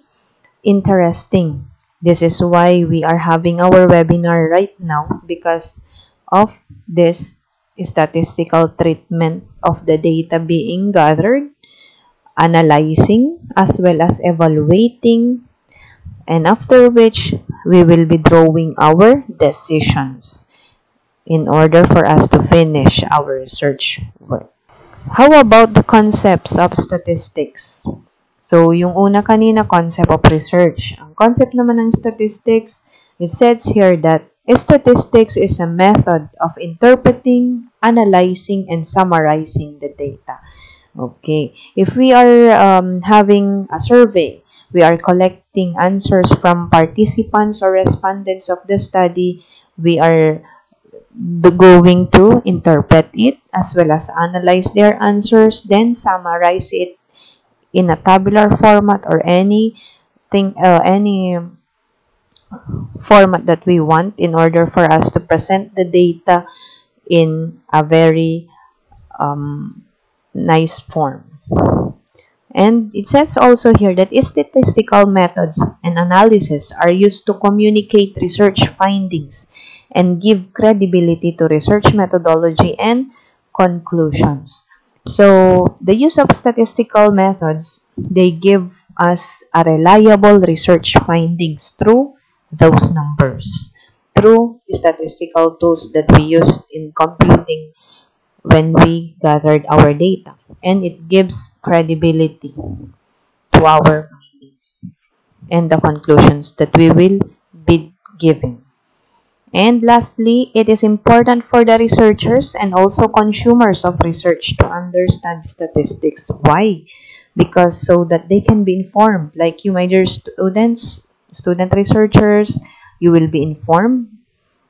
Speaker 11: interesting. This is why we are having our webinar right now, because of this statistical treatment of the data being gathered, analyzing, as well as evaluating, and after which we will be drawing our decisions in order for us to finish our research work. How about the concepts of statistics? So, yung una kanina, concept of research. Ang concept naman ng statistics, it says here that statistics is a method of interpreting, analyzing, and summarizing the data. Okay. If we are having a survey, we are collecting answers from participants or respondents of the study. We are going to interpret it as well as analyze their answers, then summarize it in a tabular format or any format that we want in order for us to present the data in a very nice form. And it says also here that statistical methods and analysis are used to communicate research findings and give credibility to research methodology and conclusions. So, the use of statistical methods, they give us a reliable research findings through those numbers, through statistical tools that we used in computing when we gathered our data. And it gives credibility to our findings and the conclusions that we will be giving. And lastly, it is important for the researchers and also consumers of research to understand statistics. Why? Because so that they can be informed. Like you, my dear students, student researchers, you will be informed.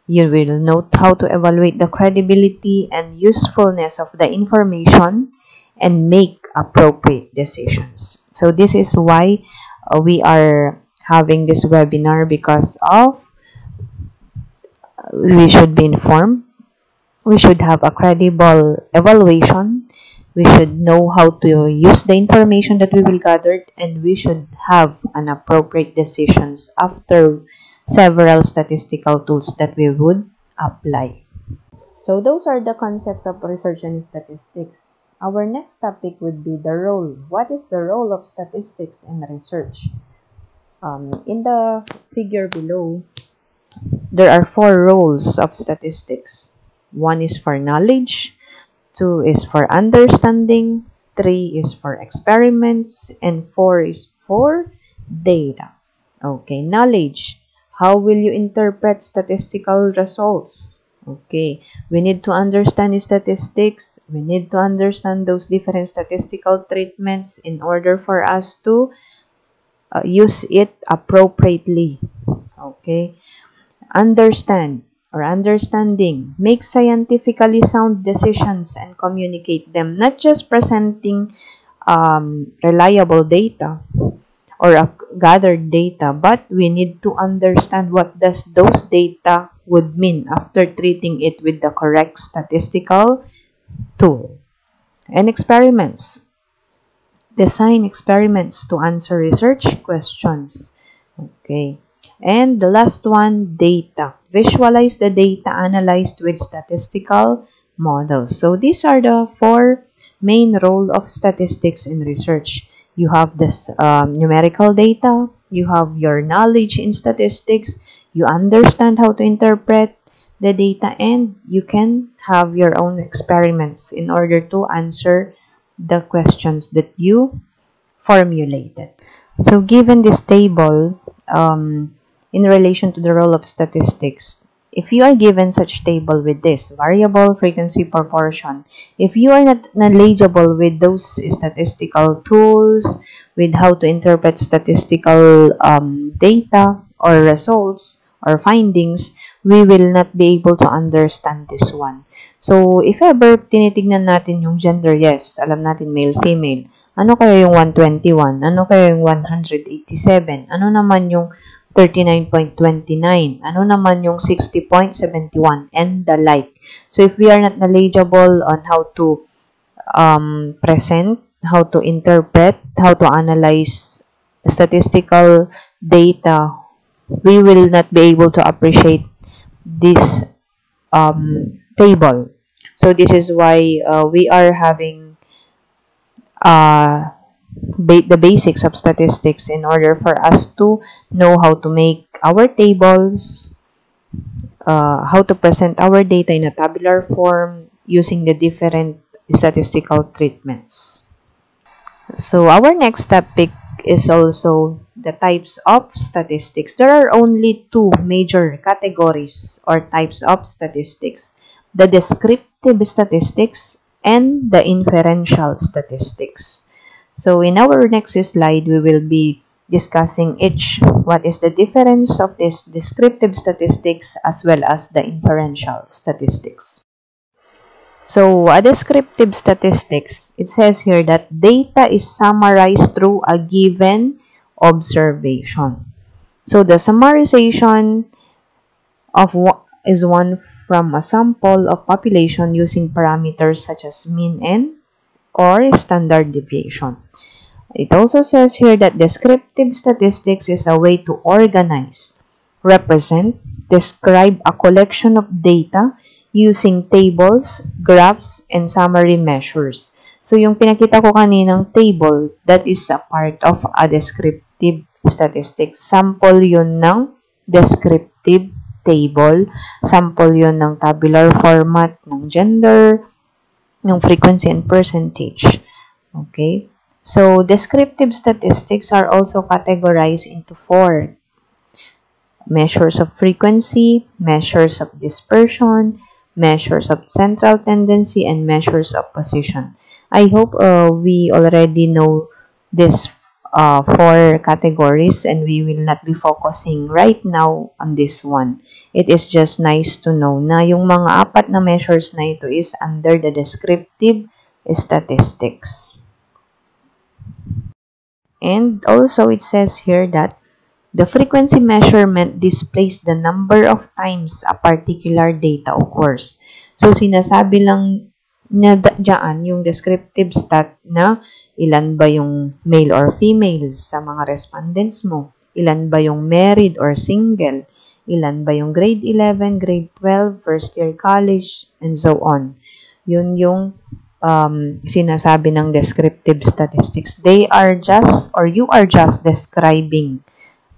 Speaker 11: You will know how to evaluate the credibility and usefulness of the information and make appropriate decisions. So this is why we are having this webinar, because of we should be informed, we should have a credible evaluation, we should know how to use the information that we will gather, and we should have an appropriate decisions after several statistical tools that we would apply. So those are the concepts of research and statistics. Our next topic would be the role. What is the role of statistics in research? In the figure below, there are 4 roles of statistics. 1 is for knowledge, 2 is for understanding, 3 is for experiments, and 4 is for data. Okay, knowledge. How will you interpret statistical results? Okay, we need to understand statistics. We need to understand those different statistical treatments in order for us to use it appropriately. Okay, understanding. Make scientifically sound decisions and communicate them. Not just presenting reliable data or gathered data, but we need to understand what does those data would mean after treating it with the correct statistical tool. And experiments. Design experiments to answer research questions. Okay. And the last one, data. Visualize the data analyzed with statistical models. So these are the 4 main roles of statistics in research. You have this numerical data, you have your knowledge in statistics, you understand how to interpret the data, and you can have your own experiments in order to answer the questions that you formulated. So given this table, in relation to the role of statistics, if you are given such table with this variable, frequency, proportion, if you are not knowledgeable with those statistical tools, with how to interpret statistical data or results or findings, we will not be able to understand this one. So, if ever tinitignan natin yung gender, yes, alam natin male, female. Ano kaya yung 121? Ano kaya yung 187? Ano naman yung 39.29? Ano naman yung 60.71? And the like. So, if we are not knowledgeable on how to present, how to interpret, how to analyze statistical data, we will not be able to appreciate this table. So, this is why we are having the basics of statistics in order for us to know how to make our tables, how to present our data in a tabular form using the different statistical treatments. So our next topic is also the types of statistics. There are only 2 major categories or types of statistics: the descriptive statistics and the inferential statistics. So in our next slide, we will be discussing each what is the difference of this descriptive statistics as well as the inferential statistics. So, a descriptive statistics, it says here that data is summarized through a given observation. So, the summarization of is one from a sample of population using parameters such as mean n or standard deviation. It also says here that descriptive statistics is a way to organize, represent, describe a collection of data using tables, graphs, and summary measures. So, yung pinakita ko kaninang table, that is a part of a descriptive statistics. Sample yun ng descriptive table. Sample yun ng tabular format ng gender, ng frequency and percentage. Okay? So, descriptive statistics are also categorized into 4. Measures of frequency, measures of dispersion, measures of central tendency, and measures of position. I hope we already know these 4 categories and we will not be focusing right now on this one. It is just nice to know na yung mga 4 na measures na ito is under the descriptive statistics. And also it says here that the frequency measurement displays the number of times a particular data occurs. So, sinasabi lang na dyan yung descriptive stat na ilan ba yung male or female sa mga respondents mo, ilan ba yung married or single, ilan ba yung grade 11, grade 12, first year college, and so on. Yun yung sinasabi ng descriptive statistics. They are just, or you are just describing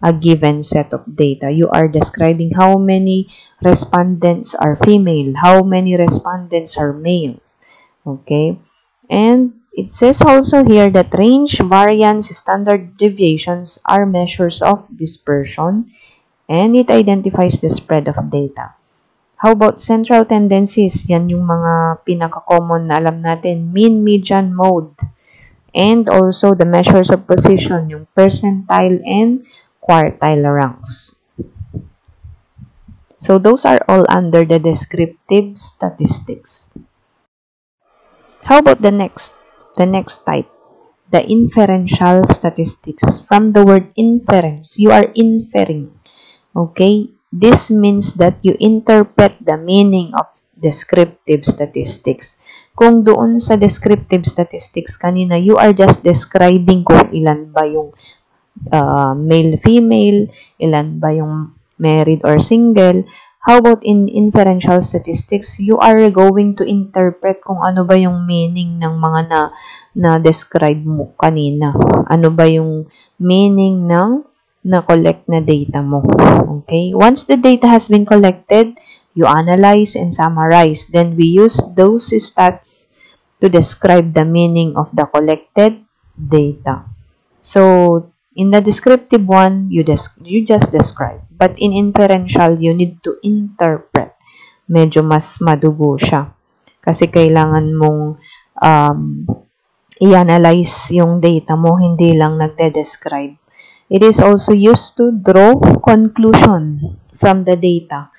Speaker 11: a given set of data. You are describing how many respondents are female, how many respondents are male. Okay? And it says also here that range, variance, standard deviations are measures of dispersion, and it identifies the spread of data. How about central tendencies? Yan yung mga pinaka-common na alam natin. Mean, median, mode. And also the measures of position, yung percentile and quartile ranks. So, those are all under the descriptive statistics. How about the next type? The inferential statistics. From the word inference, you are inferring. Okay? This means that you interpret the meaning of descriptive statistics. Kung doon sa descriptive statistics kanina, you are just describing kung ilan ba yung male, female, ilan ba yung married or single. How about in inferential statistics, you are going to interpret kung ano ba yung meaning ng mga na-describe mo kanina. Ano ba yung meaning ng na-collect na data mo. Okay? Once the data has been collected, you analyze and summarize. Then we use those stats to describe the meaning of the collected data. So, in the descriptive one, you just describe. But in inferential, you need to interpret. Medyo mas madugo siya. Kasi kailangan mong i-analyze yung data mo, hindi lang nagde-describe. It is also used to draw conclusion from the data.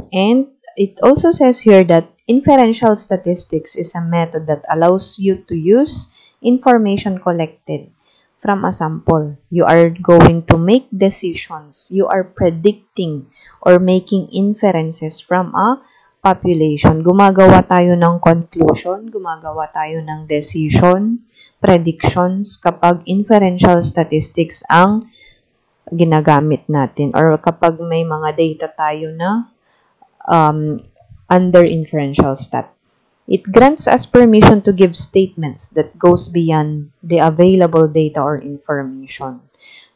Speaker 11: And it also says here that inferential statistics is a method that allows you to use information collected from a sample. You are going to make decisions. You are predicting or making inferences from a population. Gumagawa tayo ng conclusion, gumagawa tayo ng decisions, predictions kapag inferential statistics ang ginagamit natin or kapag may mga data tayo na under inferential stat. It grants us permission to give statements that goes beyond the available data or information.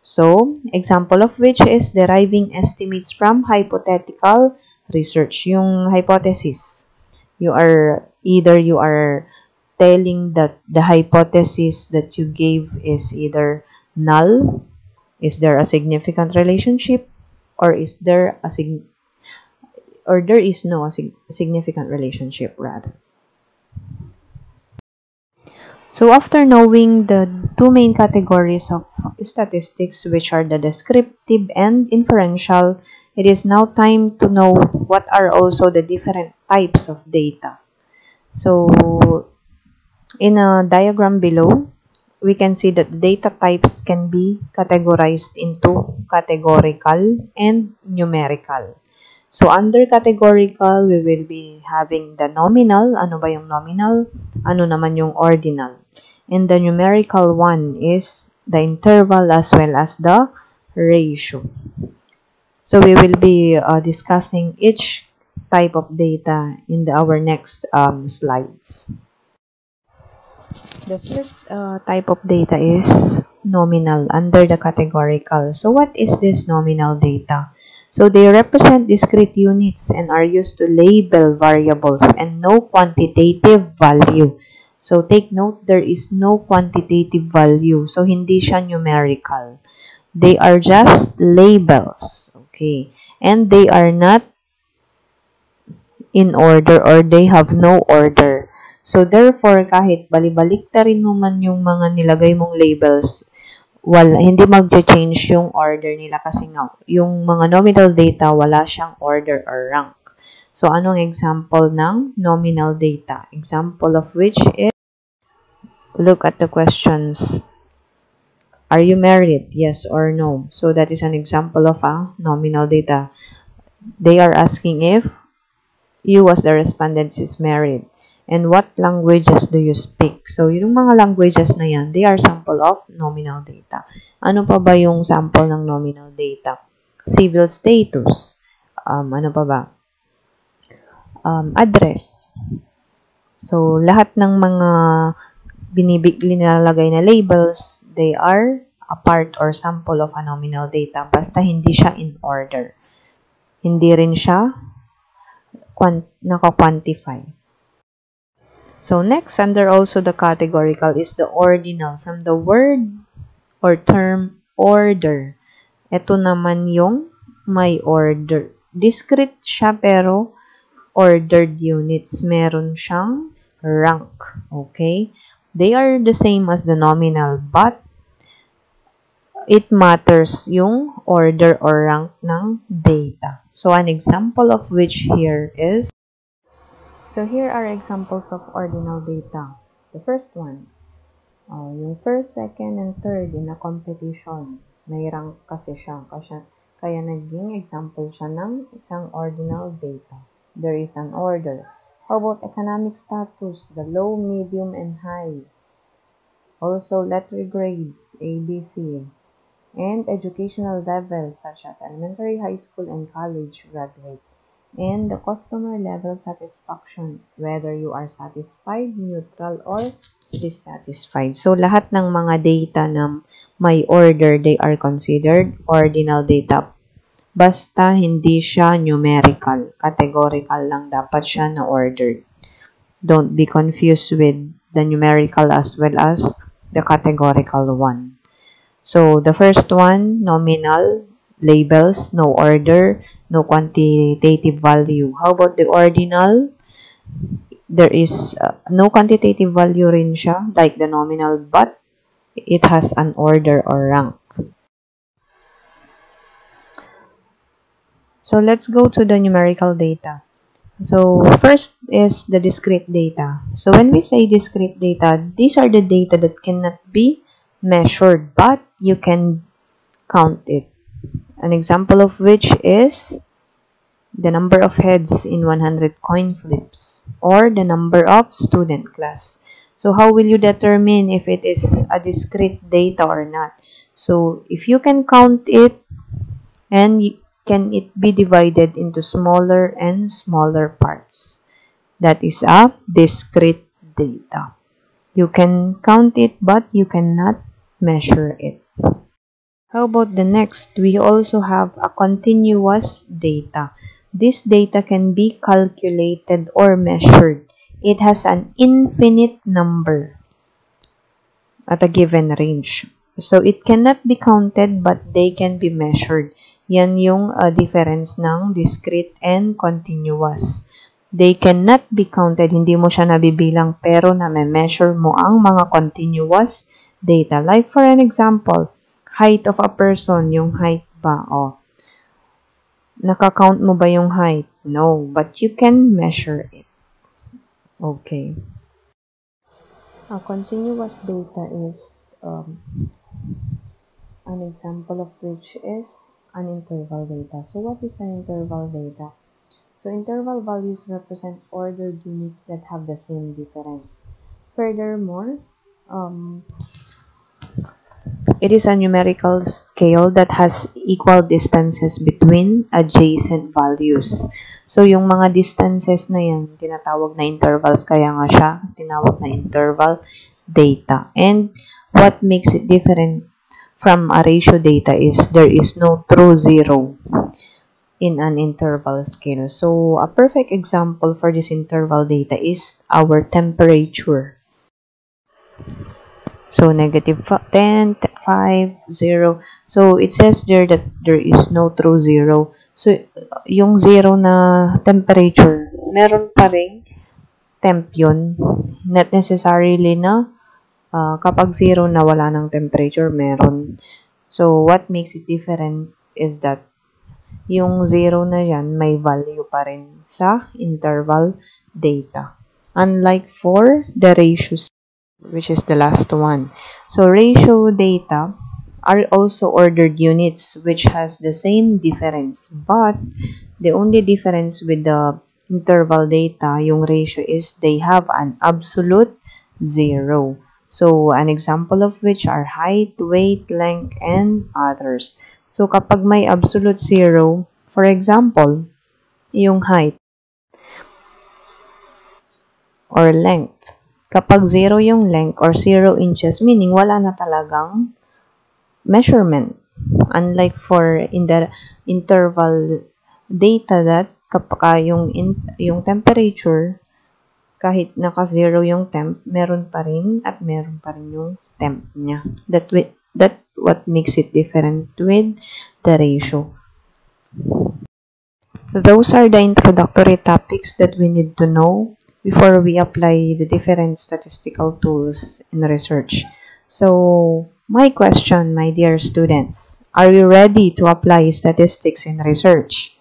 Speaker 11: So, example of which is deriving estimates from hypothetical research. Yung hypothesis, you are telling that the hypothesis that you gave is either null, is there a significant relationship, or there is no significant relationship rather. So after knowing the two main categories of statistics, which are the descriptive and inferential, it is now time to know what are also the different types of data. So in a diagram below, we can see that the data types can be categorized into categorical and numerical. So under categorical, we will be having the nominal. Ano ba yung nominal? Ano naman yung ordinal? And the numerical one is the interval as well as the ratio. So we will be discussing each type of data in our next slides. The first type of data is nominal under the categorical. So what is this nominal data? So they represent discrete units and are used to label variables and no quantitative value. So take note, there is no quantitative value. So hindi siya numerical. They are just labels. Okay. And they are not in order or they have no order. So therefore, kahit balibalik ta rin naman yung mga nilagay mong labels, hindi mag-change yung order nila kasi nga, yung mga nominal data, wala siyang order or rank. So, anong example ng nominal data? Example of which is, look at the questions. Are you married? Yes or no? So, that is an example of a nominal data. They are asking if you as the respondent is married. And what languages do you speak? So, yung mga languages na yan, they are sample of nominal data. Ano pa ba yung sample ng nominal data? Civil status. Ano pa ba? Address. So, lahat ng mga nilalagay na labels, they are a part or sample of a nominal data. Basta hindi siya in order. Hindi rin siya naka-quantify. So, next, under also the categorical is the ordinal. From the word or term order. Ito naman yung may order. Discrete siya pero ordered units. Meron siyang rank. Okay? They are the same as the nominal but it matters yung order or rank ng data. So, an example of which here is, so here are examples of ordinal data. The first one, yung first, second, and third in a competition. May rank kasi siya. Kaya naging example siya ng isang ordinal data. There is an order. How about economic status? The low, medium, and high. Also letter grades, A, B, C. And educational levels such as elementary, high school, and college graduate. And the customer level satisfaction, whether you are satisfied, neutral, or dissatisfied. So, lahat ng mga data na may order, they are considered ordinal data. Basta hindi siya numerical. Categorical lang dapat siya na ordered. Don't be confused with the numerical as well as the categorical one. So, the first one, nominal, labels, no order, no quantitative value. How about the ordinal? There is no quantitative value rin siya, like the nominal, but it has an order or rank. So, let's go to the numerical data. So, first is the discrete data. So, when we say discrete data, these are the data that cannot be measured, but you can count it. An example of which is the number of heads in 100 coin flips or the number of student class. So, how will you determine if it is a discrete data or not? So, if you can count it and can it be divided into smaller and smaller parts, that is a discrete data. You can count it but you cannot measure it. How about the next? We also have a continuous data. This data can be calculated or measured. It has an infinite number at a given range. So, it cannot be counted but they can be measured. Yan yung difference ng discrete and continuous. They cannot be counted, hindi mo siya nabibilang, pero na-measure mo ang mga continuous data. Like for an example, height of a person, yung height ba? O, nakakount mo ba yung height? No, but you can measure it. Okay. A continuous data is an example of which is an interval data. So what is an interval data? So interval values represent ordered units that have the same difference. Furthermore, it is a numerical scale that has equal distances between adjacent values. So yung mga distances na yan, tinatawag na intervals, kaya nga siya tinawag na interval data. And what makes it different from a ratio data is there is no true zero in an interval scale. So, a perfect example for this interval data is our temperature. So, negative 10, 5, 0. So, it says there that there is no true zero. So, yung zero na temperature, meron pa rin temp yun. Not necessarily na kapag zero na wala ng temperature, meron. So, what makes it different is that yung zero na yan, may value pa rin sa interval data. Unlike for the ratios, which is the last one. So, ratio data are also ordered units which has the same difference. But, the only difference with the interval data, yung ratio is they have an absolute zero. So, an example of which are height, weight, length, and others. So, kapag may absolute zero, for example, yung height or length. Kapag zero yung length or 0 inches, meaning wala na talagang measurement. Unlike for in the interval data that kapag yung temperature, kahit naka-zero yung temp, meron pa rin at meron pa rin yung temp niya. That what makes it different with the ratio. Those are the introductory topics that we need to know before we apply the different statistical tools in research. So, my question, my dear students, are you ready to apply statistics in research?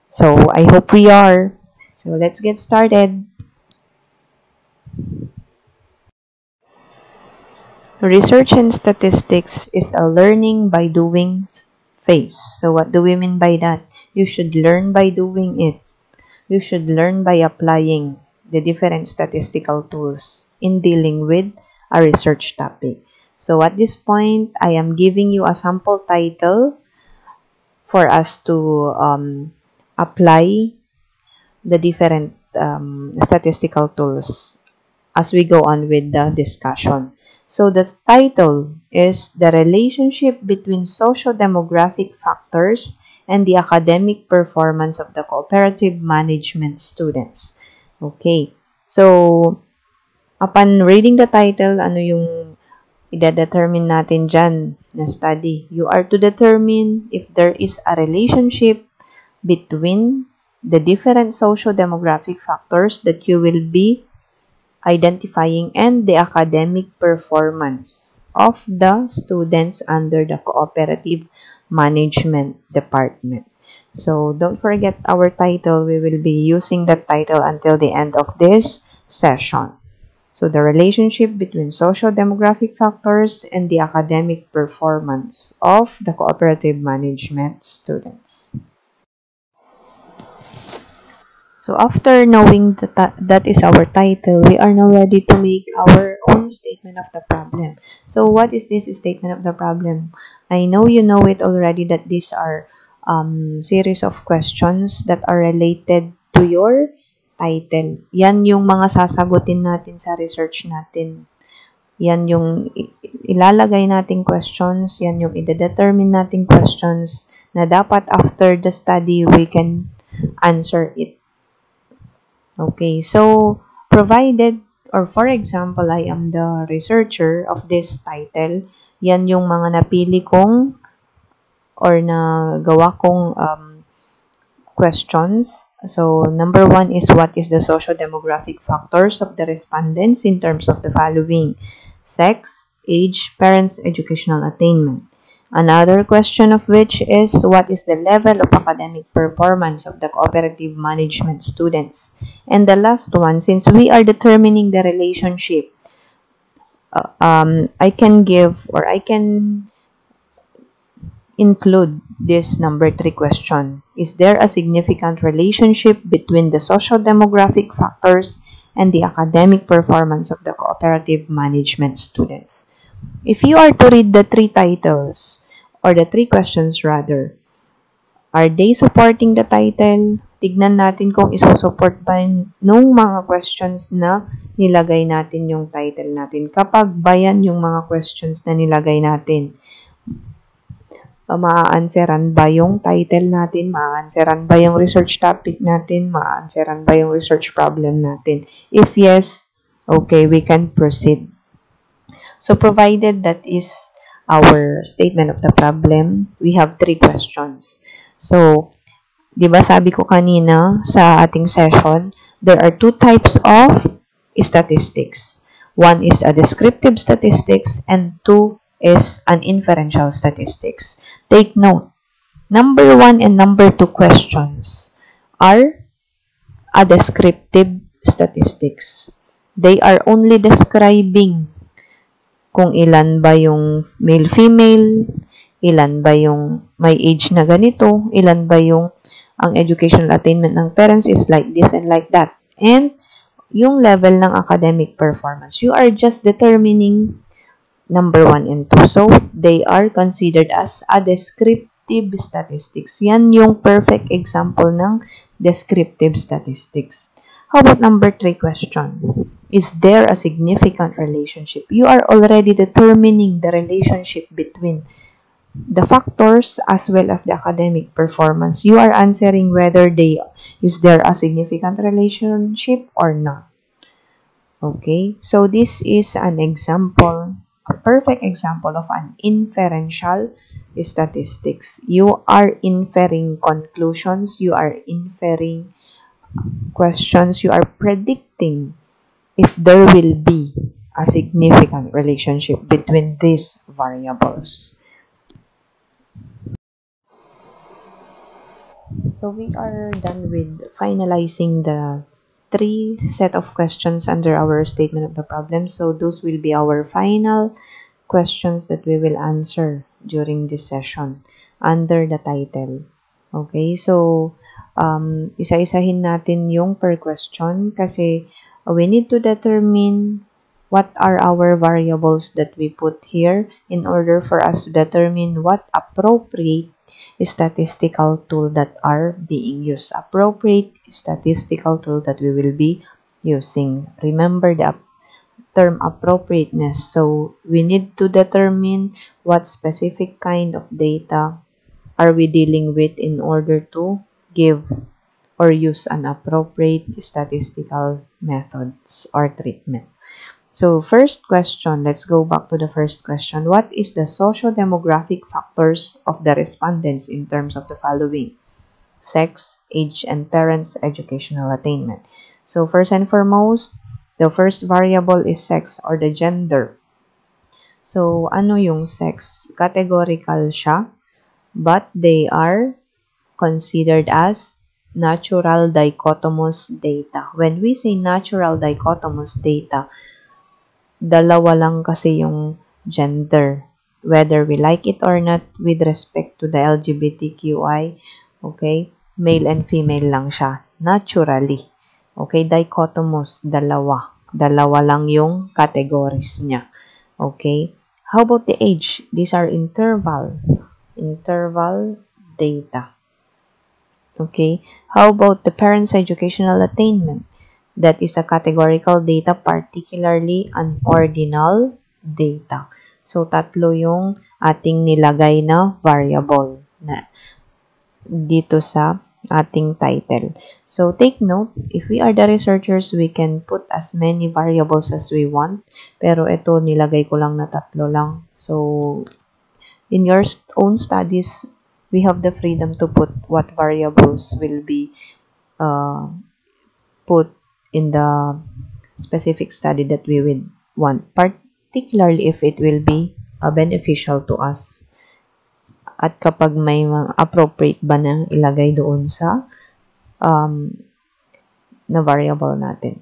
Speaker 11: So, I hope we are. So, let's get started. Research in statistics is a learning by doing phase. So, what do we mean by that? You should learn by doing it. You should learn by applying the different statistical tools in dealing with a research topic. So, at this point, I am giving you a sample title for us to apply the different statistical tools as we go on with the discussion. So, the title is The Relationship Between Socio-Demographic Factors and the Academic Performance of the Cooperative Management Students. Okay. So, upon reading the title, ano yung i-determine natin dyan na study? You are to determine if there is a relationship between the different socio-demographic factors that you will be identifying and the academic performance of the students under the cooperative management department. So, don't forget our title. We will be using that title until the end of this session. So, the relationship between socio-demographic factors and the academic performance of the cooperative management students. So, after knowing that is our title, we are now ready to make our own statement of the problem. So, what is this statement of the problem? I know you know it already that these are series of questions that are related to your title. Yan yung mga sasagutin natin sa research natin. Yan yung ilalagay nating questions. Yan yung i-determine nating questions na dapat after the study we can answer it. Okay, so provided, or for example, I am the researcher of this title, yan yung mga napili kong or nagawa kong questions. So, number 1 is what is the socio-demographic factors of the respondents in terms of the following: sex, age, parents, educational attainment. Another question of which is what is the level of academic performance of the cooperative management students. And the last one, since we are determining the relationship, I can give or I can include this number 3 question. Is there a significant relationship between the social demographic factors and the academic performance of the cooperative management students? If you are to read the 3 titles, or the 3 questions rather, are they supporting the title? Tignan natin kung isusupport ba nung mga questions na nilagay natin yung title natin. Kapag bayan yung mga questions na nilagay natin, maa-answeran ba yung title natin? Maa-answeran ba yung research topic natin? Maa-answeran ba yung research problem natin? If yes, okay, we can proceed. So, provided that is our statement of the problem, we have 3 questions. So, di ba sabi ko kanina sa ating session, there are 2 types of statistics. One is a descriptive statistics and 2 is an inferential statistics. Take note, number 1 and number 2 questions are a descriptive statistics. They are only describing kung ilan ba yung male-female, ilan ba yung may age na ganito, ilan ba yung ang educational attainment ng parents is like this and like that. And yung level ng academic performance, you are just determining number 1 and 2. So, they are considered as a descriptive statistics. Yan yung perfect example ng descriptive statistics. How about number 3 question? Is there a significant relationship? You are already determining the relationship between the factors as well as the academic performance. You are answering whether is there a significant relationship or not. Okay, so this is an example, a perfect example of an inferential statistics. You are inferring conclusions, you are inferring questions, you are predicting if there will be a significant relationship between these variables. So we are done with finalizing the 3 set of questions under our statement of the problem. So those will be our final questions that we will answer during this session under the title. Okay, so isa-isahin natin yung per question kasi we need to determine what are our variables that we put here in order for us to determine what appropriate statistical tool that are being used. Appropriate statistical tool that we will be using. Remember the term appropriateness. So, we need to determine what specific kind of data are we dealing with in order to give or use an appropriate statistical methods or treatment. So, first question, let's go back to the first question. What is the socio-demographic factors of the respondents in terms of the following? Sex, age, and parents' educational attainment. So, first and foremost, the first variable is sex or the gender. So, ano yung sex? Categorical siya, but they are considered as natural dichotomous data. When we say natural dichotomous data, dalawa lang kasi yung gender, whether we like it or not with respect to the LGBTQI, okay, male and female lang siya, naturally. Okay, dichotomous, dalawa lang yung categories niya. Okay, how about the age? These are interval data. Okay, how about the parents' educational attainment? That is a categorical data, particularly an ordinal data. So, tatlo yung ating nilagay na variable na dito sa ating title. So, take note, if we are the researchers, we can put as many variables as we want. Pero ito, nilagay ko lang na tatlo lang. So, in your own studies, we have the freedom to put what variables will be put in the specific study that we would want, particularly if it will be beneficial to us. At kapag may mga appropriate ba na ilagay doon sa na variable natin.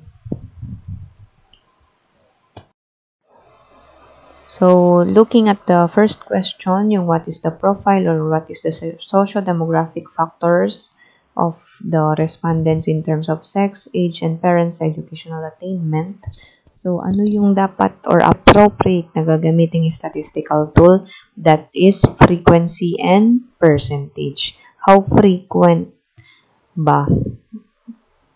Speaker 11: So, looking at the first question, yung what is the profile or what is the socio-demographic factors of the respondents in terms of sex, age, and parents' educational attainment. So, ano yung dapat or appropriate na gagamiting statistical tool? That is frequency and percentage. How frequent ba?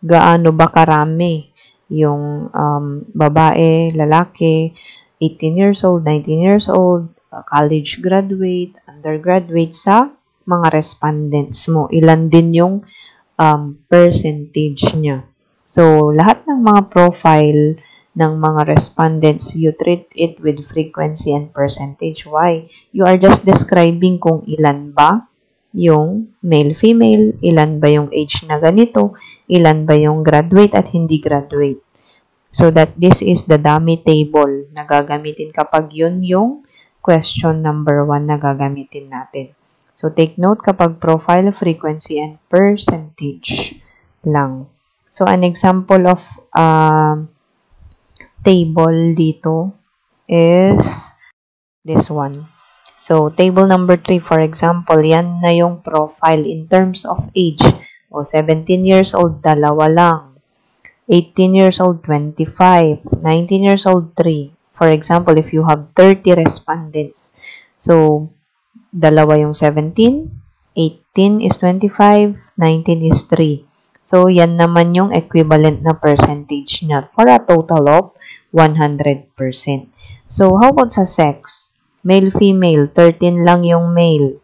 Speaker 11: Gaano ba karami yung babae, lalaki, 18 years old, 19 years old, college graduate, undergraduate sa mga respondents mo. Ilan din yung percentage niya. So, lahat ng mga profile ng mga respondents, you treat it with frequency and percentage. Why? You are just describing kung ilan ba yung male, female, ilan ba yung age na ganito, ilan ba yung graduate at hindi graduate. So that this is the dummy table na gagamitin kapag yun yung question number 1 na gagamitin natin. So take note kapag profile, frequency, and percentage lang. So an example of table dito is this one. So table number 3, for example, yan na yung profile in terms of age. O 17 years old, dalawa lang. 18 years old, 25. 19 years old, 3. For example, if you have 30 respondents, so, dalawa yung 17, 18 is 25, 19 is 3. So, yan naman yung equivalent na percentage niya for a total of 100%. So, how about sa sex? Male, female, 13 lang yung male.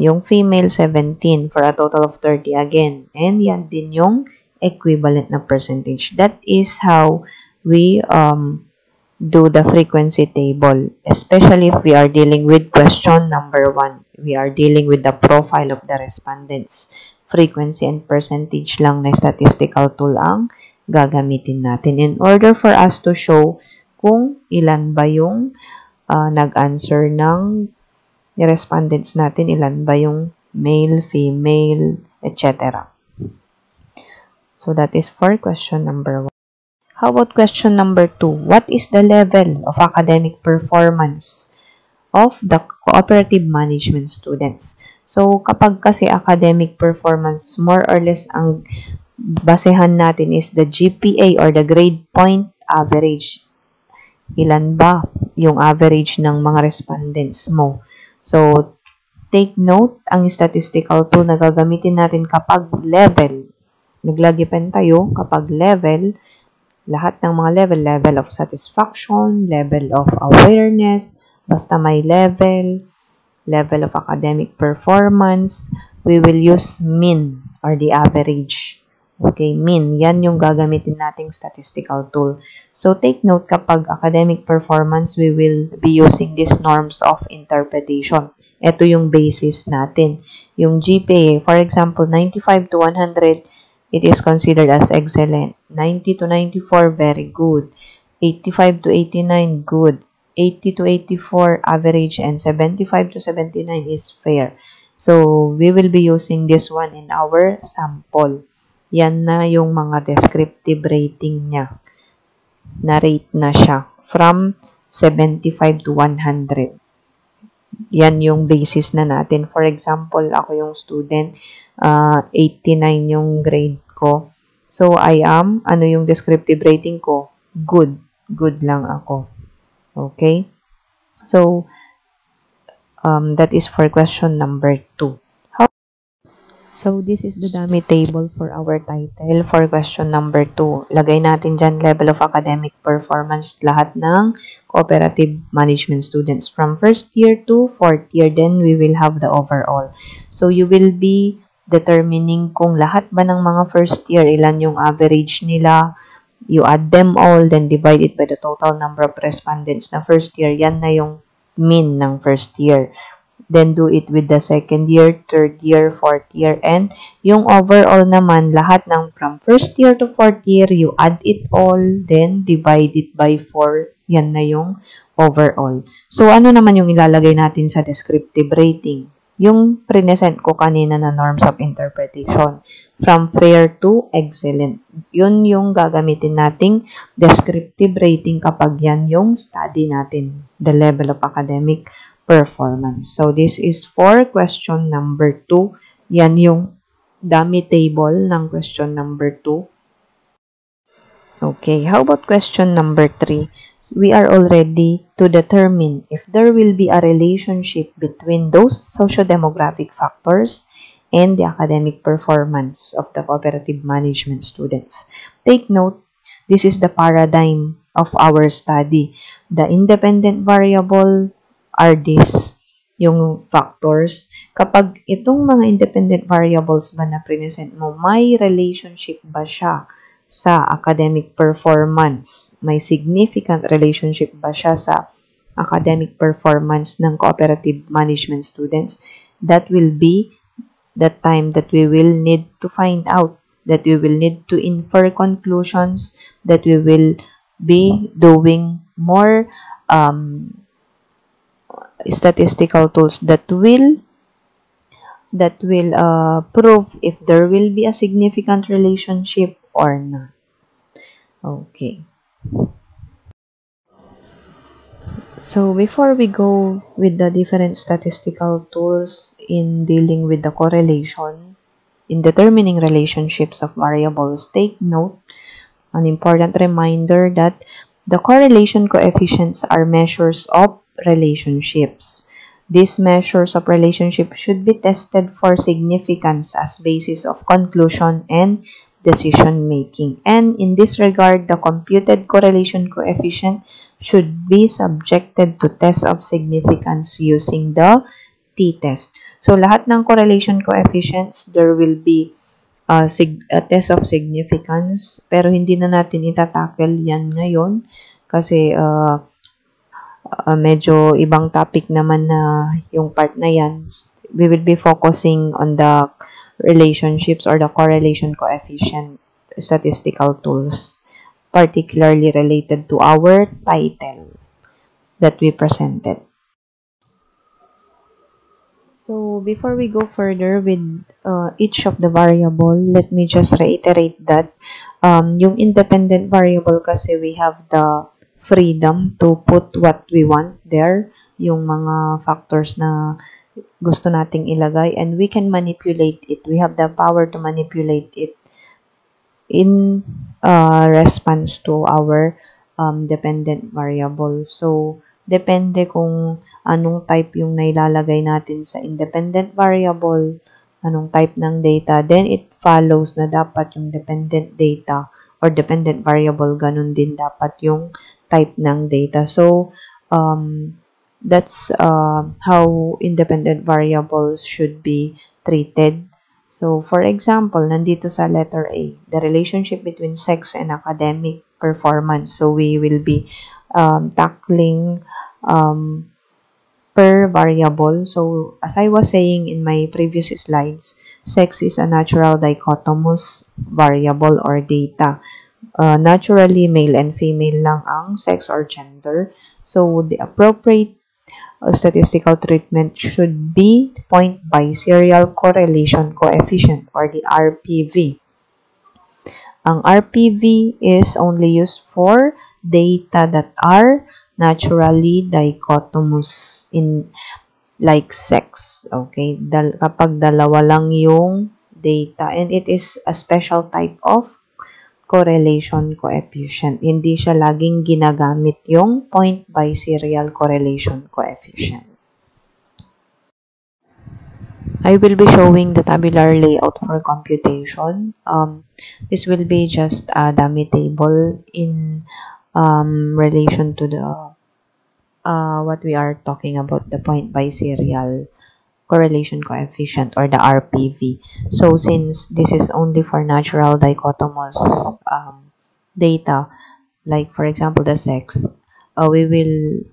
Speaker 11: Yung female, 17 for a total of 30 again. And yan din yung equivalent na percentage. That is how we do the frequency table, especially if we are dealing with question number 1. We are dealing with the profile of the respondents. Frequency and percentage lang na statistical tool ang gagamitin natin in order for us to show kung ilan ba yung nag-answer ng respondents natin, ilan ba yung male, female, etc. So, that is for question number 1. How about question number 2? What is the level of academic performance of the cooperative management students? So, kapag kasi academic performance, more or less ang basehan natin is the GPA or the grade point average. Ilan ba yung average ng mga respondents mo? So, take note, ang statistical tool na gagamitin natin kapag level. Naglagipan tayo kapag level, lahat ng mga level of satisfaction, level of awareness, basta may level of academic performance, we will use mean or the average. Okay, mean. Yan yung gagamitin nating statistical tool. So, take note kapag academic performance, we will be using these norms of interpretation. Ito yung basis natin. Yung GPA, for example, 95 to 100, it is considered as excellent. 90 to 94, very good. 85 to 89, good. 80 to 84, average. And 75 to 79 is fair. So, we will be using this one in our sample. Yan na yung mga descriptive rating niya. Na-rate na siya from 75 to 100. Yan yung basis na natin. For example, ako yung student, 89 yung grade ko. So, I am, ano yung descriptive rating ko? Good. Good lang ako. Okay? So, that is for question number 2. So, this is the dummy table for our title for question number 2. Lagay natin dyan level of academic performance lahat ng cooperative management students from first year to fourth year. Then, we will have the overall. So, you will be determining kung lahat ba ng mga first year, ilan yung average nila. You add them all, then divide it by the total number of respondents na first year. Yan na yung mean ng first year. Then do it with the second year, third year, fourth year, and yung overall naman, lahat ng from first year to fourth year, you add it all, then divide it by 4. Yan na yung overall. So, ano naman yung ilalagay natin sa descriptive rating? Yung present ko kanina na norms of interpretation. From fair to excellent. Yun yung gagamitin nating descriptive rating kapag yan yung study natin. The level of academic performance. So, this is for question number 2. Yan yung dummy table ng question number 2. Okay, how about question number 3? So we are all ready to determine if there will be a relationship between those socio-demographic factors and the academic performance of the cooperative management students. Take note, this is the paradigm of our study. The independent variable are these, yung factors. Kapag itong mga independent variables ba na present mo, may relationship ba siya sa academic performance? May significant relationship ba siya sa academic performance ng cooperative management students? That will be the time that we will need to find out, that we will need to infer conclusions, that we will be doing more statistical tools that will prove if there will be a significant relationship or not. Okay. So, before we go with the different statistical tools in dealing with the correlation, in determining relationships of variables, take note, an important reminder that the correlation coefficients are measures of relationships. These measures of relationship should be tested for significance as basis of conclusion and decision making. And in this regard, the computed correlation coefficient should be subjected to test of significance using the t-test. So, lahat ng correlation coefficients, there will be a test of significance. Pero hindi na natin itatackle yan ngayon kasi medyo ibang topic naman na yung part na yan. We will be focusing on the relationships or the correlation coefficient statistical tools, particularly related to our title that we presented. So, before we go further with each of the variable, let me just reiterate that yung independent variable kasi we have the freedom to put what we want there, yung mga factors na gusto nating ilagay, and we can manipulate it. We have the power to manipulate it in response to our dependent variable. So, depende kung anong type yung nailalagay natin sa independent variable, anong type ng data, then it follows na dapat yung dependent data or dependent variable, ganun din dapat yung type ng data. So, that's how independent variables should be treated. So, for example, nandito sa letter A, the relationship between sex and academic performance. So, we will be tackling per variable. So, as I was saying in my previous slides, sex is a natural dichotomous variable or data. Naturally, male and female lang ang sex or gender. So, the appropriate statistical treatment should be point by serial correlation coefficient or the RPV. Ang RPV is only used for data that are naturally dichotomous in like sex. Okay? Kapag dalawa lang yung data, and it is a special type of correlation coefficient. Hindi siya laging ginagamit yung point by serial correlation coefficient. I will be showing the tabular layout for computation. This will be just a dummy table in relation to the what we are talking about, the point by serial correlation coefficient or the RPV. So, since this is only for natural dichotomous data, like for example the sex, we will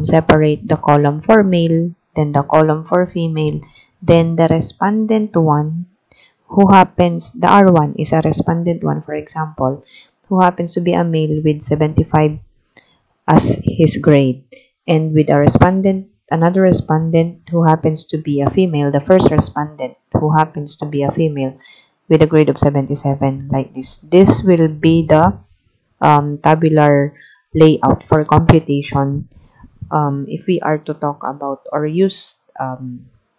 Speaker 11: separate the column for male then the column for female, then the respondent 1, who happens, the R1 is a respondent 1, for example, who happens to be a male with 75 as his grade, and with a respondent, another respondent who happens to be a female, the first respondent who happens to be a female with a grade of 77, like this. This will be the tabular layout for computation if we are to talk about or use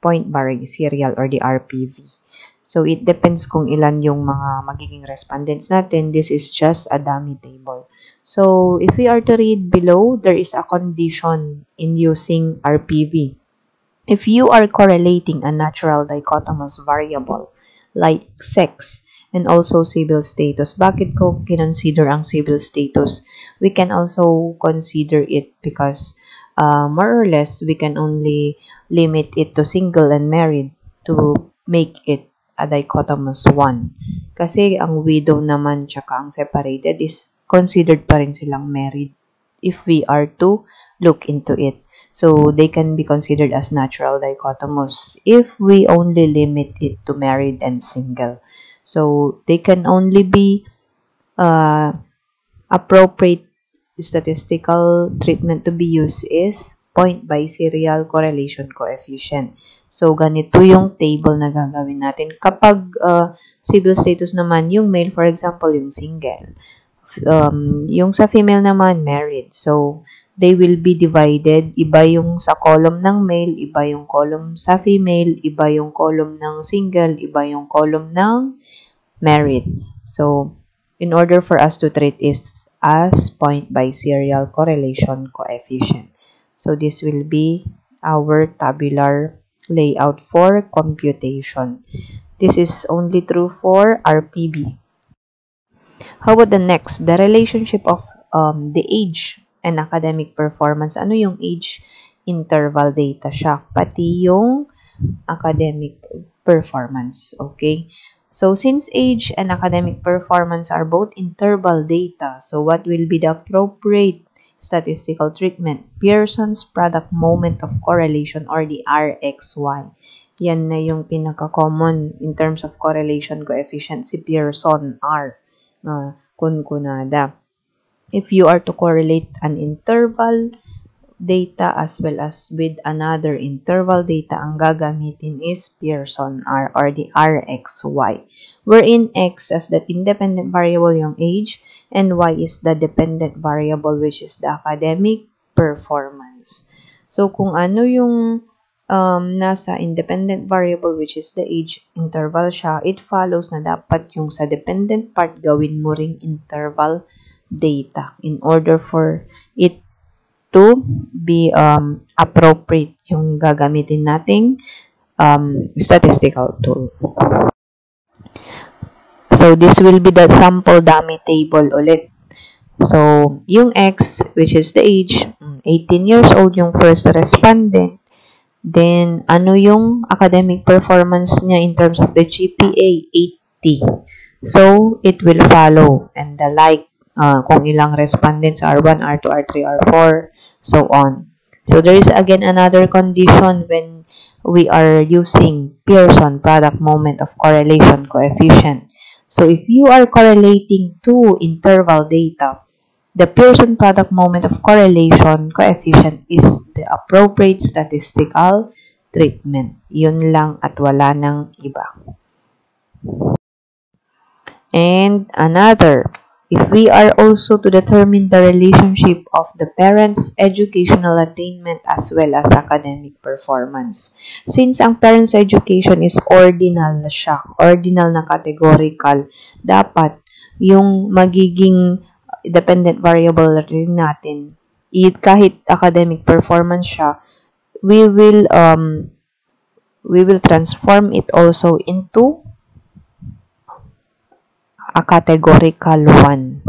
Speaker 11: point varying serial or the RPV. So, it depends kung ilan yung mga magiging respondents natin. This is just a dummy table. So, if we are to read below, there is a condition in using RPV. If you are correlating a natural dichotomous variable like sex and also civil status, bakit ko kinonsider ang civil status? We can also consider it because more or less, we can only limit it to single and married to make it a dichotomous one. Kasi ang widow naman tsaka ang separated is considered pa rin silang married if we are to look into it. So, they can be considered as natural dichotomous if we only limit it to married and single. So, they can only be appropriate statistical treatment to be used is point by serial correlation coefficient. So, ganito yung table na gagawin natin. Kapag civil status naman, yung male, for example, yung single. Yung sa female naman, married. So, they will be divided. Iba yung sa column ng male, iba yung column sa female, iba yung column ng single, iba yung column ng married. So, in order for us to treat it as point by serial correlation coefficient. So, this will be our tabular layout for computation. This is only true for RPB. How about the next? The relationship of the age and academic performance. Ano yung age interval data siya? Pati yung academic performance. Okay? So, since age and academic performance are both interval data, so what will be the appropriate statistical treatment? Pearson's product moment of correlation or the RXY. Yan na yung pinaka-common in terms of correlation coefficient, si Pearson R. Kunkunada. If you are to correlate an interval data as well as with another interval data, ang gagamitin is Pearson R or the RXY, wherein X as the independent variable yung age and Y is the dependent variable which is the academic performance. So, kung ano yung nasa independent variable which is the age interval siya, it follows na dapat yung sa dependent part gawin mo ring interval data in order for it to be appropriate yung gagamitin nating statistical tool. So, this will be the sample dummy table ulit. So, yung X, which is the age, 18 years old yung first respondent. Then, ano yung academic performance niya in terms of the GPA? 80. So, it will follow. And the like, kung ilang respondents, R1, R2, R3, R4, so on. So, there is again another condition when we are using Pearson product moment of correlation coefficient. So, if you are correlating two interval data, the Pearson product moment of correlation coefficient is the appropriate statistical treatment. Yun lang at wala nang iba. And another, if we are also to determine the relationship of the parents' educational attainment as well as academic performance. Since ang parents' education is ordinal na siya, ordinal na categorical, dapat yung magiging dependent variable rin natin, kahit academic performance siya, we will transform it also into a categorical one,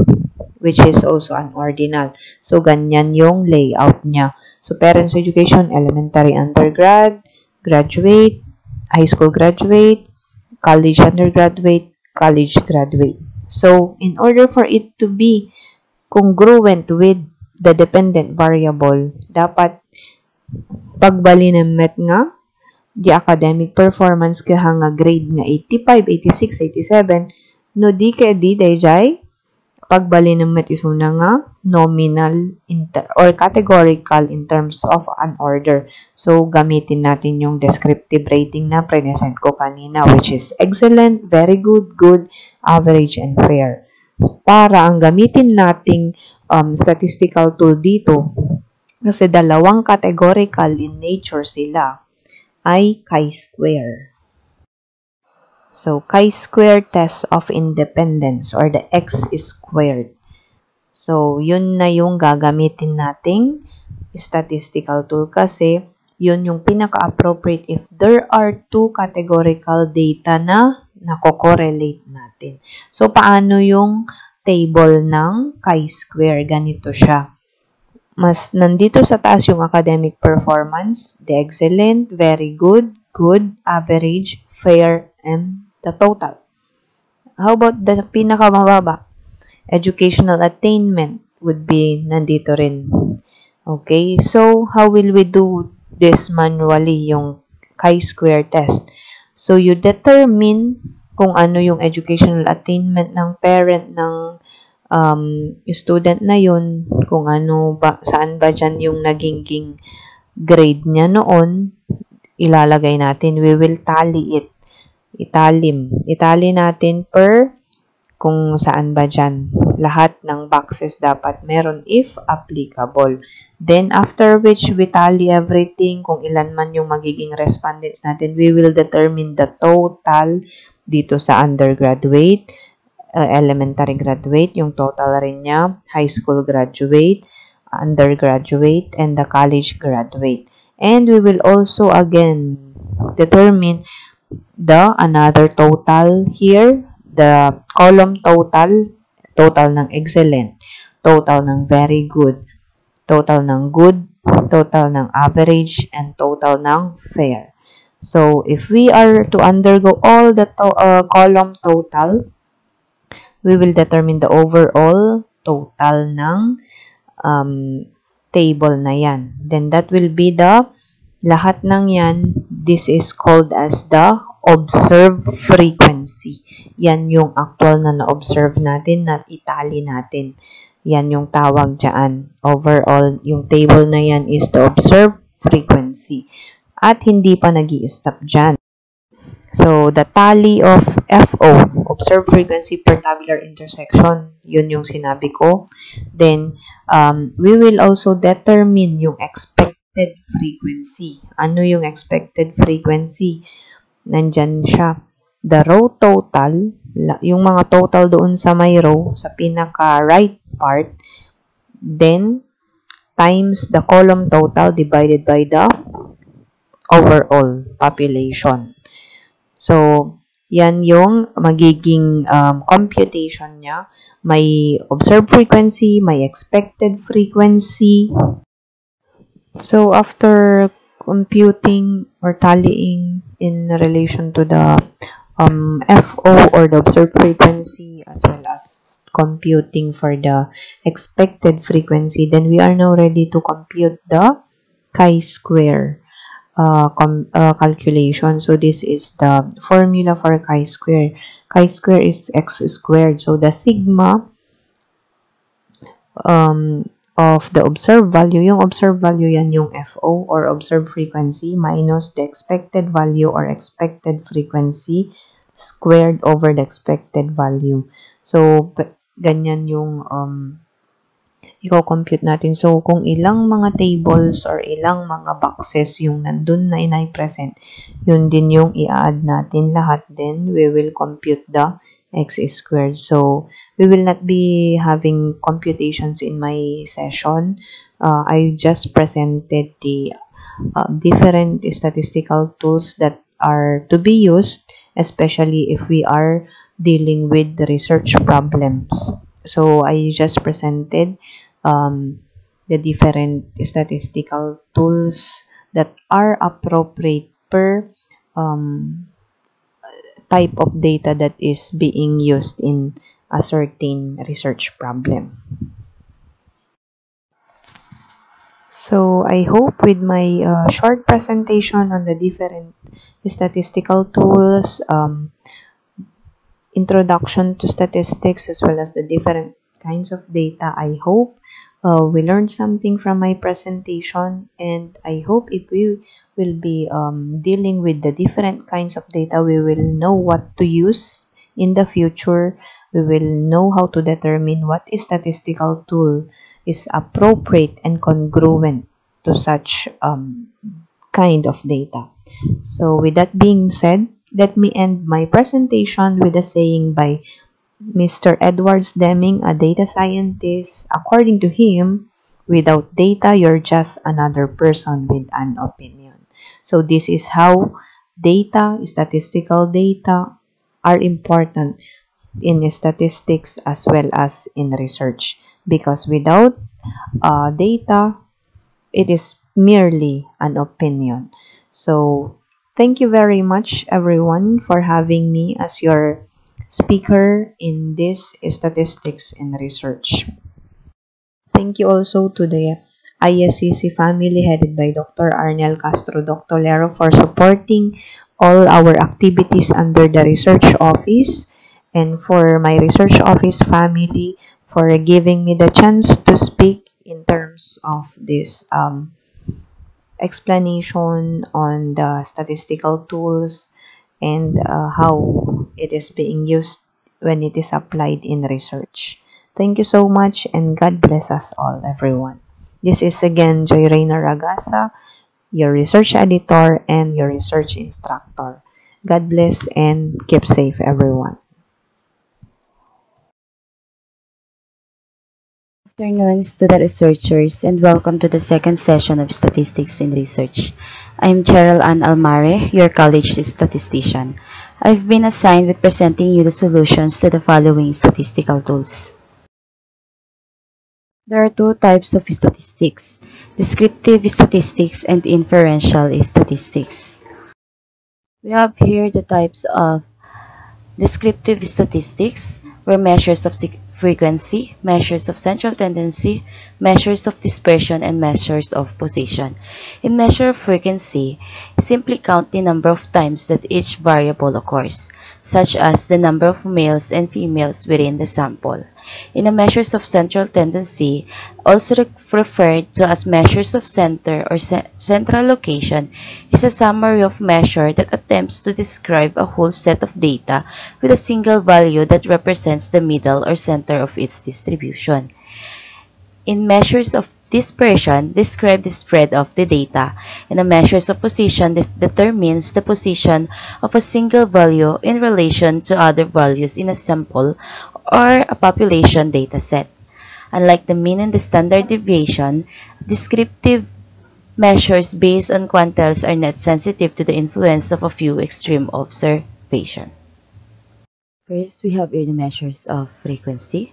Speaker 11: which is also an ordinal. So, ganyan yung layout niya. So, parents education, elementary undergrad, graduate, high school graduate, college undergraduate, college graduate. So, in order for it to be congruent with the dependent variable, dapat pagbali ng met nga, di academic performance ka nga grade nga 85, 86, 87, no di ka di dayjay, pagbali ng met isuna nga nominal or categorical in terms of an order. So, gamitin natin yung descriptive rating na present ko kanina, which is excellent, very good, good, average, and fair. Para ang gamitin nating statistical tool dito, kasi dalawang categorical in nature sila, ay chi-square. So, chi-square test of independence or the x squared. So, yun na yung gagamitin nating statistical tool kasi yun yung pinaka-appropriate if there are two categorical data na nako-correlate natin. So, paano yung table ng chi-square? Ganito siya. Mas nandito sa taas yung academic performance, the excellent, very good, good, average, fair, and the total. How about the pinakamababa? Educational attainment would be nandito rin. Okay, so how will we do this manually, yung chi-square test? So you determine kung ano yung educational attainment ng parent ng student na yun, kung ano ba, saan ba dyan yung naging grade niya noon, ilalagay natin. We will tally it. Itali natin per kung saan ba dyan. Lahat ng boxes dapat meron if applicable. Then, after which we tally everything, kung ilan man yung magiging respondents natin, we will determine the total dito sa undergraduate, elementary graduate, yung total rin niya, high school graduate, undergraduate, and the college graduate. And we will also again determine the another total here, the column total, total ng excellent, total ng very good, total ng good, total ng average, and total ng fair. So, if we are to undergo all the column total, we will determine the overall total ng table na yan. Then, that will be the lahat ng yan. This is called as the observed frequency. Yan yung actual na na-observe natin, na itali natin. Yan yung tawag dyan. Overall, yung table na yan is the observed frequency. At hindi pa nag-i-stop dyan. So, the tally of FO, observed frequency per tabular intersection, yun yung sinabi ko. Then, we will also determine yung expected frequency. Ano yung expected frequency? Nandyan siya. The row total, yung mga total doon sa may row, sa pinaka-right part, then, times the column total divided by the overall population. So, yan yung magiging computation niya. May observed frequency, may expected frequency. So, after computing or tallying in relation to the FO or the observed frequency as well as computing for the expected frequency, then we are now ready to compute the chi-square calculation. So, this is the formula for chi-square. Chi-square is x squared. So, the sigma of the observed value, yung observed value yan yung FO or observed frequency minus the expected value or expected frequency squared over the expected value. So, ganyan yung i-compute natin. So, kung ilang mga tables or ilang mga boxes yung nandun na inay-present, yun din yung i-add natin lahat. Then, we will compute the x squared. So, we will not be having computations in my session. I just presented the different statistical tools that are to be used, especially if we are dealing with the research problems. So, I just presented the different statistical tools that are appropriate per type of data that is being used in a certain research problem. So I hope with my short presentation on the different statistical tools, introduction to statistics, as well as the different kinds of data, I hope we learned something from my presentation, and I hope if we will be dealing with the different kinds of data, we will know what to use in the future. We will know how to determine what statistical tool is appropriate and congruent to such kind of data. So with that being said, let me end my presentation with a saying by Mr. Edwards Deming, a data scientist. According to him, without data, you're just another person with an opinion. So this is how data, statistical data, are important in statistics as well as in research. Because without data, it is merely an opinion. So thank you very much, everyone, for having me as your speaker in this statistics and research. Thank you also to the ISCC family headed by Dr. Arnel Castro Dr. Lero for supporting all our activities under the research office, and for my research office family for giving me the chance to speak in terms of this explanation on the statistical tools and how it is being used when it is applied in research. Thank you so much, and God bless us all, everyone. This is again Joy Reyna Ragasa, your research editor and your research instructor. God bless and keep safe, everyone.
Speaker 12: Good afternoon, student researchers, and welcome to the second session of Statistics in Research. I'm Cheryl Ann Almare, your college statistician. I've been assigned with presenting you the solutions to the following statistical tools. There are two types of statistics: descriptive statistics and inferential statistics. We have here the types of descriptive statistics, where measures of frequency, measures of central tendency, measures of dispersion, and measures of position. In measure of frequency, simply count the number of times that each variable occurs, such as the number of males and females within the sample. In a measures of central tendency, also referred to as measures of center or central location, is a summary of measure that attempts to describe a whole set of data with a single value that represents the middle or center of its distribution. In measures of dispersion, describe the spread of the data. In the measures of position, this determines the position of a single value in relation to other values in a sample or a population data set. Unlike the mean and the standard deviation, descriptive measures based on quantiles are not sensitive to the influence of a few extreme observations. First, we have here the measures of frequency.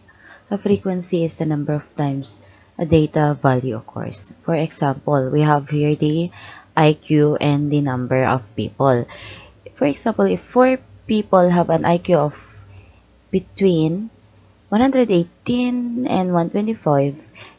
Speaker 12: A frequency is the number of times a data value occurs. For example, we have here the IQ and the number of people. For example, if 4 people have an IQ of between 118 and 125,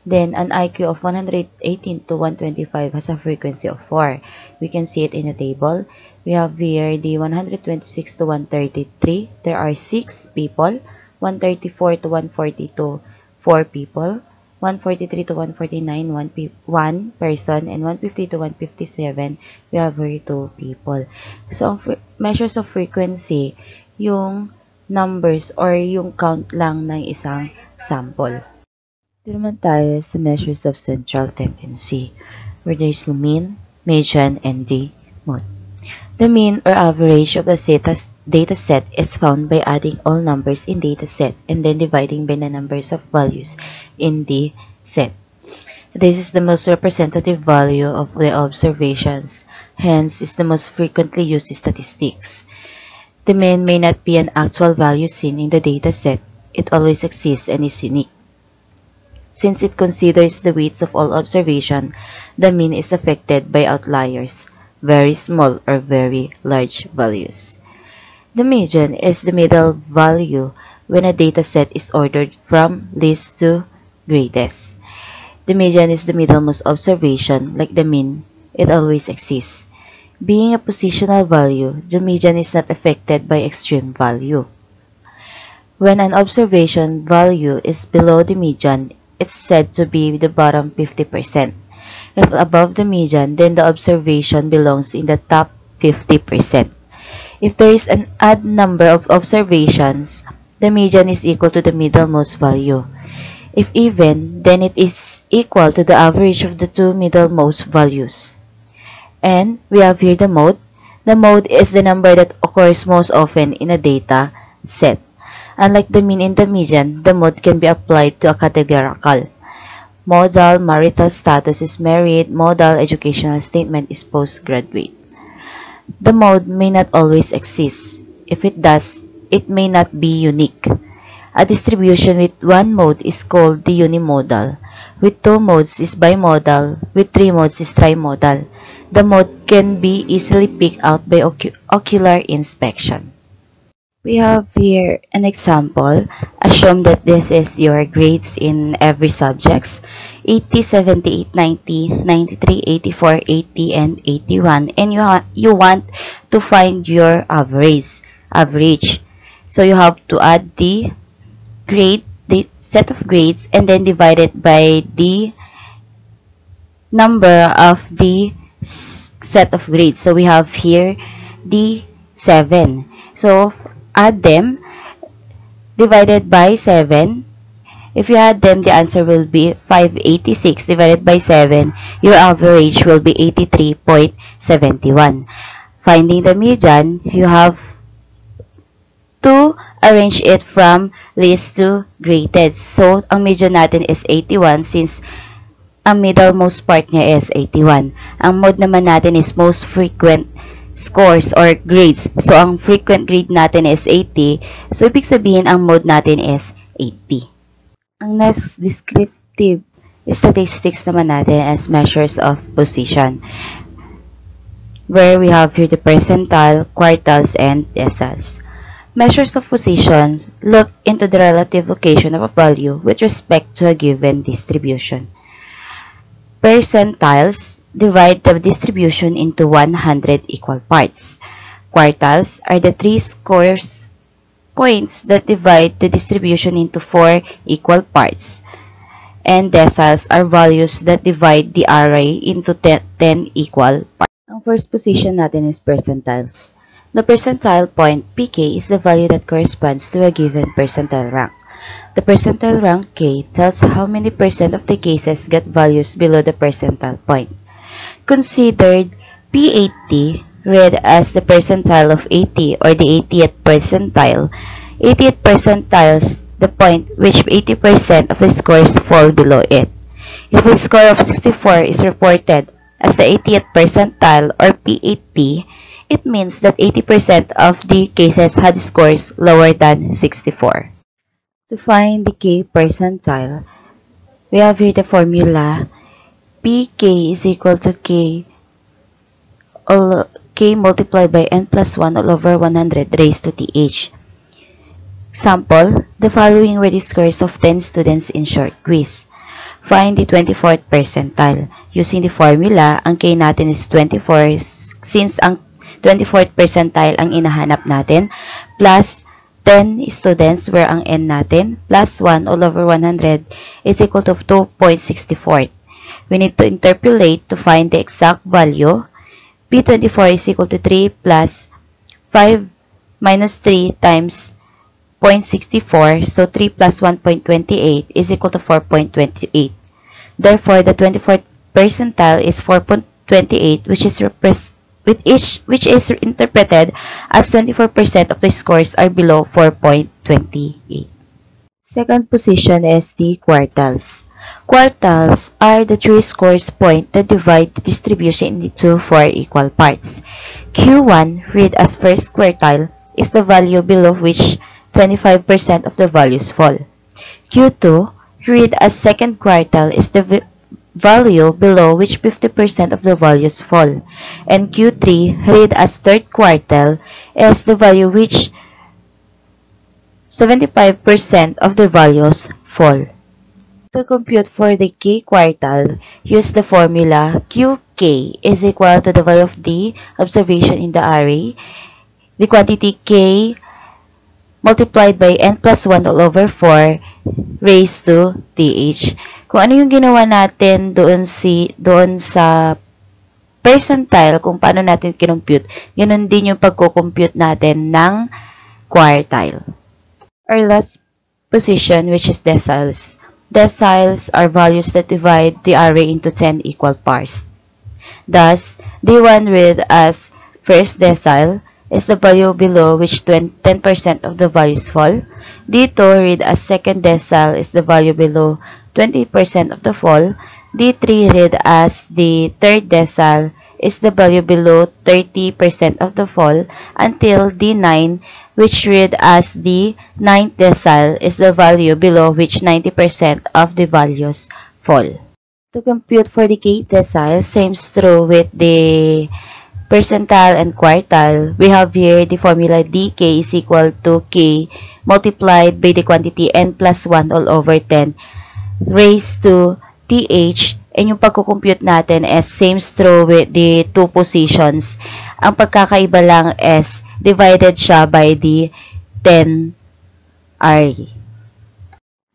Speaker 12: then an IQ of 118 to 125 has a frequency of 4. We can see it in the table. We have here the 126 to 133. There are 6 people. 134 to 142, 4 people. 143 to 149, 1 person. And 150 to 157, we have here 2 people. So, measures of frequency, yung numbers or yung count lang ng isang sample. Dito naman tayo sa measures of central tendency, where there is the mean, median, and the mode. The mean or average of the data set is found by adding all numbers in data set and then dividing by the numbers of values in the set. This is the most representative value of the observations, hence is the most frequently used statistics. The mean may not be an actual value seen in the data set. It always exists and is unique. Since it considers the weights of all observation, the mean is affected by outliers, very small or very large values. The median is the middle value when a data set is ordered from least to greatest. The median is the middlemost observation, like the mean. It always exists. Being a positional value, the median is not affected by extreme value. When an observation value is below the median, it's said to be the bottom 50%. If above the median, then the observation belongs in the top 50%. If there is an odd number of observations, the median is equal to the middlemost value. If even, then it is equal to the average of the two middlemost values. And we have here the mode. The mode is the number that occurs most often in a data set. Unlike the mean and the median, the mode can be applied to a categorical. Modal marital status is married, modal educational statement is postgraduate. The mode may not always exist. If it does, it may not be unique. A distribution with one mode is called the unimodal. With two modes is bimodal. With three modes is trimodal. The mode can be easily picked out by ocular inspection. We have here an example. Assume that this is your grades in every subjects. 80, 78, 90, 93, 84, 80, and 81. And you want to find your average. So you have to add the grade, the set of grades, and then divide it by the number of the set of grades. So we have here the 7. So add them, divided by 7. If you add them, the answer will be 586 divided by 7. Your average will be 83.71. Finding the median, you have to arrange it from least to greatest. So, ang median natin is 81 since ang middlemost part niya is 81. Ang mode naman natin is most frequent scores or grades. So, ang frequent grade natin is 80. So, ibig sabihin, ang mode natin is 80. Ang next descriptive statistics naman natin as measures of position, where we have here the percentile, quartiles, and decimals. Measures of positions look into the relative location of a value with respect to a given distribution. Percentiles divide the distribution into 100 equal parts. Quartiles are the 3 scores points that divide the distribution into 4 equal parts. And deciles are values that divide the array into 10 equal parts. Ang first position natin is percentiles. The percentile point, pk, is the value that corresponds to a given percentile rank. The percentile rank k tells how many percent of the cases get values below the percentile point. Considered P80 read as the percentile of 80 or the 80th percentile. 80th percentile is the point which 80% of the scores fall below it. If a score of 64 is reported as the 80th percentile or P80, it means that 80% of the cases had scores lower than 64. To find the k percentile, we have here the formula. Pk is equal to k multiplied by n plus 1 all over 100 raised to th. Example, the following were the scores of 10 students in short quiz. Find the 24th percentile. Using the formula, ang k natin is 24 since ang 24th percentile ang inahanap natin, plus 10 students where ang n natin, plus 1 all over 100 is equal to 2.64. We need to interpolate to find the exact value. P24 is equal to 3 plus 5 minus 3 times 0.64. So 3 plus 1.28 is equal to 4.28. Therefore, the 24th percentile is 4.28, which is interpreted as 24% of the scores are below 4.28. Second position is the quartiles. Quartiles are the 3 scores point that divide the distribution into 4 equal parts. Q1, read as first quartile, is the value below which 25% of the values fall. Q2, read as second quartile, is the value below which 50% of the values fall. And Q3, read as third quartile, is the value which 75% of the values fall. To compute for the k quartile, use the formula qk is equal to the value of the observation in the array, the quantity k multiplied by n plus 1 all over 4 raised to th. Kung ano yung ginawa natin doon sa percentile, kung paano natin kinompute, ganun din yung pagko-compute natin ng quartile. Our last position, which is deciles. Deciles are values that divide the array into 10 equal parts. Thus, D1 read as first decile is the value below which 10% of the values fall. D2 read as second decile is the value below 20% of the fall. D3 read as the third decile is the value below 30% of the fall, until D9, which read as the ninth decile is the value below which 90% of the values fall. To compute for the k decile, same true with the percentile and quartile. We have here the formula dk is equal to k multiplied by the quantity n plus 1 all over 10 raised to th, and yung pagkukompute natin is same true with the two positions. Ang pagkakaiba lang is divided siya by the 10 array.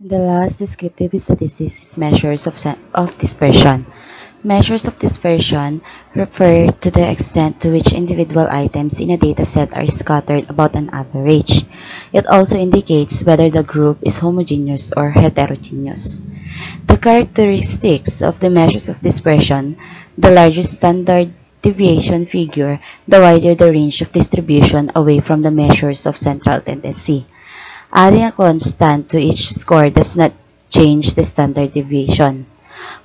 Speaker 12: The last descriptive statistics is measures of dispersion. Measures of dispersion refer to the extent to which individual items in a dataset are scattered about an average. It also indicates whether the group is homogeneous or heterogeneous. The characteristics of the measures of dispersion: the larger standard deviation figure, the wider the range of distribution away from the measures of central tendency. Adding a constant to each score does not change the standard deviation.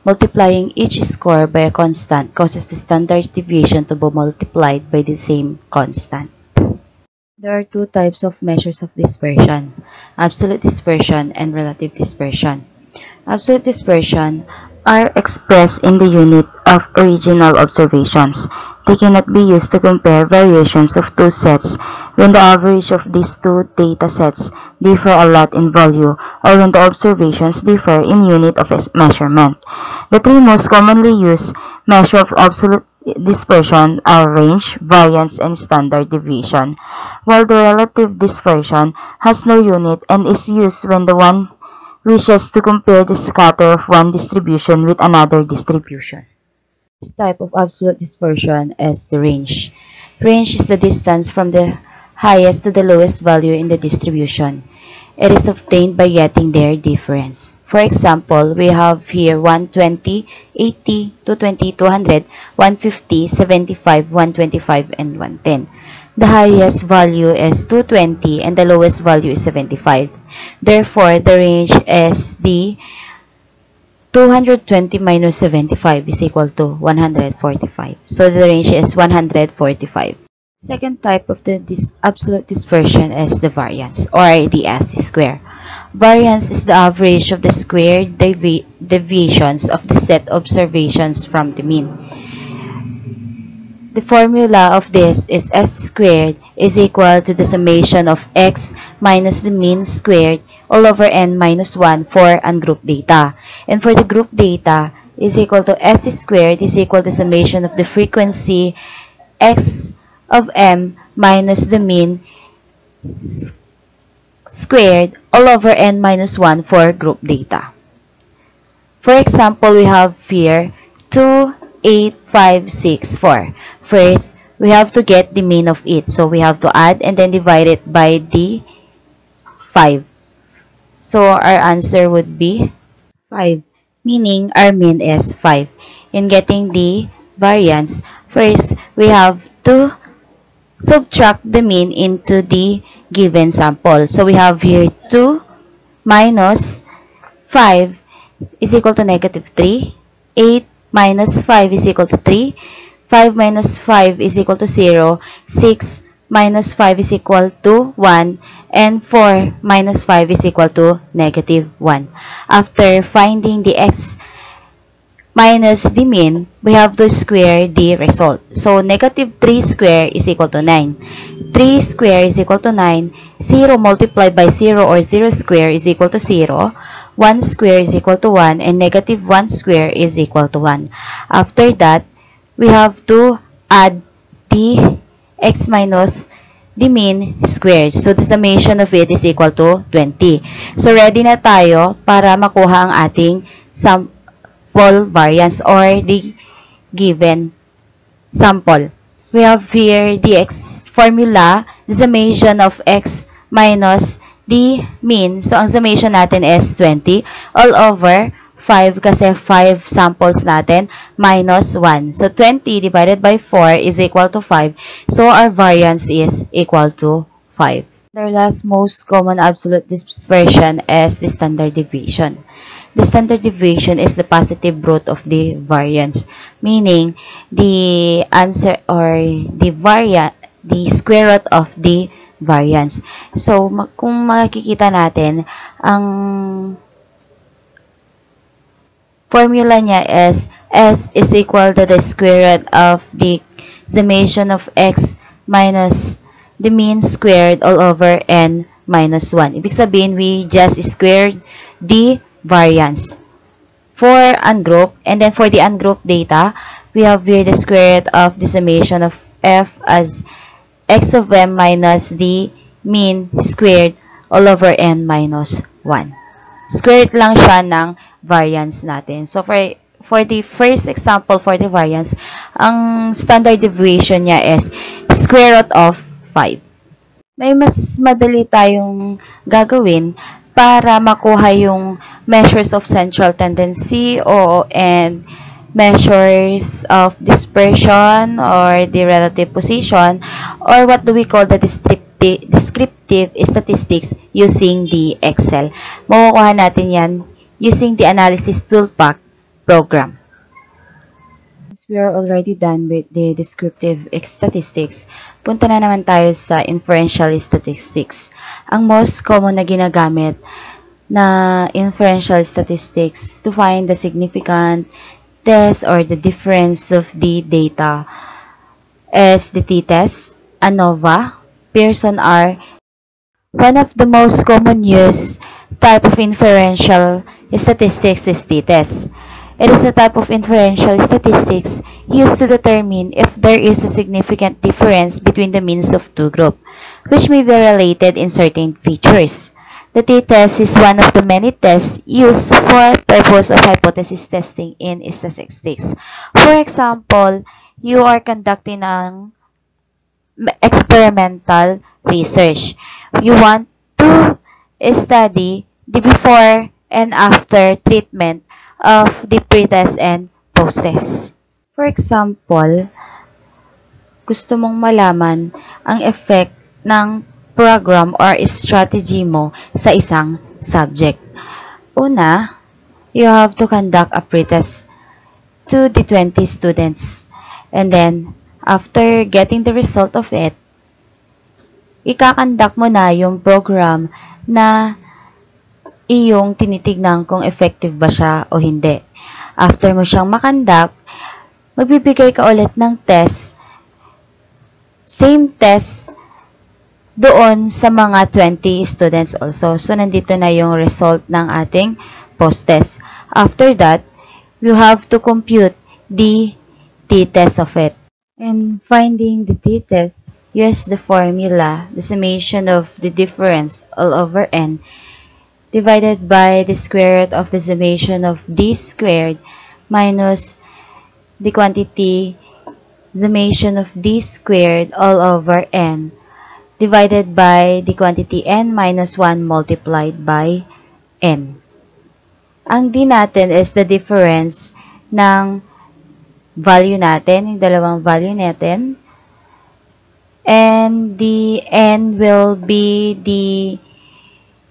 Speaker 12: Multiplying each score by a constant causes the standard deviation to be multiplied by the same constant. There are two types of measures of dispersion: absolute dispersion and relative dispersion. Absolute dispersion are expressed in the unit of original observations. They cannot be used to compare variations of two sets when the average of these two data sets differ a lot in value, or when the observations differ in unit of measurement. The three most commonly used measures of absolute dispersion are range, variance, and standard deviation, while the relative dispersion has no unit and is used when the one wishes to compare the scatter of one distribution with another distribution. This type of absolute dispersion is the range. Range is the distance from the highest to the lowest value in the distribution. It is obtained by getting their difference. For example, we have here 120, 80, 220, 200, 150, 75, 125, and 110. The highest value is 220 and the lowest value is 75. Therefore, the range is the 220 minus 75 is equal to 145. So the range is 145. Second type of the absolute dispersion is the variance, or the square. Variance is the average of the squared deviations of the set observations from the mean. The formula of this is s squared is equal to the summation of x minus the mean squared all over n minus 1 for ungrouped data. And for the group data is equal to s squared is equal to summation of the frequency x of m minus the mean squared all over n minus 1 for group data. For example, we have here 2, 8, 5, 6, 4. First, we have to get the mean of it. So we have to add and then divide it by the 5. So our answer would be 5, meaning our mean is 5. In getting the variance, first we have to subtract the mean into the given sample. So we have here 2 minus 5 is equal to negative 3. 8 minus 5 is equal to 3. 5 minus 5 is equal to 0. 6 minus 5 is equal to 1. And 4 minus 5 is equal to negative 1. After finding the x minus the mean, we have to square the result. So negative 3 square is equal to 9. 3 square is equal to 9. 0 multiplied by 0 or 0 square is equal to 0. 1 square is equal to 1 and negative 1 square is equal to 1. After that, we have to add the x minus the mean squared. So, the summation of it is equal to 20. So, ready na tayo para makuha ang ating sample variance or the given sample. We have here the x formula, the summation of x minus the mean. So, ang summation natin is 20 all over 5 kasi 5 samples natin minus 1. So, 20 divided by 4 is equal to 5. So, our variance is equal to 5. The last most common absolute dispersion is the standard deviation. The standard deviation is the positive root of the variance, meaning the answer or the square root of the variance. So, kung makikita natin, ang formula niya is S is equal to the square root of the summation of x minus the mean squared all over n minus 1. Ibig sabihin, we just squared the variance for ungrouped, and then for the ungrouped data, we have here the square root of the summation of f as x of m minus the mean squared all over n minus 1. Square root lang siya ng variance natin. So, for the first example for the variance, ang standard deviation niya is square root of 5. May mas madali tayong gagawin para makuha yung measures of central tendency and measures of dispersion or the relative position, or what do we call the descriptive statistics using the Excel. Makukuha natin yan using the analysis toolpack program. Since we are already done with the descriptive statistics, punta na naman tayo sa inferential statistics. Ang most common na ginagamit na inferential statistics to find the significant test or the difference of the data is the t-test, ANOVA, Pearson R. One of the most common used type of inferential statistics is t-test. It is a type of inferential statistics used to determine if there is a significant difference between the means of two groups, which may be related in certain features. The t-test is one of the many tests used for purpose of hypothesis testing in statistics. For example, you are conducting an experimental research. You want to study the before and after treatment of the pre-test and post-test. For example, gusto mong malaman ang effect ng program or strategy mo sa isang subject. Una, you have to conduct a pre-test to the 20 students. And then, after getting the result of it, ikakandak mo na yung program na iyong tinitignan kung effective ba siya o hindi. After mo siyang makandak, magbibigay ka ulit ng test, same test, doon sa mga 20 students also. So, nandito na yung result ng ating post-test. After that, you have to compute the t-test of it. And finding the t-test, use the formula, the summation of the difference all over n, divided by the square root of the summation of d squared minus the quantity summation of d squared all over n divided by the quantity n minus 1 multiplied by n. Ang d natin is the difference ng value natin, yung dalawang value natin, and the n will be the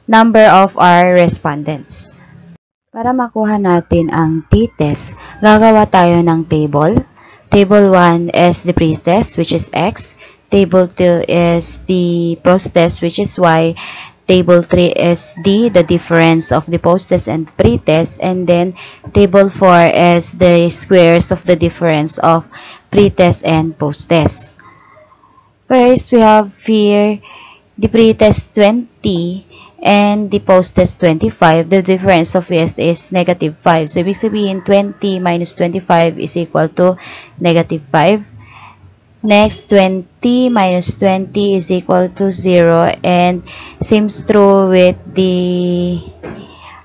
Speaker 12: number of our respondents. Para makuha natin ang t-test, gagawa tayo ng table. Table 1 is the pre-test, which is x. Table 2 is the post-test, which is y. Table 3 is the difference of the post-test and pre-test. And then, table 4 is the squares of the difference of pre-test and post-test. First, we have here the pre-test 20 and the post-test 25, the difference of it is negative 5. So, ibig sabihin, 20 minus 25 is equal to negative 5. Next, 20 minus 20 is equal to 0, and seems true with the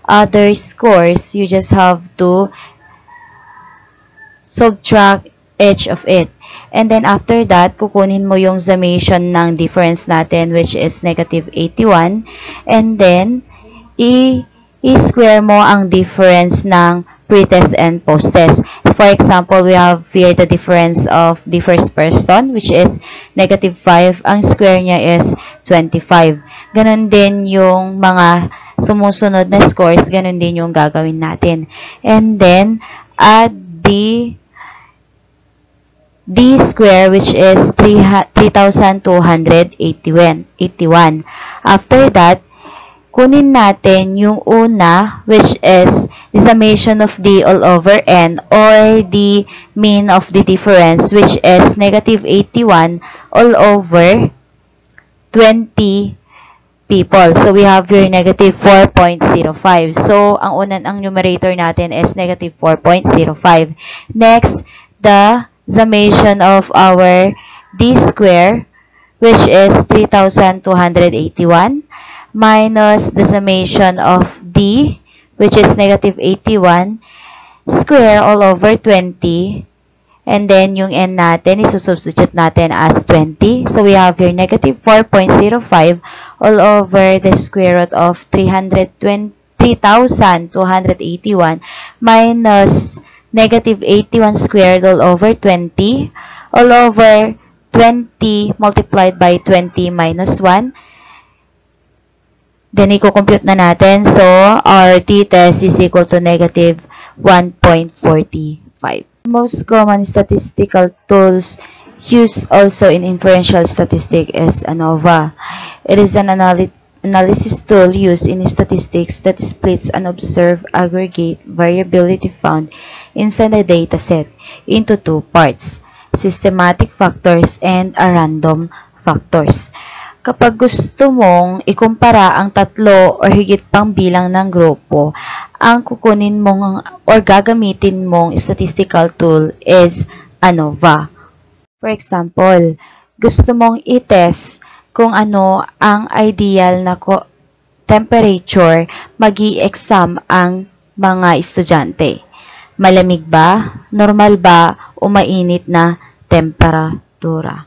Speaker 12: other scores. You just have to subtract each of it. And then after that, kukunin mo yung summation ng difference natin, which is negative 81. And then, i-square mo ang difference ng pre-test and post-test. For example, we have here the difference of the first person, which is negative 5. Ang square niya is 25. Ganon din yung mga sumusunod na scores, ganon din yung gagawin natin. And then, add the D square, which is 3,281. After that, kunin natin yung una, which is the summation of D all over N, or the mean of the difference, which is negative 81 all over 20 people. So, we have here negative 4.05. So, ang numerator natin is negative 4.05. Next, the summation of our D square, which is 3,281, minus the summation of D, which is negative 81, square all over 20, and then yung N natin, isusubstitute natin as 20. So, we have here negative 4.05 all over the square root of 3,281 minus negative 81 squared all over 20 all over 20 multiplied by 20 minus 1. Then, i-compute na natin. So, our t-test is equal to negative 1.45. Most common statistical tools used also in inferential statistics is ANOVA. It is an analysis tool used in statistics that splits an observed aggregate variability found inside a data set into two parts, systematic factors and a random factors. Kapag gusto mong ikumpara ang tatlo o higit pang bilang ng grupo, ang kukunin mong or gagamitin mong statistical tool is ANOVA. For example, gusto mong i-test kung ano ang ideal na temperature mag-i-exam ang mga estudyante. Malamig ba, normal ba, o mainit na temperatura.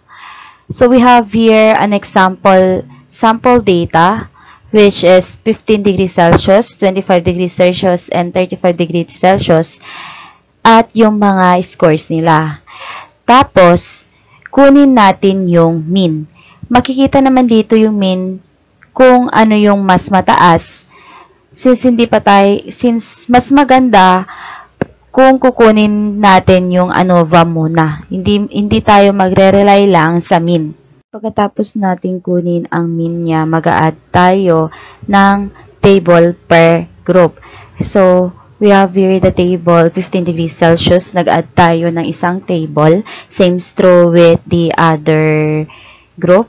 Speaker 12: So, we have here an example sample data, which is 15 degrees Celsius, 25 degrees Celsius, and 35 degrees Celsius, at yung mga scores nila. Tapos, kunin natin yung mean. Makikita naman dito yung mean kung ano yung mas mataas. Since mas maganda kung kukunin natin yung ANOVA muna. Hindi tayo magre-rely lang sa mean. Pagkatapos natin kunin ang mean niya, mag-a-add tayo ng table per group. So, we have here the table 15 degrees Celsius. Nag-add tayo ng isang table. Same true with the other group.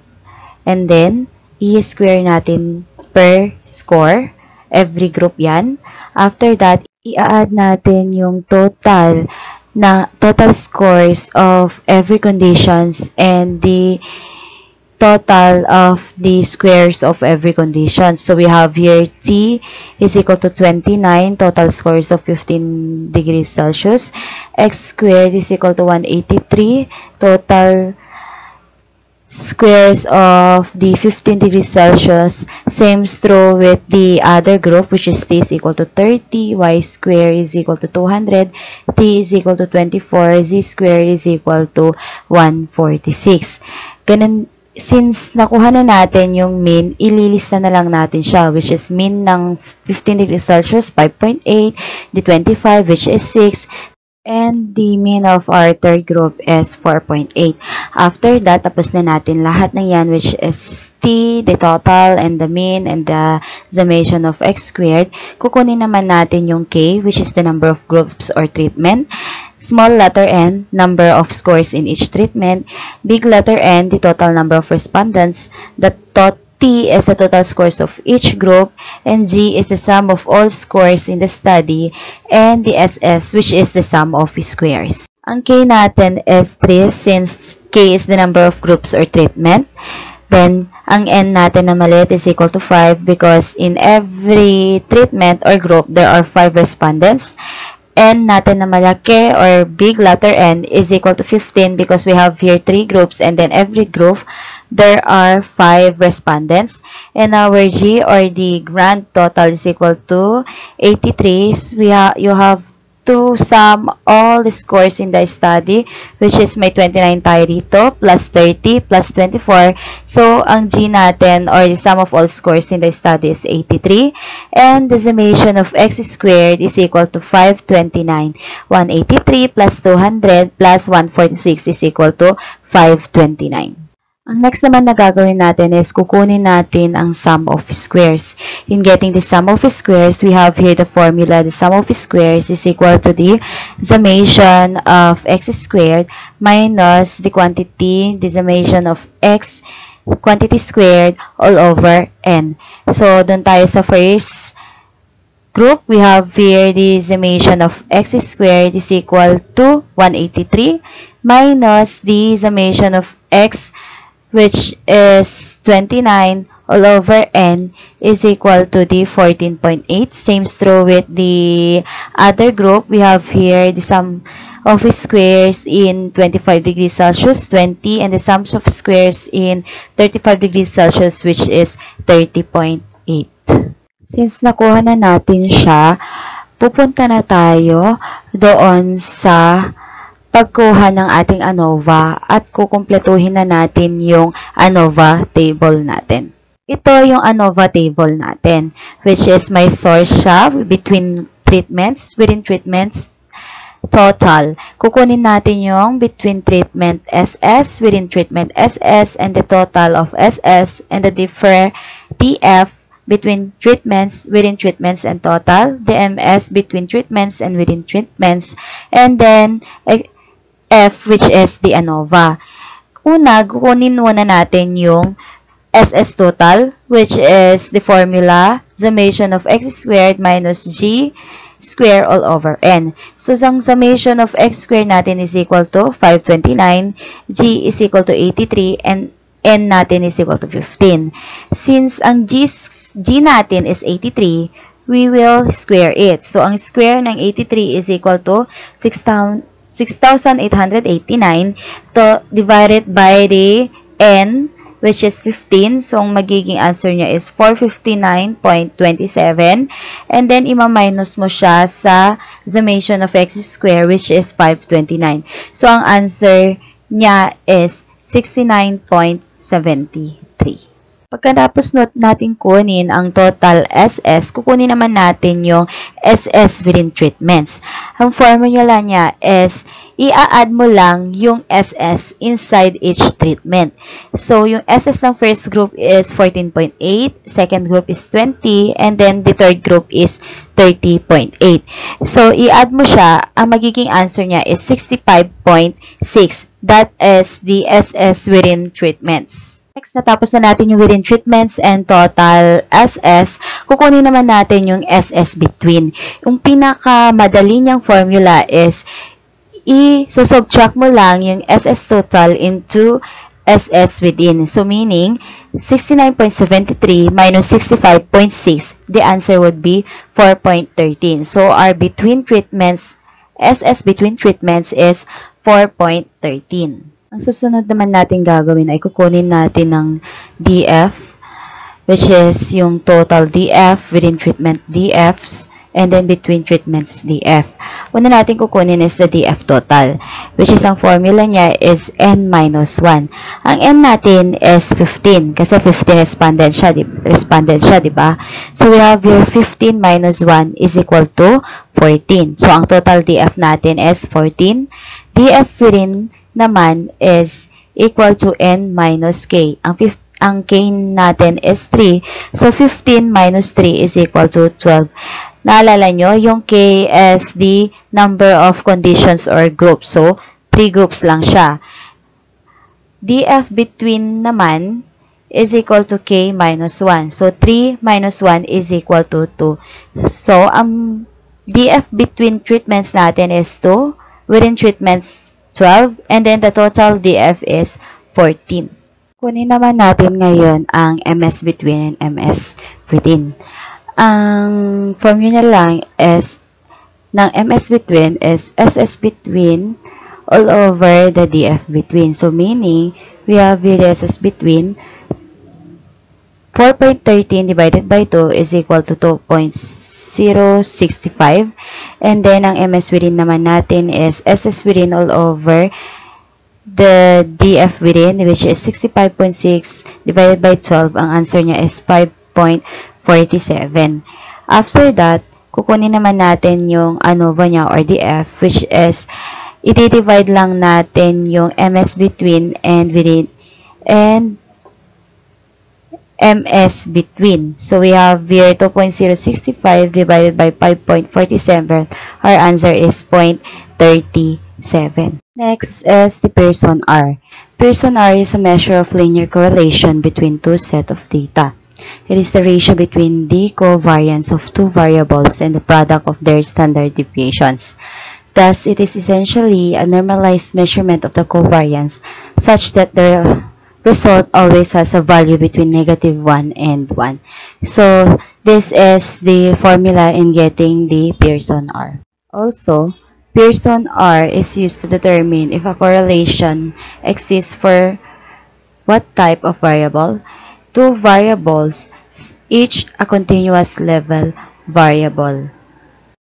Speaker 12: And then, i-square natin per score. Every group yan. After that, i-add natin yung total scores of every conditions and the total of the squares of every condition. So, we have here T is equal to 29, total scores of 15 degrees Celsius. X squared is equal to 183, total squares of the 15 degrees Celsius. Same true with the other group, which is T is equal to 30, Y square is equal to 200, T is equal to 24, Z square is equal to 146. Ganun, since nakuha na natin yung mean, ililista na lang natin siya, which is mean ng 15 degrees Celsius, 5.8, the 25, which is 6, and the mean of our third group is 4.8. After that, tapos na natin lahat ng yan, which is T, the total, and the mean, and the summation of X squared. Kukunin naman natin yung K, which is the number of groups or treatment. Small letter N, number of scores in each treatment. Big letter N, the total number of respondents. The T is the total scores of each group, and G is the sum of all scores in the study, and the SS, which is the sum of squares. Ang K natin is 3 since K is the number of groups or treatment. Then, ang N natin na maliit is equal to 5 because in every treatment or group, there are 5 respondents. N natin na malaki or big letter N is equal to 15 because we have here 3 groups and then every group, there are 5 respondents. And our G or the grand total is equal to 83. You have to sum all the scores in the study, which is may 29 tayo dito, plus 30, plus 24. So, ang G natin, or the sum of all scores in the study is 83. And the summation of x squared is equal to 529. 183 plus 200 plus 146 is equal to 529. Ang next naman na gagawin natin is kukunin natin ang sum of squares. In getting the sum of squares, we have here the formula. The sum of squares is equal to the summation of x squared minus the quantity, the summation of x quantity squared all over n. So, dun tayo sa first group, we have here the summation of x squared is equal to 183 minus the summation of x, which is 29 all over n, is equal to the 14.8. Same true with the other group. We have here the sum of squares in 25 degrees Celsius, 20, and the sums of squares in 35 degrees Celsius, which is 30.8. Since nakuha na natin siya, pupunta na tayo doon sa pagkuha ng ating ANOVA at kukumpletuhin na natin yung ANOVA table natin. Ito yung ANOVA table natin, which is may source siya between treatments, within treatments, total. Kukunin natin yung between treatment SS, within treatment SS, and the total of SS, and the TF between treatments, within treatments, and total, the MS between treatments and within treatments, and then F, which is the ANOVA. Una, kukunin muna natin yung SS total, which is the formula, summation of x squared minus g squared all over n. So, ang summation of x squared natin is equal to 529, g is equal to 83, and n natin is equal to 15. Since ang g natin is 83, we will square it. So, ang square ng 83 is equal to 6,889 divided by the n, which is 15. So, ang magiging answer niya is 459.27. And then, ima-minus mo siya sa summation of x squared, which is 529. So, ang answer niya is 69.73. Pagkatapos natin kunin ang total SS, kukunin naman natin yung SS within treatments. Ang formula niya is, i-add mo lang yung SS inside each treatment. So, yung SS ng first group is 14.8, second group is 20, and then the third group is 30.8. So, i-add mo siya, ang magiging answer niya is 65.6. That is the SS within treatments. Next, natapos na natin yung within treatments and total SS, kukunin naman natin yung SS between. Yung pinakamadali niyang formula is, i-subtract mo lang yung SS total into SS within. So, meaning, 69.73 minus 65.6, the answer would be 4.13. So, our between treatments, SS between treatments is 4.13. Ang susunod naman natin gagawin ay kukunin natin ng DF, which is yung total DF, within treatment DFs, and then between treatments DF. Una natin kukunin is the DF total, which is ang formula niya is N minus 1. Ang N natin is 15, kasi 15 respondent siya, diba? So, we have here 15 minus 1 is equal to 14. So, ang total DF natin is 14. DF within naman is equal to n minus k. Ang k natin is 3. So, 15 minus 3 is equal to 12. Naalala nyo, yung k is the number of conditions or groups. So, 3 groups lang siya. DF between naman is equal to k minus 1. So, 3 minus 1 is equal to 2. So, ang DF between treatments natin is 2. Within treatments, 12. And then, the total DF is 14. Kunin naman natin ngayon ang MS between and MS within. Ang formula lang is ng MS between is SS between all over the DF between. So, meaning, we have here SS between 4.13 divided by 2 is equal to 2.065. And then, ang MS within naman natin is SS within all over the DF within, which is 65.6 divided by 12. Ang answer niya is 5.47. After that, kukunin naman natin yung ANOVA niya or DF, which is i-divide lang natin yung MS between and within and MS between. So, we have here 2.065 divided by 5.47. Our answer is 0.37. Next is the Pearson R. Pearson R is a measure of linear correlation between two sets of data. It is the ratio between the covariance of two variables and the product of their standard deviations. Thus, it is essentially a normalized measurement of the covariance such that the result always has a value between negative 1 and 1. So, this is the formula in getting the Pearson R. Also, Pearson R is used to determine if a correlation exists for what type of variable? Two variables, each a continuous level variable.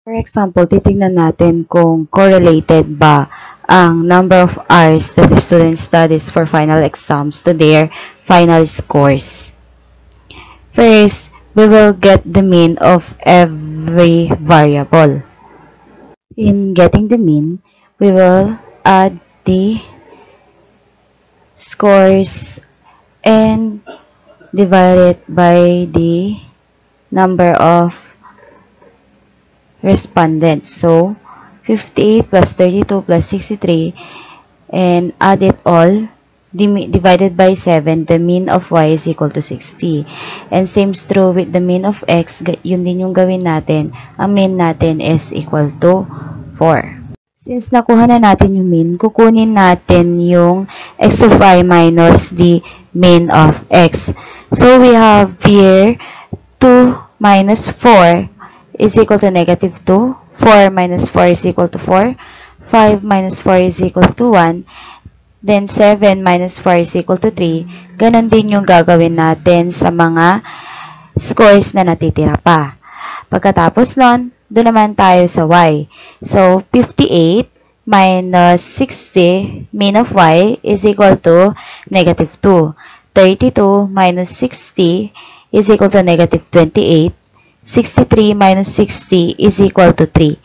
Speaker 12: For example, titingnan natin kung correlated ba ang number of hours that the student studies for final exams to their final scores. First, we will get the mean of every variable. In getting the mean, we will add the scores and divide it by the number of respondents. So, 58 plus 32 plus 63 and add it all divided by 7, the mean of y is equal to 60. And same is true with the mean of x, yun din yung gawin natin. Ang mean natin is equal to 4. Since nakuha na natin yung mean, kukunin natin yung x of y minus the mean of x. So, we have here 2 minus 4 is equal to negative 2. 4 minus 4 is equal to 4. 5 minus 4 is equal to 1. Then, 7 minus 4 is equal to 3. Ganon din yung gagawin natin sa mga scores na natitira pa. Pagkatapos nun, doon naman tayo sa y. So, 58 minus 60, mean of y, is equal to negative 2. 32 minus 60 is equal to negative 28. 63 minus 60 is equal to 3.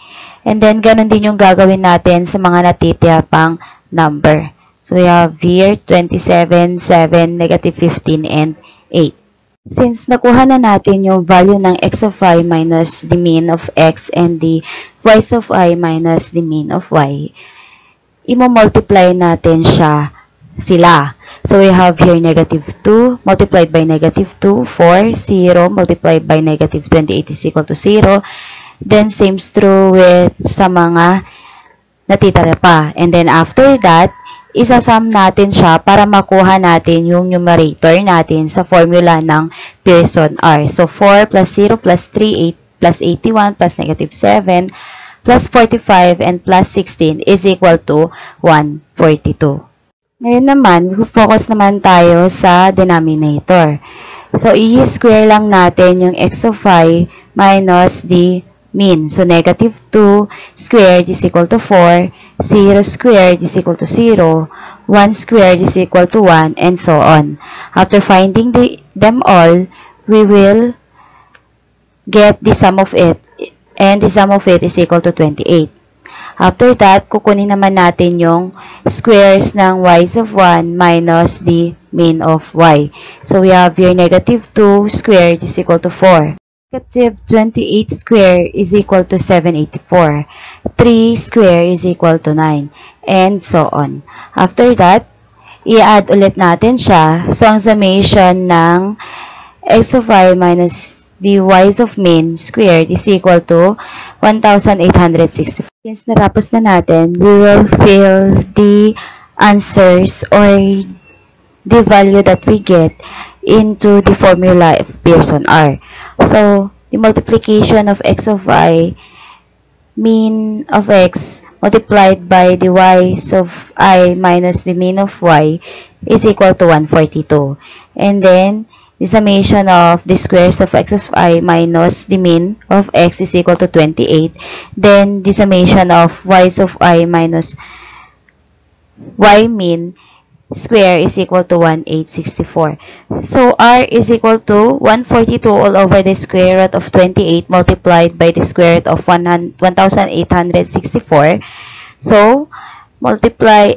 Speaker 12: And then, ganun din yung gagawin natin sa mga natitira pang number. So, we have here 27, 7, negative 15, and 8. Since nakuha na natin yung value ng x of y minus the mean of x and the y of y minus the mean of y, imo-multiply natin sila. So, we have here negative 2 multiplied by negative 2, 4, 0 multiplied by negative 28 is equal to 0. Then, same is true with sa mga natitira pa. And then, after that, isasum natin siya para makuha natin yung numerator natin sa formula ng Pearson R. So, 4 plus 0 plus 3, 8 plus 81 plus negative 7 plus 45 and plus 16 is equal to 142. Ngayon naman, focus naman tayo sa denominator. So, i-square lang natin yung x of y minus the mean. So, negative 2 squared is equal to 4, 0 squared is equal to 0, 1 squared is equal to 1, and so on. After finding them all, we will get the sum of it, and the sum of it is equal to 28. After that, kukunin naman natin yung squares ng y of 1 minus the mean of y. So, we have here negative 2 squared is equal to 4. Negative 28 squared is equal to 784. 3 squared is equal to 9. And so on. After that, i-add ulit natin siya. So, ang summation ng x of y minus the y's of min squared is equal to 1,864. Since natapos na natin, we will fill the answers or the value that we get into the formula of Pearson R. So, the multiplication of x of y, mean of x, multiplied by the y's of I minus the mean of y is equal to 142. And then, the summation of the squares of x of I minus the mean of x is equal to 28. Then, the summation of y's of I minus y mean square is equal to 1,864. So, r is equal to 142 all over the square root of 28 multiplied by the square root of 1,864. So, multiplying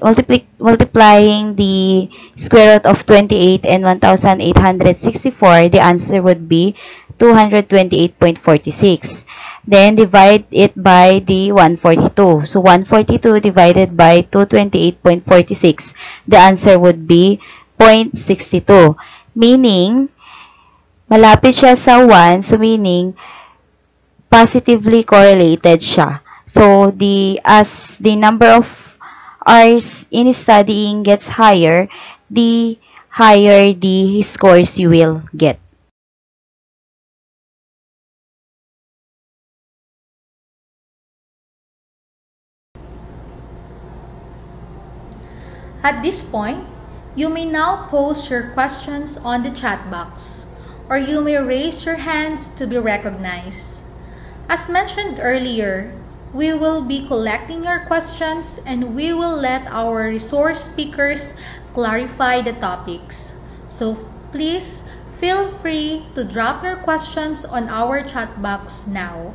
Speaker 12: the square root of 28 and 1,864, the answer would be 228.46. Then, divide it by the 142. So, 142 divided by 228.46, the answer would be 0.62. Meaning, malapit siya sa 1, so meaning, positively correlated siya. So, as the number of hours in studying gets higher, the higher the scores you will get.
Speaker 1: At this point, you may now post your questions on the chat box, or you may raise your hands to be recognized. As mentioned earlier, we will be collecting your questions and we will let our resource speakers clarify the topics. So please feel free to drop your questions on our chat box now.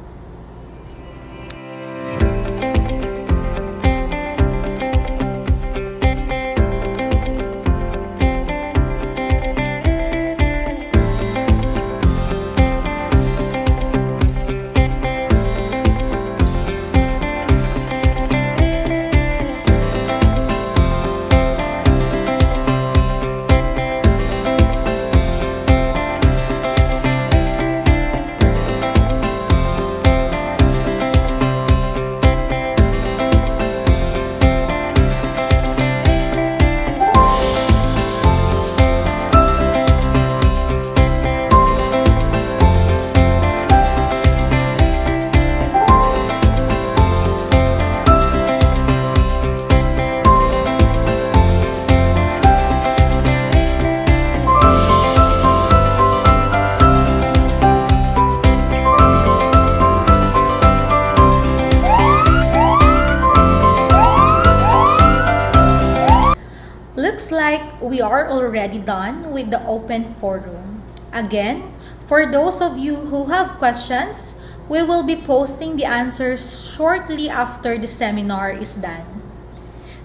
Speaker 1: Looks like we are already done with the open forum. Again, for those of you who have questions, we will be posting the answers shortly after the seminar is done.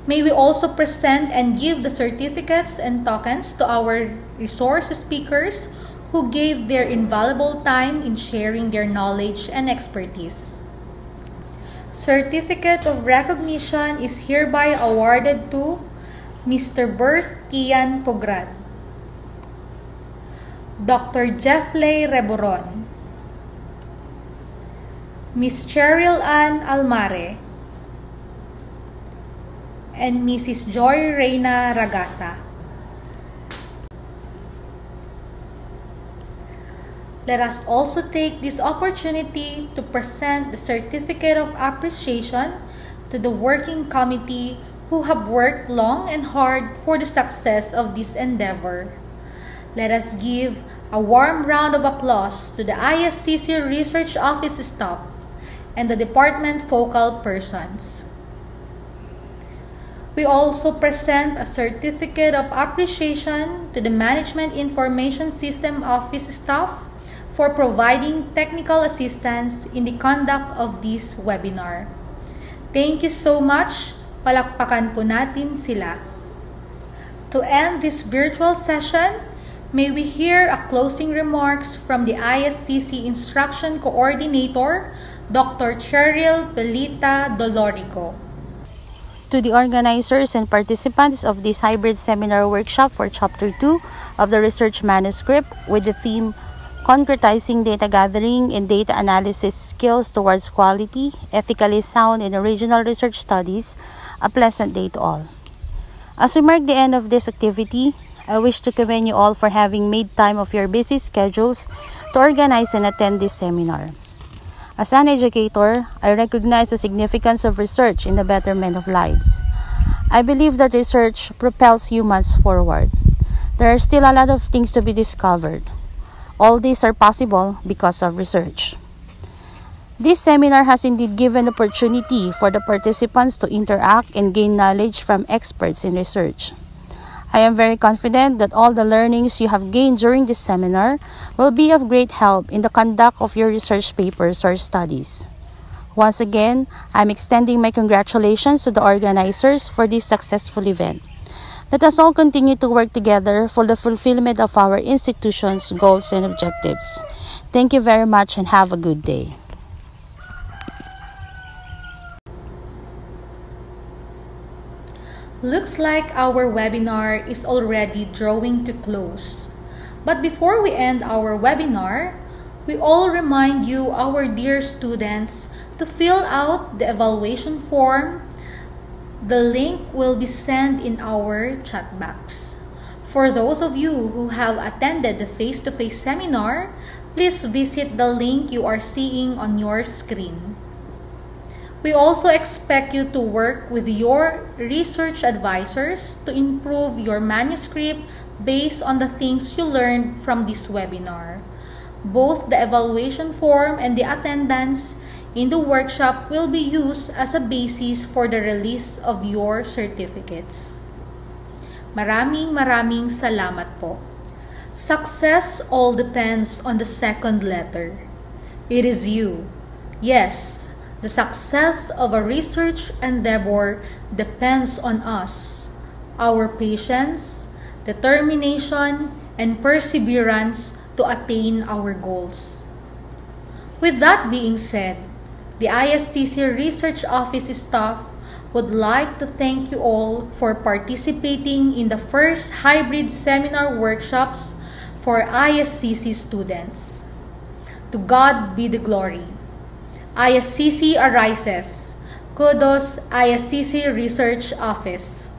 Speaker 1: May we also present and give the certificates and tokens to our resource speakers who gave their invaluable time in sharing their knowledge and expertise. Certificate of recognition is hereby awarded to Mr. Berth Kian Pograd, Dr. Jeffley Reboron, Ms. Cheryl Ann Almare, and Mrs. Joy Reyna Ragasa. Let us also take this opportunity to present the Certificate of Appreciation to the Working Committee who have worked long and hard for the success of this endeavor. Let us give a warm round of applause to the ISCC Research Office staff and the department focal persons. We also present a Certificate of Appreciation to the Management Information System Office staff for providing technical assistance in the conduct of this webinar. Thank you so much. Palakpakan po natin sila. To end this virtual session, may we hear a closing remarks from the ISCC Instruction Coordinator, Dr. Cheryl Pelita Dolorico.
Speaker 13: To the organizers and participants of this hybrid seminar workshop for Chapter 2 of the research manuscript with the theme Concretizing Data Gathering and Data Analysis Skills Towards Quality, Ethically Sound and Original Research Studies, a pleasant day to all. As we mark the end of this activity, I wish to commend you all for having made time of your busy schedules to organize and attend this seminar. As an educator, I recognize the significance of research in the betterment of lives. I believe that research propels humans forward. There are still a lot of things to be discovered. All these are possible because of research. This seminar has indeed given opportunity for the participants to interact and gain knowledge from experts in research. I am very confident that all the learnings you have gained during this seminar will be of great help in the conduct of your research papers or studies. Once again, I am extending my congratulations to the organizers for this successful event. Let us all continue to work together for the fulfillment of our institution's goals and objectives. Thank you very much and have a good day.
Speaker 1: Looks like our webinar is already drawing to close. But before we end our webinar, we all remind you, our dear students, to fill out the evaluation form. The link will be sent in our chat box. For those of you who have attended the face-to-face seminar, please visit the link you are seeing on your screen. We also expect you to work with your research advisors to improve your manuscript based on the things you learned from this webinar. Both the evaluation form and the attendance in the workshop will be used as a basis for the release of your certificates. Maraming salamat po. Success all depends on the second letter. It is you. Yes. The success of a research endeavor depends on us, our patience, determination, and perseverance to attain our goals. With that being said, the ISCC Research Office staff would like to thank you all for participating in the first hybrid seminar workshops for ISCC students. To God be the glory. ISCC arises. Kudos, ISCC Research Office.